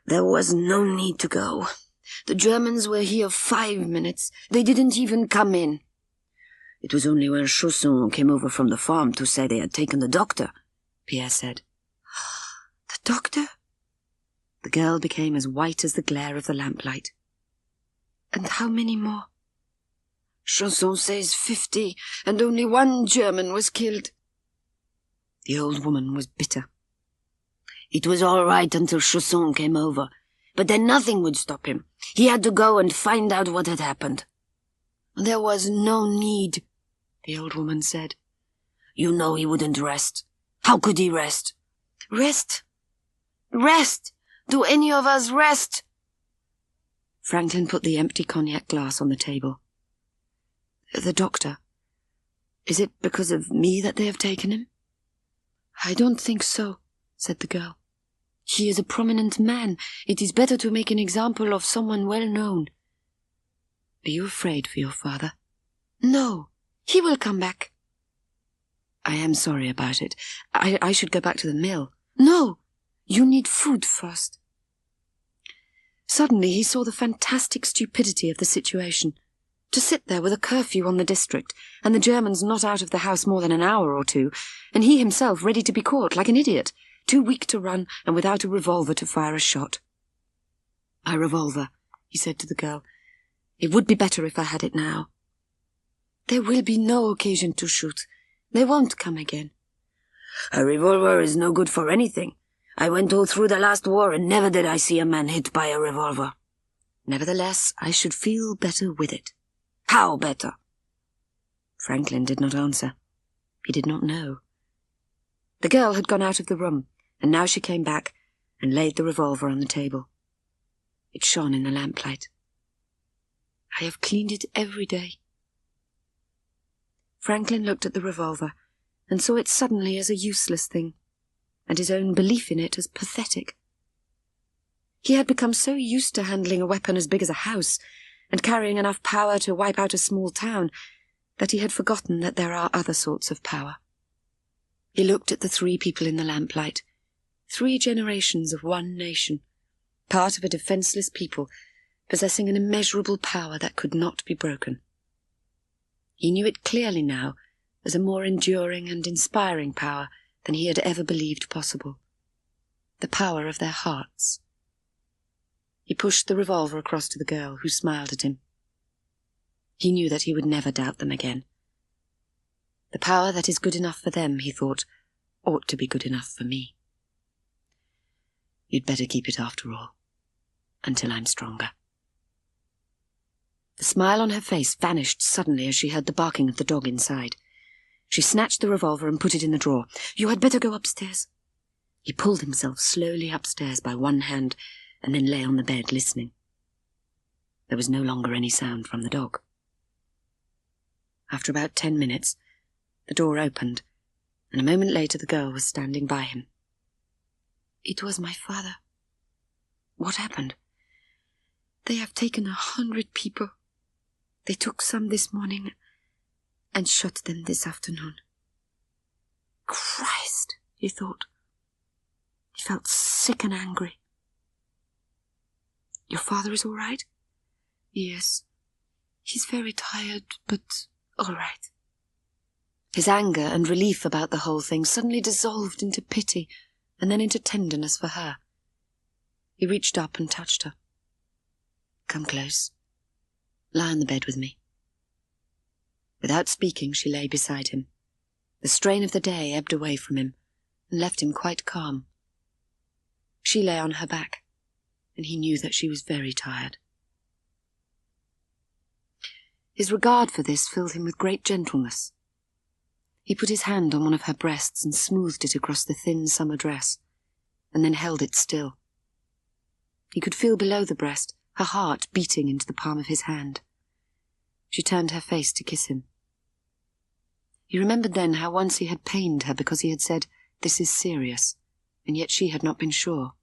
"There was no need to go. The Germans were here 5 minutes. They didn't even come in. It was only when Chausson came over from the farm to say they had taken the doctor," Pierre said. "The doctor?" The girl became as white as the glare of the lamplight. "And how many more?" "Chausson says 50, and only 1 German was killed." The old woman was bitter. "It was all right until Chausson came over, but then nothing would stop him. He had to go and find out what had happened." "There was no need," the old woman said. "You know he wouldn't rest. How could he rest?" "Rest? Rest? Do any of us rest?" Franklin put the empty cognac glass on the table. "The doctor. Is it because of me that they have taken him?" "I don't think so," said the girl. "He is a prominent man. It is better to make an example of someone well known." "Are you afraid for your father?" "No. He will come back." "I am sorry about it. I should go back to the mill." "No. You need food first." Suddenly he saw the fantastic stupidity of the situation. To sit there with a curfew on the district, and the Germans not out of the house more than an hour or two, and he himself ready to be caught like an idiot, too weak to run and without a revolver to fire a shot. "My revolver," he said to the girl. "It would be better if I had it now." "There will be no occasion to shoot. They won't come again." "A revolver is no good for anything. I went all through the last war and never did I see a man hit by a revolver." "Nevertheless, I should feel better with it." "How better?" Franklin did not answer. He did not know. The girl had gone out of the room, and now she came back and laid the revolver on the table. It shone in the lamplight. I have cleaned it every day." Franklin looked at the revolver and saw it suddenly as a useless thing, and his own belief in it as pathetic. He had become so used to handling a weapon as big as a house and carrying enough power to wipe out a small town that he had forgotten that there are other sorts of power. He looked at the 3 people in the lamplight, 3 generations of one nation, part of a defenseless people possessing an immeasurable power that could not be broken. He knew it clearly now as a more enduring and inspiring power than he had ever believed possible. The power of their hearts. He pushed the revolver across to the girl, who smiled at him. He knew that he would never doubt them again. The power that is good enough for them, he thought, ought to be good enough for me. You'd better keep it after all, until I'm stronger. The smile on her face vanished suddenly as she heard the barking of the dog inside. She snatched the revolver and put it in the drawer. "You had better go upstairs." He pulled himself slowly upstairs by one hand and then lay on the bed listening. There was no longer any sound from the dog. After about 10 minutes, the door opened, and a moment later the girl was standing by him. "It was my father." "What happened?" "They have taken 100 people. They took some this morning and shot them this afternoon." Christ, he thought. He felt sick and angry. "Your father is all right?" "Yes. He's very tired, but all right." His anger and relief about the whole thing suddenly dissolved into pity and then into tenderness for her. He reached up and touched her. "Come close. Lie on the bed with me." Without speaking, she lay beside him. The strain of the day ebbed away from him and left him quite calm. She lay on her back, and he knew that she was very tired. His regard for this filled him with great gentleness. He put his hand on one of her breasts and smoothed it across the thin summer dress, and then held it still. He could feel below the breast her heart beating into the palm of his hand. She turned her face to kiss him. He remembered then how once he had pained her because he had said, "This is serious," and yet she had not been sure.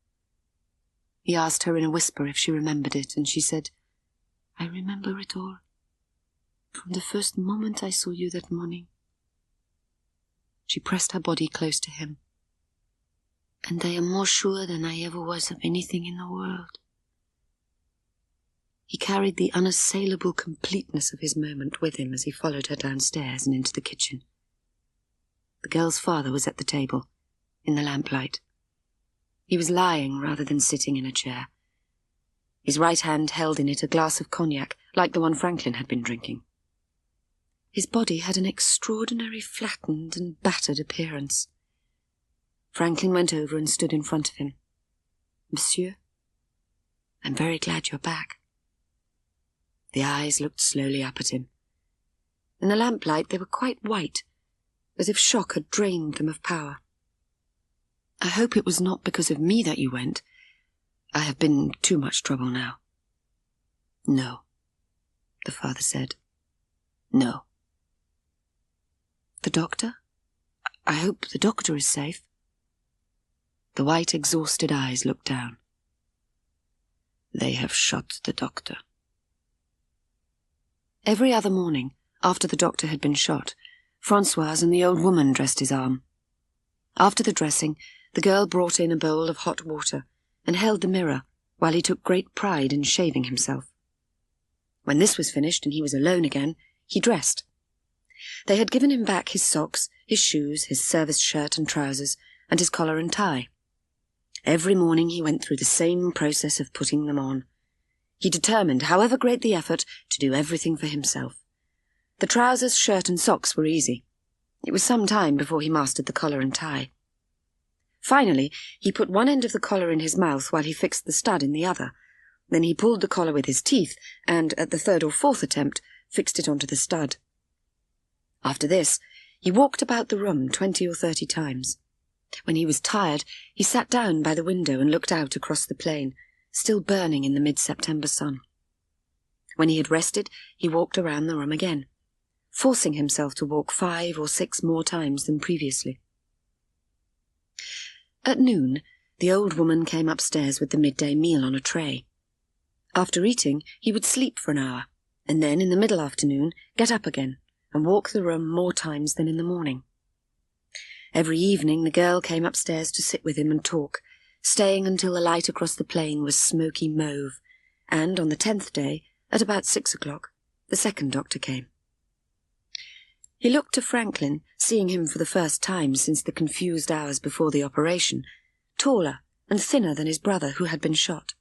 He asked her in a whisper if she remembered it, and she said, "I remember it all. From the first moment I saw you that morning." She pressed her body close to him. "And I am more sure than I ever was of anything in the world." He carried the unassailable completeness of his moment with him as he followed her downstairs and into the kitchen. The girl's father was at the table, in the lamplight. He was lying rather than sitting in a chair. His right hand held in it a glass of cognac, like the one Franklin had been drinking. His body had an extraordinary flattened and battered appearance. Franklin went over and stood in front of him. "Monsieur, I'm very glad you're back." The eyes looked slowly up at him. In the lamplight they were quite white, as if shock had drained them of power. "I hope it was not because of me that you went. I have been too much trouble now." "No," the father said. "No." "The doctor? I hope the doctor is safe." The white, exhausted eyes looked down. "They have shot the doctor." Every other morning, after the doctor had been shot, Françoise and the old woman dressed his arm. After the dressing, the girl brought in a bowl of hot water and held the mirror while he took great pride in shaving himself. When this was finished and he was alone again, he dressed. They had given him back his socks, his shoes, his service shirt and trousers, and his collar and tie. Every morning he went through the same process of putting them on. He determined, however great the effort, to do everything for himself. The trousers, shirt and socks were easy. It was some time before he mastered the collar and tie. Finally, he put one end of the collar in his mouth while he fixed the stud in the other. Then he pulled the collar with his teeth and, at the 3rd or 4th attempt, fixed it onto the stud. After this, he walked about the room 20 or 30 times. When he was tired, he sat down by the window and looked out across the plain, still burning in the mid-September sun. When he had rested, he walked around the room again, forcing himself to walk 5 or 6 more times than previously. At noon, the old woman came upstairs with the midday meal on a tray. After eating, he would sleep for an hour, and then in the middle afternoon get up again and walk the room more times than in the morning. Every evening the girl came upstairs to sit with him and talk, staying until the light across the plain was smoky mauve, and on the 10th day, at about 6 o'clock, the second doctor came. He looked to Franklin, seeing him for the first time since the confused hours before the operation, taller and thinner than his brother who had been shot.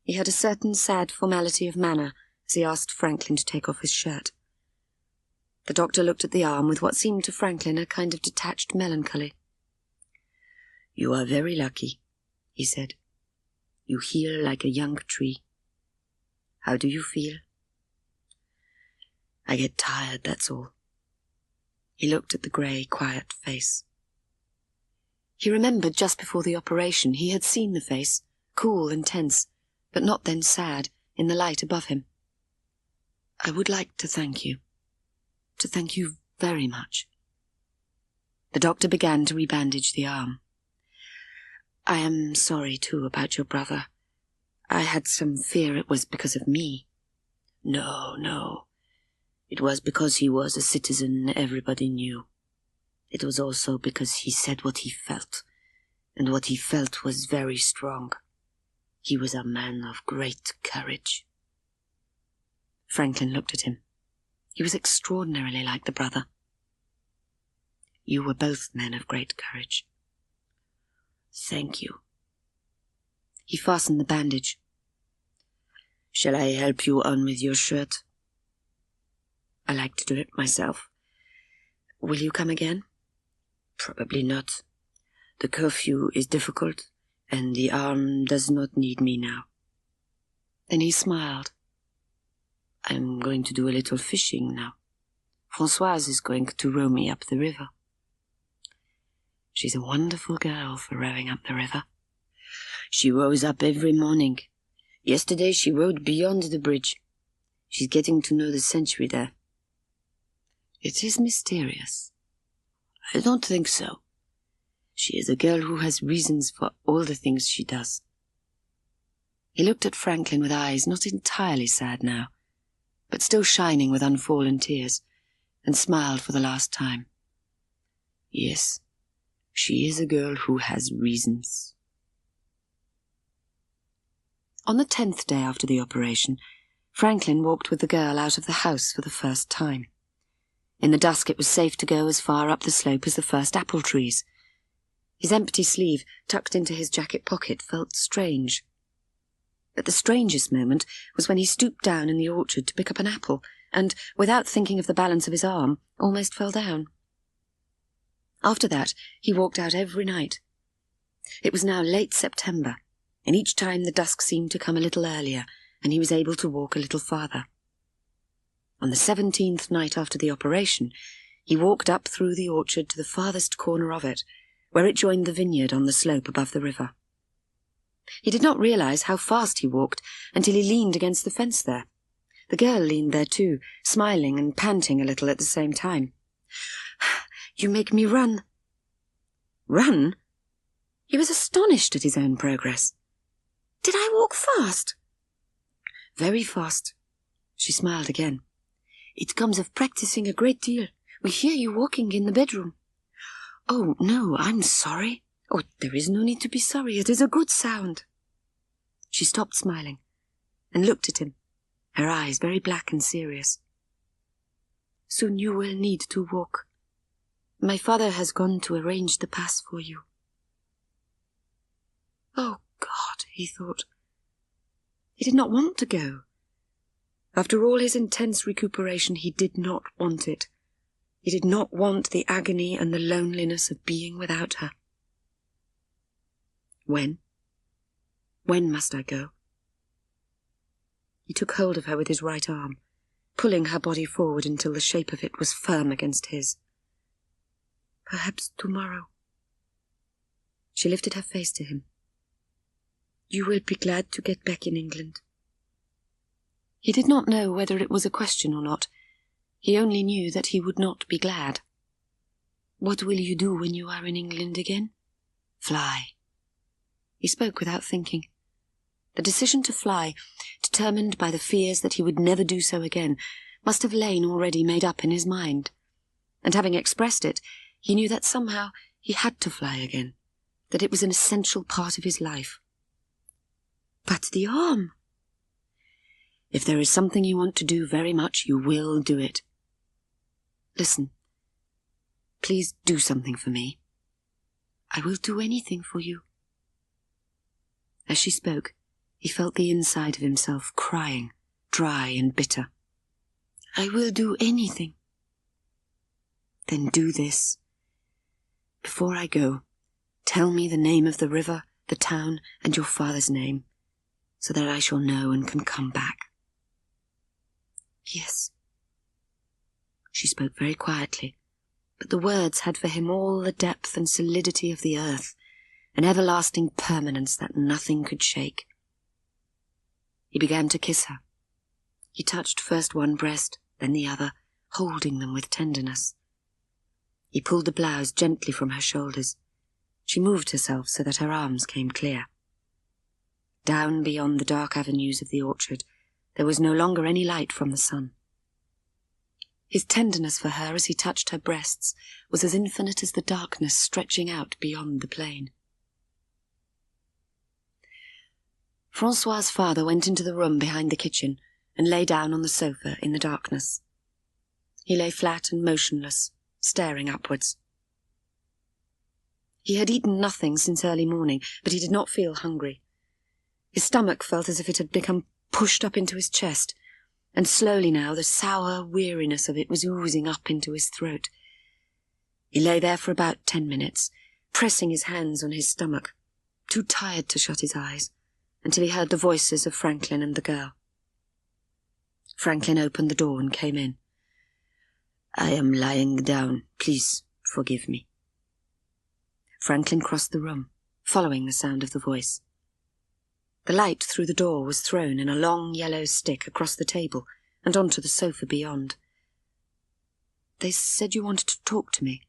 He had a certain sad formality of manner as he asked Franklin to take off his shirt. The doctor looked at the arm with what seemed to Franklin a kind of detached melancholy. "You are very lucky," he said. "You heal like a young tree. How do you feel?" "I get tired, that's all." He looked at the grey, quiet face. He remembered just before the operation he had seen the face, cool and tense, but not then sad, in the light above him. "I would like to thank you very much." The doctor began to rebandage the arm. "I am sorry, too, about your brother. I had some fear it was because of me." No. It was because he was a citizen everybody knew. It was also because he said what he felt, and what he felt was very strong. He was a man of great courage." Franklin looked at him. He was extraordinarily like the brother. "You were both men of great courage." "Thank you." He fastened the bandage. "Shall I help you on with your shirt?" "I like to do it myself. Will you come again?" "Probably not. The curfew is difficult, and the arm does not need me now." Then he smiled. "I'm going to do a little fishing now. Françoise is going to row me up the river." "She's a wonderful girl for rowing up the river." "She rows up every morning. Yesterday she rowed beyond the bridge. She's getting to know the century there." "It is mysterious." "I don't think so. She is a girl who has reasons for all the things she does." He looked at Franklin with eyes not entirely sad now, but still shining with unfallen tears, and smiled for the last time. "Yes, she is a girl who has reasons." On the 10th day after the operation, Franklin walked with the girl out of the house for the first time. In the dusk it was safe to go as far up the slope as the first apple trees. His empty sleeve, tucked into his jacket pocket, felt strange. But the strangest moment was when he stooped down in the orchard to pick up an apple, and, without thinking of the balance of his arm, almost fell down. After that, he walked out every night. It was now late September, and each time the dusk seemed to come a little earlier, and he was able to walk a little farther. On the 17th night after the operation, he walked up through the orchard to the farthest corner of it, where it joined the vineyard on the slope above the river. He did not realize how fast he walked until he leaned against the fence there. The girl leaned there too, smiling and panting a little at the same time. "You make me run." Run? He was astonished at his own progress. "Did I walk fast?" "Very fast." She smiled again. "It comes of practicing a great deal. We hear you walking in the bedroom." "Oh, no, I'm sorry." "Oh, there is no need to be sorry. It is a good sound." She stopped smiling and looked at him, her eyes very black and serious. "Soon you will need to walk. My father has gone to arrange the pass for you." Oh, God, he thought. He did not want to go. After all his intense recuperation, he did not want it. He did not want the agony and the loneliness of being without her. When? When must I go? He took hold of her with his right arm, pulling her body forward until the shape of it was firm against his. "Perhaps tomorrow." She lifted her face to him. "You will be glad to get back in England." He did not know whether it was a question or not. He only knew that he would not be glad. "What will you do when you are in England again?" "Fly." He spoke without thinking. The decision to fly, determined by the fears that he would never do so again, must have lain already made up in his mind. And having expressed it, he knew that somehow he had to fly again, that it was an essential part of his life. "But the arm!" "If there is something you want to do very much, you will do it. Listen. Please do something for me." "I will do anything for you." As she spoke, he felt the inside of himself crying, dry and bitter. "I will do anything." "Then do this. Before I go, tell me the name of the river, the town, and your father's name, so that I shall know and can come back." "Yes." She spoke very quietly, but the words had for him all the depth and solidity of the earth, an everlasting permanence that nothing could shake. He began to kiss her. He touched first one breast, then the other, holding them with tenderness. He pulled the blouse gently from her shoulders. She moved herself so that her arms came clear. Down beyond the dark avenues of the orchard, there was no longer any light from the sun. His tenderness for her as he touched her breasts was as infinite as the darkness stretching out beyond the plain. Francois's father went into the room behind the kitchen and lay down on the sofa in the darkness. He lay flat and motionless, staring upwards. He had eaten nothing since early morning, but he did not feel hungry. His stomach felt as if it had become pushed up into his chest, and slowly now the sour weariness of it was oozing up into his throat. He lay there for about 10 minutes, pressing his hands on his stomach, too tired to shut his eyes, until he heard the voices of Franklin and the girl. Franklin opened the door and came in. "I am lying down. Please forgive me." Franklin crossed the room, following the sound of the voice. The light through the door was thrown in a long yellow stick across the table and onto the sofa beyond. "They said you wanted to talk to me."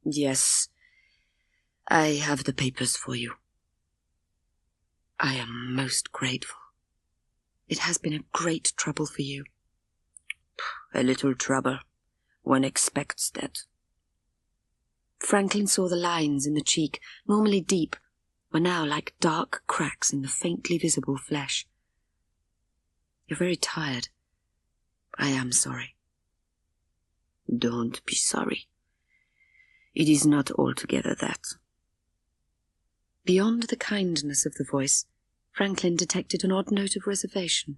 "Yes. I have the papers for you." "I am most grateful. It has been a great trouble for you." "A little trouble. One expects that." Franklin saw the lines in the cheek, normally deep, were now like dark cracks in the faintly visible flesh. "You're very tired. I am sorry." "Don't be sorry. It is not altogether that." Beyond the kindness of the voice, Franklin detected an odd note of reservation,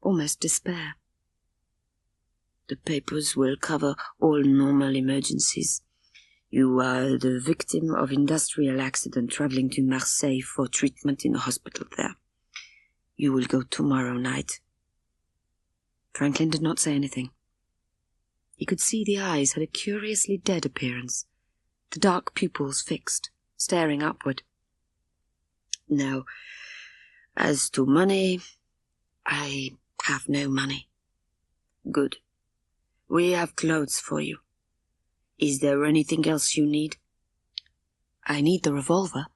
almost despair. "The papers will cover all normal emergencies. You are the victim of industrial accident traveling to Marseille for treatment in a hospital there. You will go tomorrow night." Franklin did not say anything. He could see the eyes had a curiously dead appearance, the dark pupils fixed, staring upward. "Now, as to money, I have no money." "Good. We have clothes for you. Is there anything else you need?" "I need the revolver."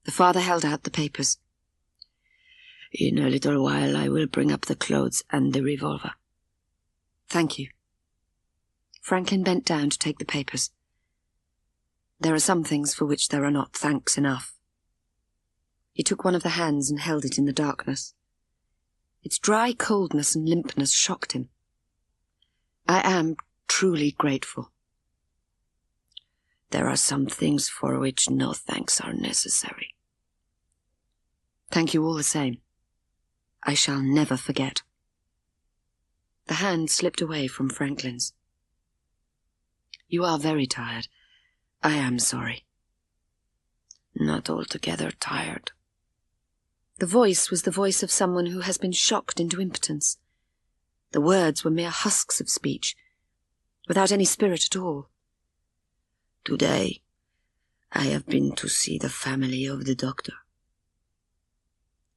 The father held out the papers. "In a little while I will bring up the clothes and the revolver." "Thank you." Franklin bent down to take the papers. There are some things for which there are not thanks enough. He took one of the hands and held it in the darkness. Its dry coldness and limpness shocked him. "I am truly grateful." "There are some things for which no thanks are necessary." "Thank you all the same. I shall never forget." The hand slipped away from Franklin's. "You are very tired. I am sorry." "Not altogether tired." The voice was the voice of someone who has been shocked into impotence. The words were mere husks of speech, without any spirit at all. "Today, I have been to see the family of the doctor."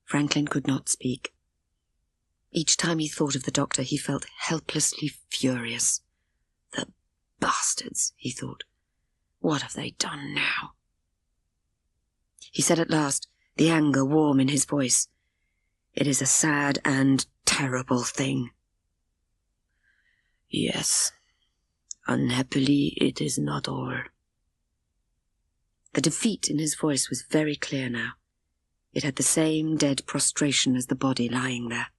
Franklin could not speak. Each time he thought of the doctor, he felt helplessly furious. The bastards, he thought. What have they done now? He said at last, the anger warm in his voice, "It is a sad and terrible thing." "Yes, unhappily it is not all." The defeat in his voice was very clear now. It had the same dead prostration as the body lying there.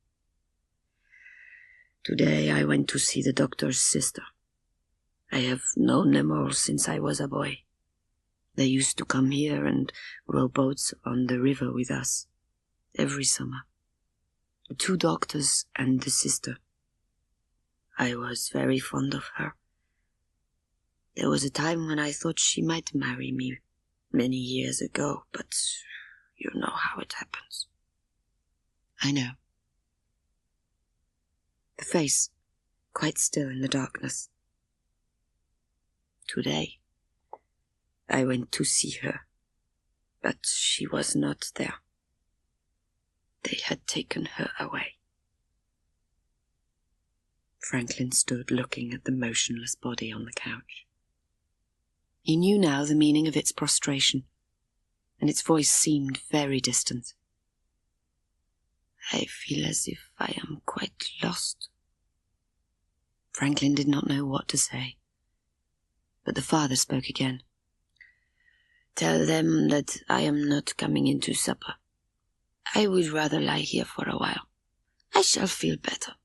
"Today I went to see the doctor's sister. I have known them all since I was a boy. They used to come here and row boats on the river with us, every summer. The 2 doctors and the sister. I was very fond of her. There was a time when I thought she might marry me many years ago, but you know how it happens." "I know." The face, quite still in the darkness. "Today, I went to see her, but she was not there. They had taken her away." Franklin stood looking at the motionless body on the couch. He knew now the meaning of its prostration, and its voice seemed very distant. "I feel as if I am quite lost." Franklin did not know what to say, but the father spoke again. "Tell them that I am not coming into supper. I would rather lie here for a while. I shall feel better."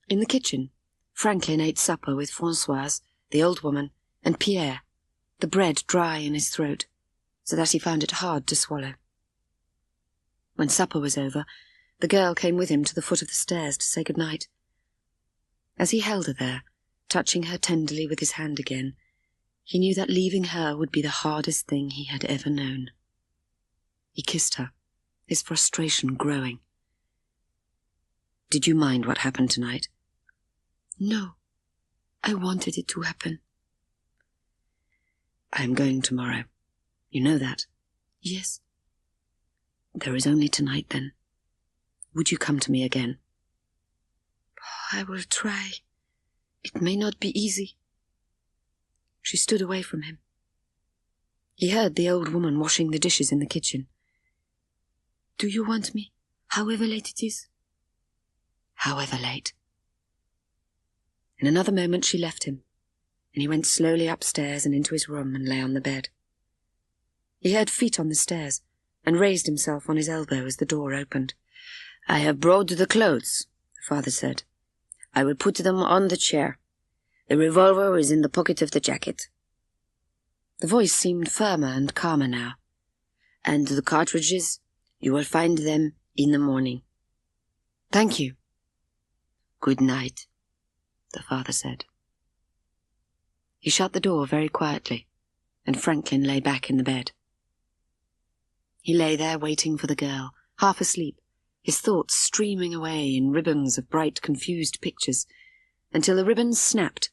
In the kitchen, Franklin ate supper with Françoise, the old woman, and Pierre, the bread dry in his throat, so that he found it hard to swallow. When supper was over, the girl came with him to the foot of the stairs to say good night. As he held her there, touching her tenderly with his hand again, he knew that leaving her would be the hardest thing he had ever known. He kissed her, his frustration growing. "Did you mind what happened tonight?" "No. I wanted it to happen." "I am going tomorrow. You know that?" "Yes." "There is only tonight, then. Would you come to me again?" "I will try. It may not be easy." She stood away from him. He heard the old woman washing the dishes in the kitchen. "Do you want me, however late it is?" "However late." In another moment she left him, and he went slowly upstairs and into his room and lay on the bed. He heard feet on the stairs, and raised himself on his elbow as the door opened. "I have brought the clothes," the father said. "I will put them on the chair. The revolver is in the pocket of the jacket." The voice seemed firmer and calmer now. "And the cartridges, you will find them in the morning." "Thank you." "Good night," the father said. He shut the door very quietly, and Franklin lay back in the bed. He lay there waiting for the girl, half asleep, his thoughts streaming away in ribbons of bright, confused pictures, until the ribbons snapped,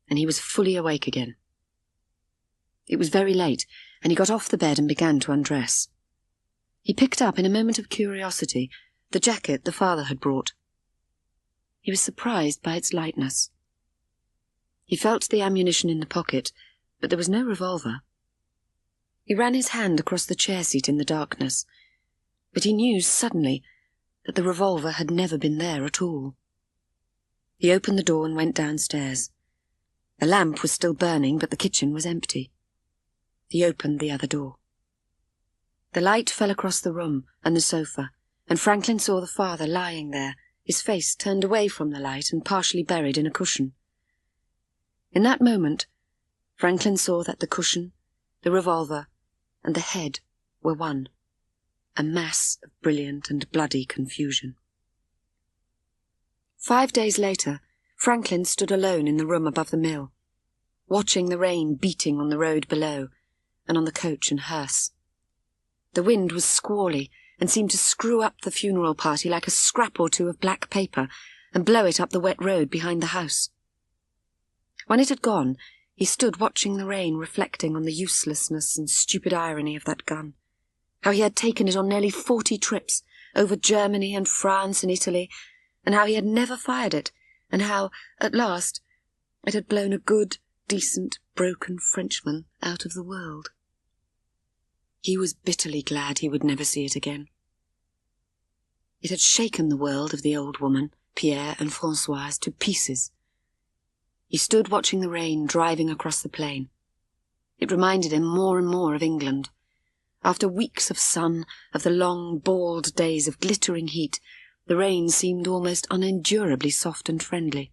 and he was fully awake again. It was very late, and he got off the bed and began to undress. He picked up, in a moment of curiosity, the jacket the father had brought. He was surprised by its lightness. He felt the ammunition in the pocket, but there was no revolver. He ran his hand across the chair seat in the darkness, but he knew suddenly that the revolver had never been there at all. He opened the door and went downstairs. The lamp was still burning, but the kitchen was empty. He opened the other door. The light fell across the room and the sofa, and Franklin saw the father lying there, his face turned away from the light and partially buried in a cushion. In that moment, Franklin saw that the cushion, the revolver, and the head were one, a mass of brilliant and bloody confusion. 5 days later, Franklin stood alone in the room above the mill, watching the rain beating on the road below and on the coach and hearse. The wind was squally and seemed to screw up the funeral party like a scrap or two of black paper and blow it up the wet road behind the house. When it had gone, he stood watching the rain, reflecting on the uselessness and stupid irony of that gun, how he had taken it on nearly 40 trips over Germany and France and Italy, and how he had never fired it, and how, at last, it had blown a good, decent, broken Frenchman out of the world. He was bitterly glad he would never see it again. It had shaken the world of the old woman, Pierre and Françoise, to pieces. He stood watching the rain driving across the plain. It reminded him more and more of England. After weeks of sun, of the long, bald days of glittering heat, the rain seemed almost unendurably soft and friendly.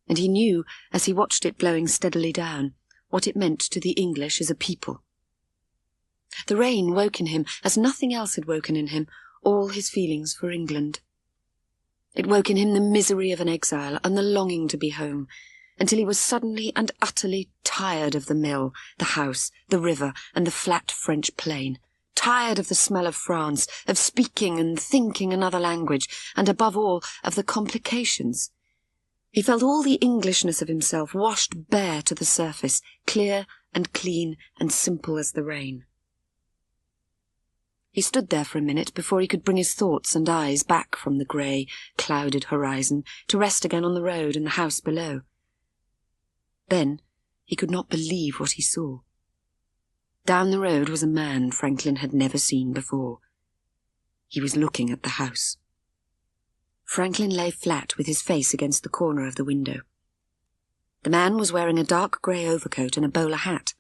And he knew, as he watched it blowing steadily down, what it meant to the English as a people. The rain woke in him, as nothing else had woken in him, all his feelings for England. It woke in him the misery of an exile and the longing to be home, until he was suddenly and utterly tired of the mill, the house, the river, and the flat French plain, tired of the smell of France, of speaking and thinking another language, and above all, of the complications. He felt all the Englishness of himself washed bare to the surface, clear and clean and simple as the rain. He stood there for a minute before he could bring his thoughts and eyes back from the grey, clouded horizon to rest again on the road and the house below. Then he could not believe what he saw. Down the road was a man Franklin had never seen before. He was looking at the house. Franklin lay flat with his face against the corner of the window. The man was wearing a dark grey overcoat and a bowler hat.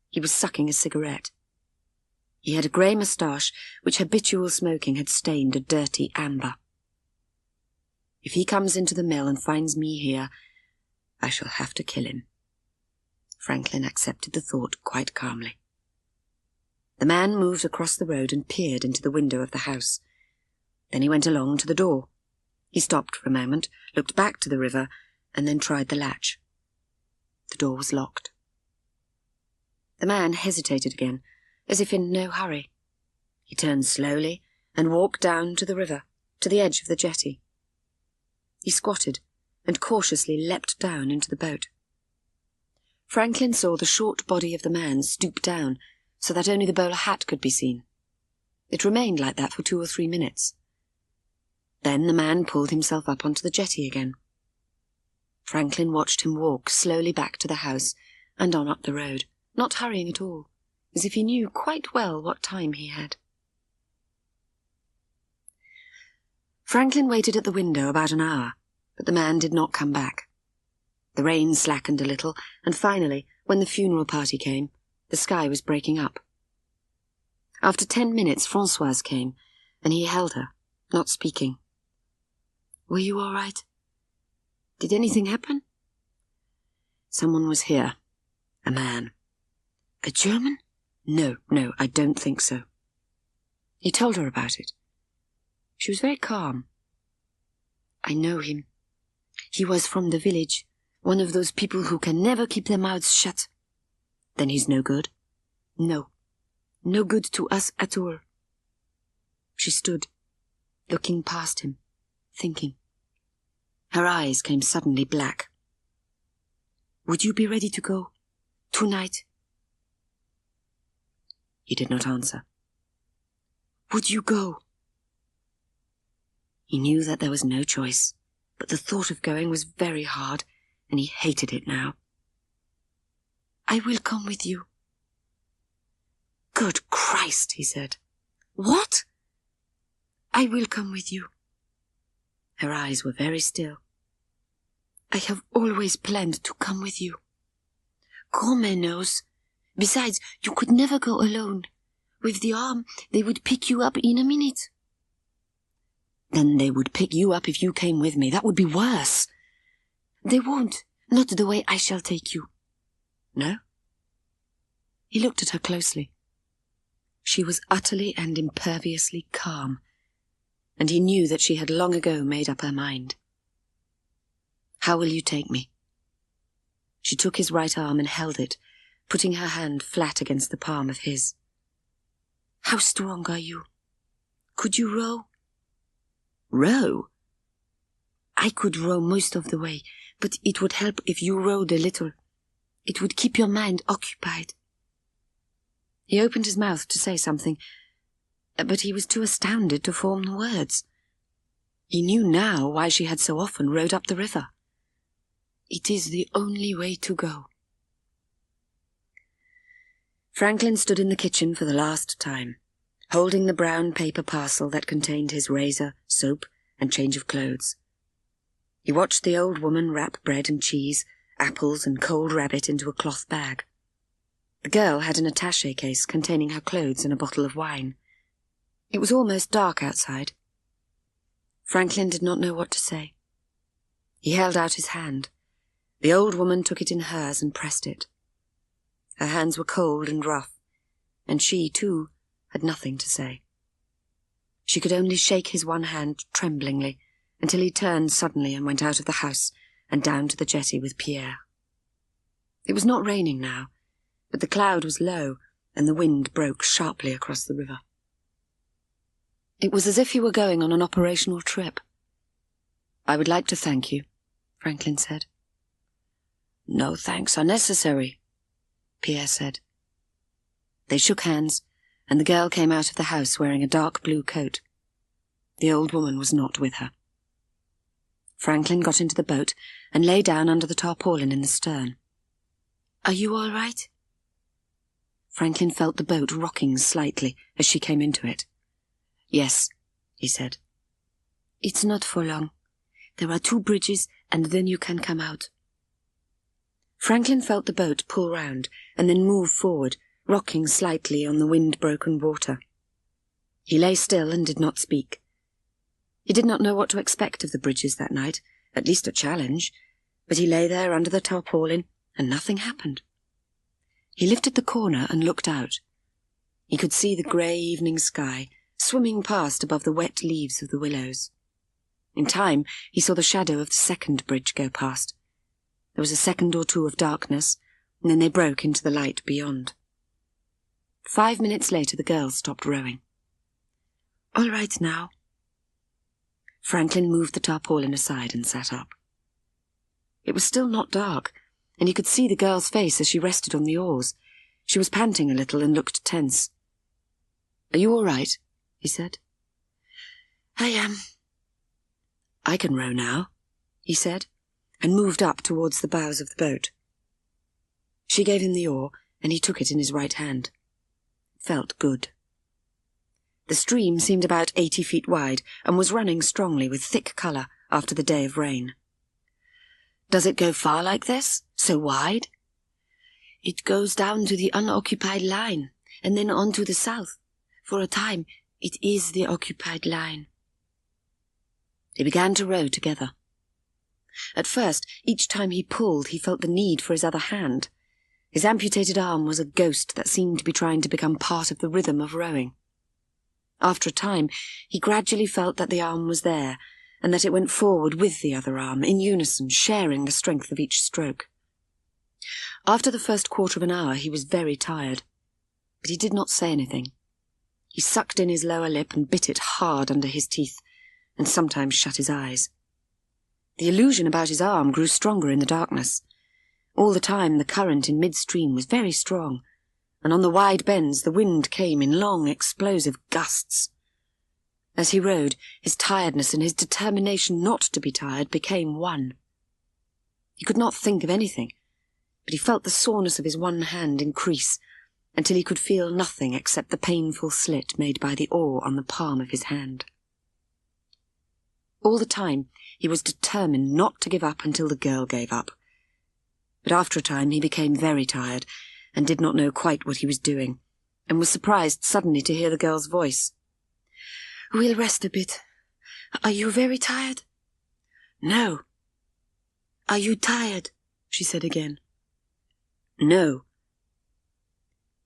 He was sucking a cigarette. He had a grey moustache which habitual smoking had stained a dirty amber. If he comes into the mill and finds me here, I shall have to kill him. Franklin accepted the thought quite calmly. The man moved across the road and peered into the window of the house. Then he went along to the door. He stopped for a moment, looked back to the river, and then tried the latch. The door was locked. The man hesitated again, as if in no hurry. He turned slowly and walked down to the river, to the edge of the jetty. He squatted and cautiously leapt down into the boat. Franklin saw the short body of the man stoop down so that only the bowler hat could be seen. It remained like that for 2 or 3 minutes. Then the man pulled himself up onto the jetty again. Franklin watched him walk slowly back to the house and on up the road, not hurrying at all, as if he knew quite well what time he had. Franklin waited at the window about an hour, but the man did not come back. The rain slackened a little, and finally, when the funeral party came, the sky was breaking up. After 10 minutes, Françoise came, and he held her, not speaking. "Were you all right? Did anything happen?" "Someone was here. A man." "A German?" No, I don't think so." He told her about it. She was very calm. "I know him. He was from the village, one of those people who can never keep their mouths shut." "Then he's no good?" "No. No good to us at all." She stood, looking past him, thinking. Her eyes came suddenly black. "Would you be ready to go? Tonight?" He did not answer. "Would you go?" He knew that there was no choice, but the thought of going was very hard, and he hated it now. "I will come with you." "Good Christ," he said. "What?" "I will come with you." Her eyes were very still. "I have always planned to come with you. Grand-mère knows. Besides, you could never go alone. With the arm, they would pick you up in a minute." "Then they would pick you up if you came with me. That would be worse." "They won't. Not the way I shall take you." "No?" He looked at her closely. She was utterly and imperviously calm, and he knew that she had long ago made up her mind. "How will you take me?" She took his right arm and held it, putting her hand flat against the palm of his. "How strong are you? Could you row?" "Row?" "I could row most of the way, but it would help if you rowed a little. It would keep your mind occupied." He opened his mouth to say something, but he was too astounded to form the words. He knew now why she had so often rowed up the river. It is the only way to go. Franklin stood in the kitchen for the last time, holding the brown paper parcel that contained his razor, soap, and change of clothes. He watched the old woman wrap bread and cheese, apples and cold rabbit into a cloth bag. The girl had an attaché case containing her clothes and a bottle of wine. It was almost dark outside. Franklin did not know what to say. He held out his hand. The old woman took it in hers and pressed it. Her hands were cold and rough, and she, too, had nothing to say. She could only shake his one hand tremblingly until he turned suddenly and went out of the house and down to the jetty with Pierre. It was not raining now, but the cloud was low and the wind broke sharply across the river. It was as if he were going on an operational trip. "I would like to thank you," Franklin said. "No thanks are necessary," Pierre said. They shook hands, and the girl came out of the house wearing a dark blue coat. The old woman was not with her. Franklin got into the boat and lay down under the tarpaulin in the stern. "Are you all right?" Franklin felt the boat rocking slightly as she came into it. "Yes," he said. "It's not for long. There are 2 bridges, and then you can come out." Franklin felt the boat pull round and then move forward, rocking slightly on the wind-broken water. He lay still and did not speak. He did not know what to expect of the bridges that night, at least a challenge, but he lay there under the tarpaulin and nothing happened. He lifted the corner and looked out. He could see the grey evening sky swimming past above the wet leaves of the willows. In time, he saw the shadow of the second bridge go past. There was a second or two of darkness, and then they broke into the light beyond. 5 minutes later, the girl stopped rowing. "All right now." Franklin moved the tarpaulin aside and sat up. It was still not dark, and he could see the girl's face as she rested on the oars. She was panting a little and looked tense. "Are you all right?" he said. "I am." "I can row now," he said, and moved up towards the bows of the boat. She gave him the oar, and he took it in his right hand. It felt good. The stream seemed about 80 feet wide and was running strongly with thick colour after the day of rain. "Does it go far like this? So wide?" "It goes down to the unoccupied line, and then on to the south. For a time, it is the occupied line." They began to row together. At first, each time he pulled, he felt the need for his other hand. His amputated arm was a ghost that seemed to be trying to become part of the rhythm of rowing. After a time, he gradually felt that the arm was there, and that it went forward with the other arm, in unison, sharing the strength of each stroke. After the first quarter of an hour, he was very tired, but he did not say anything. He sucked in his lower lip and bit it hard under his teeth, and sometimes shut his eyes. The illusion about his arm grew stronger in the darkness. All the time the current in midstream was very strong, and on the wide bends the wind came in long, explosive gusts. As he rowed, his tiredness and his determination not to be tired became one. He could not think of anything, but he felt the soreness of his one hand increase, until he could feel nothing except the painful slit made by the oar on the palm of his hand. All the time he was determined not to give up until the girl gave up. But after a time he became very tired, and did not know quite what he was doing, and was surprised suddenly to hear the girl's voice. "We'll rest a bit. Are you very tired?" "No." "Are you tired?" she said again. "No."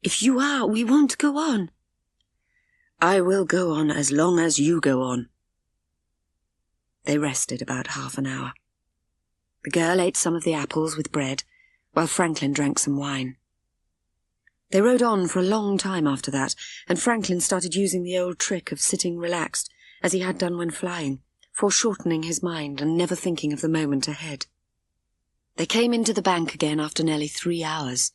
"If you are, we won't go on." "I will go on as long as you go on." They rested about half an hour. The girl ate some of the apples with bread, while Franklin drank some wine. They rode on for a long time after that, and Franklin started using the old trick of sitting relaxed, as he had done when flying, foreshortening his mind and never thinking of the moment ahead. They came into the bank again after nearly 3 hours.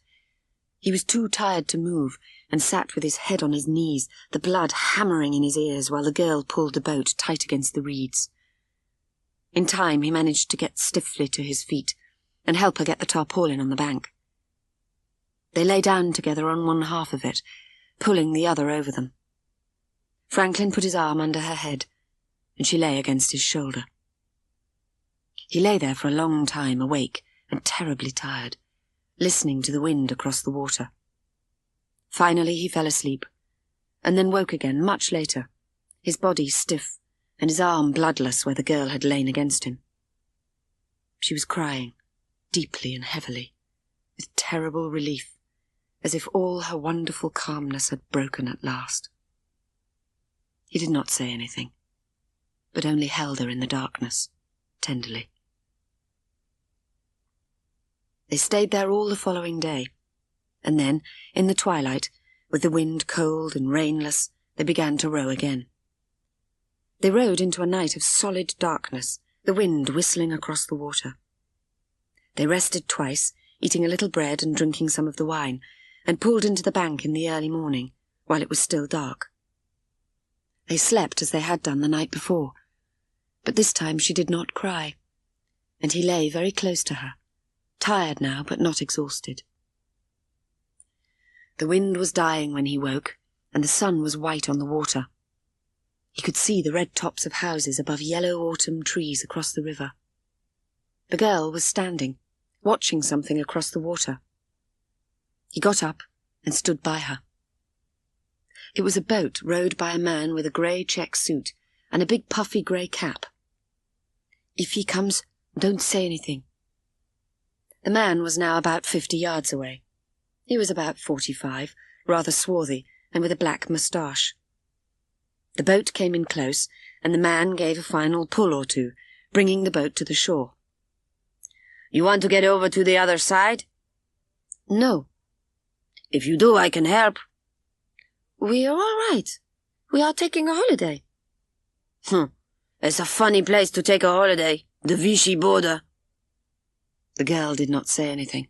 He was too tired to move and sat with his head on his knees, the blood hammering in his ears while the girl pulled the boat tight against the reeds. In time he managed to get stiffly to his feet and help her get the tarpaulin on the bank. They lay down together on one half of it, pulling the other over them. Franklin put his arm under her head, and she lay against his shoulder. He lay there for a long time, awake and terribly tired, listening to the wind across the water. Finally he fell asleep, and then woke again much later, his body stiff and his arm bloodless where the girl had lain against him. She was crying, deeply and heavily, with terrible relief, as if all her wonderful calmness had broken at last. He did not say anything, but only held her in the darkness, tenderly. They stayed there all the following day, and then, in the twilight, with the wind cold and rainless, they began to row again. They rowed into a night of solid darkness, the wind whistling across the water. They rested twice, eating a little bread and drinking some of the wine, and pulled into the bank in the early morning, while it was still dark. They slept as they had done the night before, but this time she did not cry, and he lay very close to her, tired now but not exhausted. The wind was dying when he woke, and the sun was white on the water. He could see the red tops of houses above yellow autumn trees across the river. The girl was standing, watching something across the water. He got up and stood by her. It was a boat rowed by a man with a grey check suit and a big puffy grey cap. "If he comes, don't say anything." The man was now about 50 yards away. He was about 45, rather swarthy, and with a black moustache. The boat came in close, and the man gave a final pull or two, bringing the boat to the shore. "You want to get over to the other side?" "No." "If you do, I can help." "We are all right. We are taking a holiday." It's a funny place to take a holiday, the Vichy border." The girl did not say anything.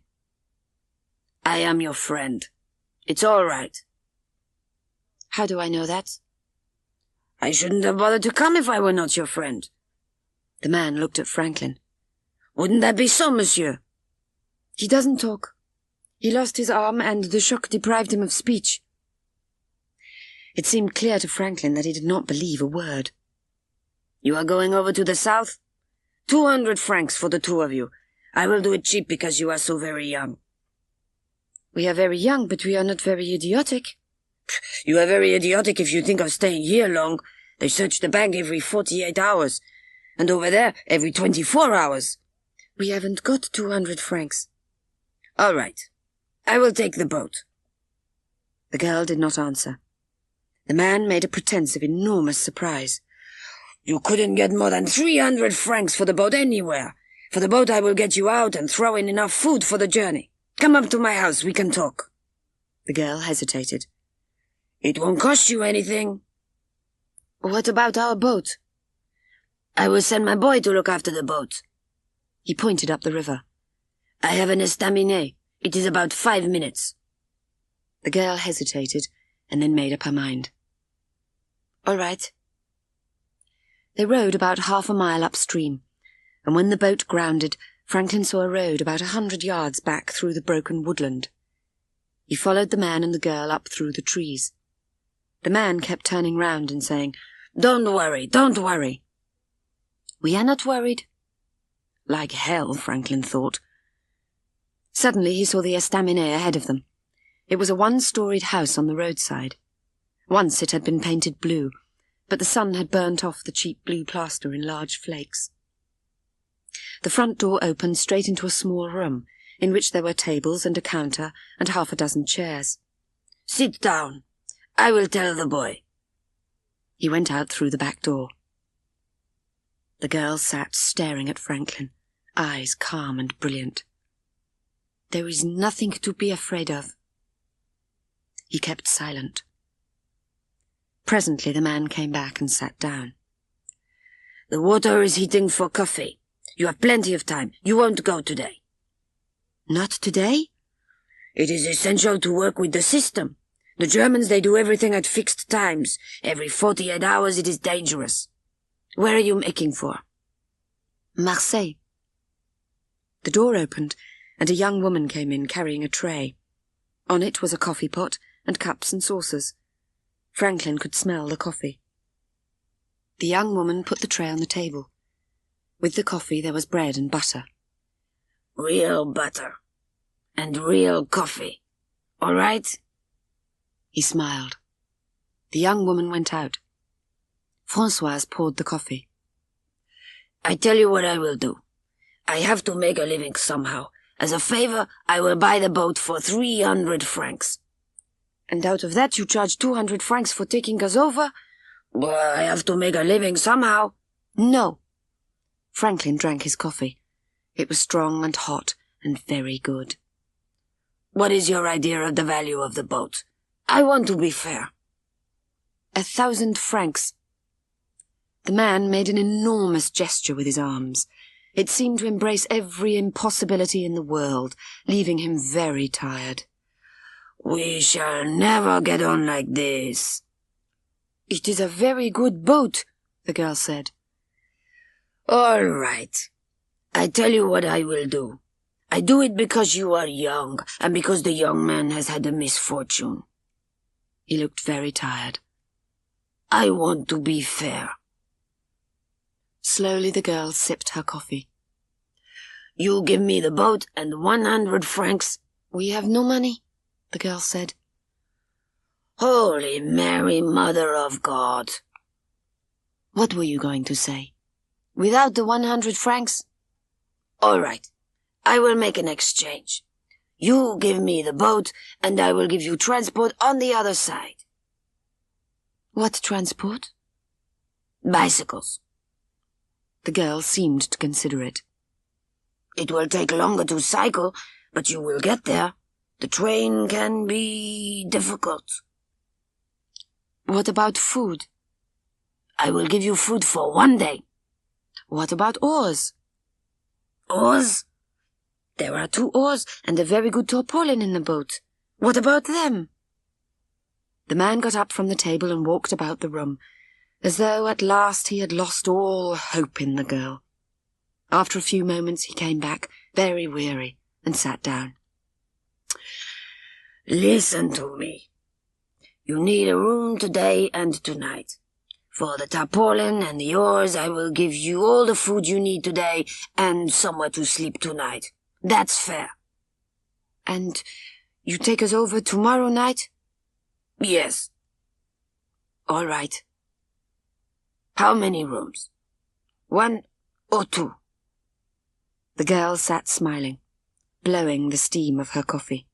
"I am your friend. It's all right." "How do I know that?" "I shouldn't have bothered to come if I were not your friend." The man looked at Franklin. "Wouldn't that be so, monsieur?" "He doesn't talk. He lost his arm and the shock deprived him of speech." It seemed clear to Franklin that he did not believe a word. "You are going over to the south? 200 francs for the two of you. I will do it cheap because you are so very young." "We are very young, but we are not very idiotic." "You are very idiotic if you think of staying here long. They search the bank every 48 hours, and over there every 24 hours. "We haven't got 200 francs. "All right. I will take the boat." The girl did not answer. The man made a pretense of enormous surprise. "You couldn't get more than 300 francs for the boat anywhere. For the boat I will get you out and throw in enough food for the journey. Come up to my house, we can talk." The girl hesitated. "It won't cost you anything." "What about our boat?" "I will send my boy to look after the boat." He pointed up the river. "I have an estaminet. It is about 5 minutes." The girl hesitated and then made up her mind. "All right." They rowed about half a mile upstream, and when the boat grounded, Franklin saw a road about 100 yards back through the broken woodland. He followed the man and the girl up through the trees. The man kept turning round and saying, Don't worry, don't worry." "We are not worried." Like hell, Franklin thought. Suddenly he saw the estaminet ahead of them. It was a one-storied house on the roadside. Once it had been painted blue, but the sun had burnt off the cheap blue plaster in large flakes. The front door opened straight into a small room, in which there were tables and a counter and half a dozen chairs. "Sit down. I will tell the boy." He went out through the back door. The girl sat staring at Franklin, eyes calm and brilliant. "There is nothing to be afraid of." He kept silent. Presently the man came back and sat down. "The water is heating for coffee. You have plenty of time. You won't go today." "Not today?" It is essential to work with the system. The Germans, they do everything at fixed times. Every 48 hours it is dangerous. Where are you making for? Marseille. The door opened, and a young woman came in carrying a tray. On it was a coffee pot and cups and saucers. Franklin could smell the coffee. The young woman put the tray on the table. With the coffee there was bread and butter. Real butter. And real coffee. All right? He smiled. The young woman went out. Françoise poured the coffee. I tell you what I will do. I have to make a living somehow. As a favor, I will buy the boat for 300 francs. And out of that you charge 200 francs for taking us over? Well, I have to make a living somehow. No. Franklin drank his coffee. It was strong and hot and very good. What is your idea of the value of the boat? I want to be fair. 1,000 francs. The man made an enormous gesture with his arms. It seemed to embrace every impossibility in the world, leaving him very tired. We shall never get on like this. It is a very good boat, the girl said. All right. I tell you what I will do. I do it because you are young, and because the young man has had a misfortune. He looked very tired. I want to be fair. Slowly the girl sipped her coffee. You give me the boat and 100 francs. We have no money, the girl said. Holy Mary, Mother of God. What were you going to say? Without the 100 francs? All right. I will make an exchange. You give me the boat, and I will give you transport on the other side. What transport? Bicycles. The girl seemed to consider it. It will take longer to cycle, but you will get there. The train can be difficult. What about food? I will give you food for 1 day. What about oars? Oars? There are 2 oars and a very good tarpaulin in the boat. What about them? The man got up from the table and walked about the room, as though at last he had lost all hope in the girl. After a few moments he came back, very weary, and sat down. Listen to me. You need a room today and tonight. For the tarpaulin and the oars, I will give you all the food you need today and somewhere to sleep tonight. That's fair. And you take us over tomorrow night? Yes. All right. How many rooms? 1 or 2? The girl sat smiling, blowing the steam of her coffee.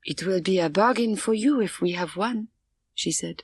It will be a bargain for you if we have 1, she said.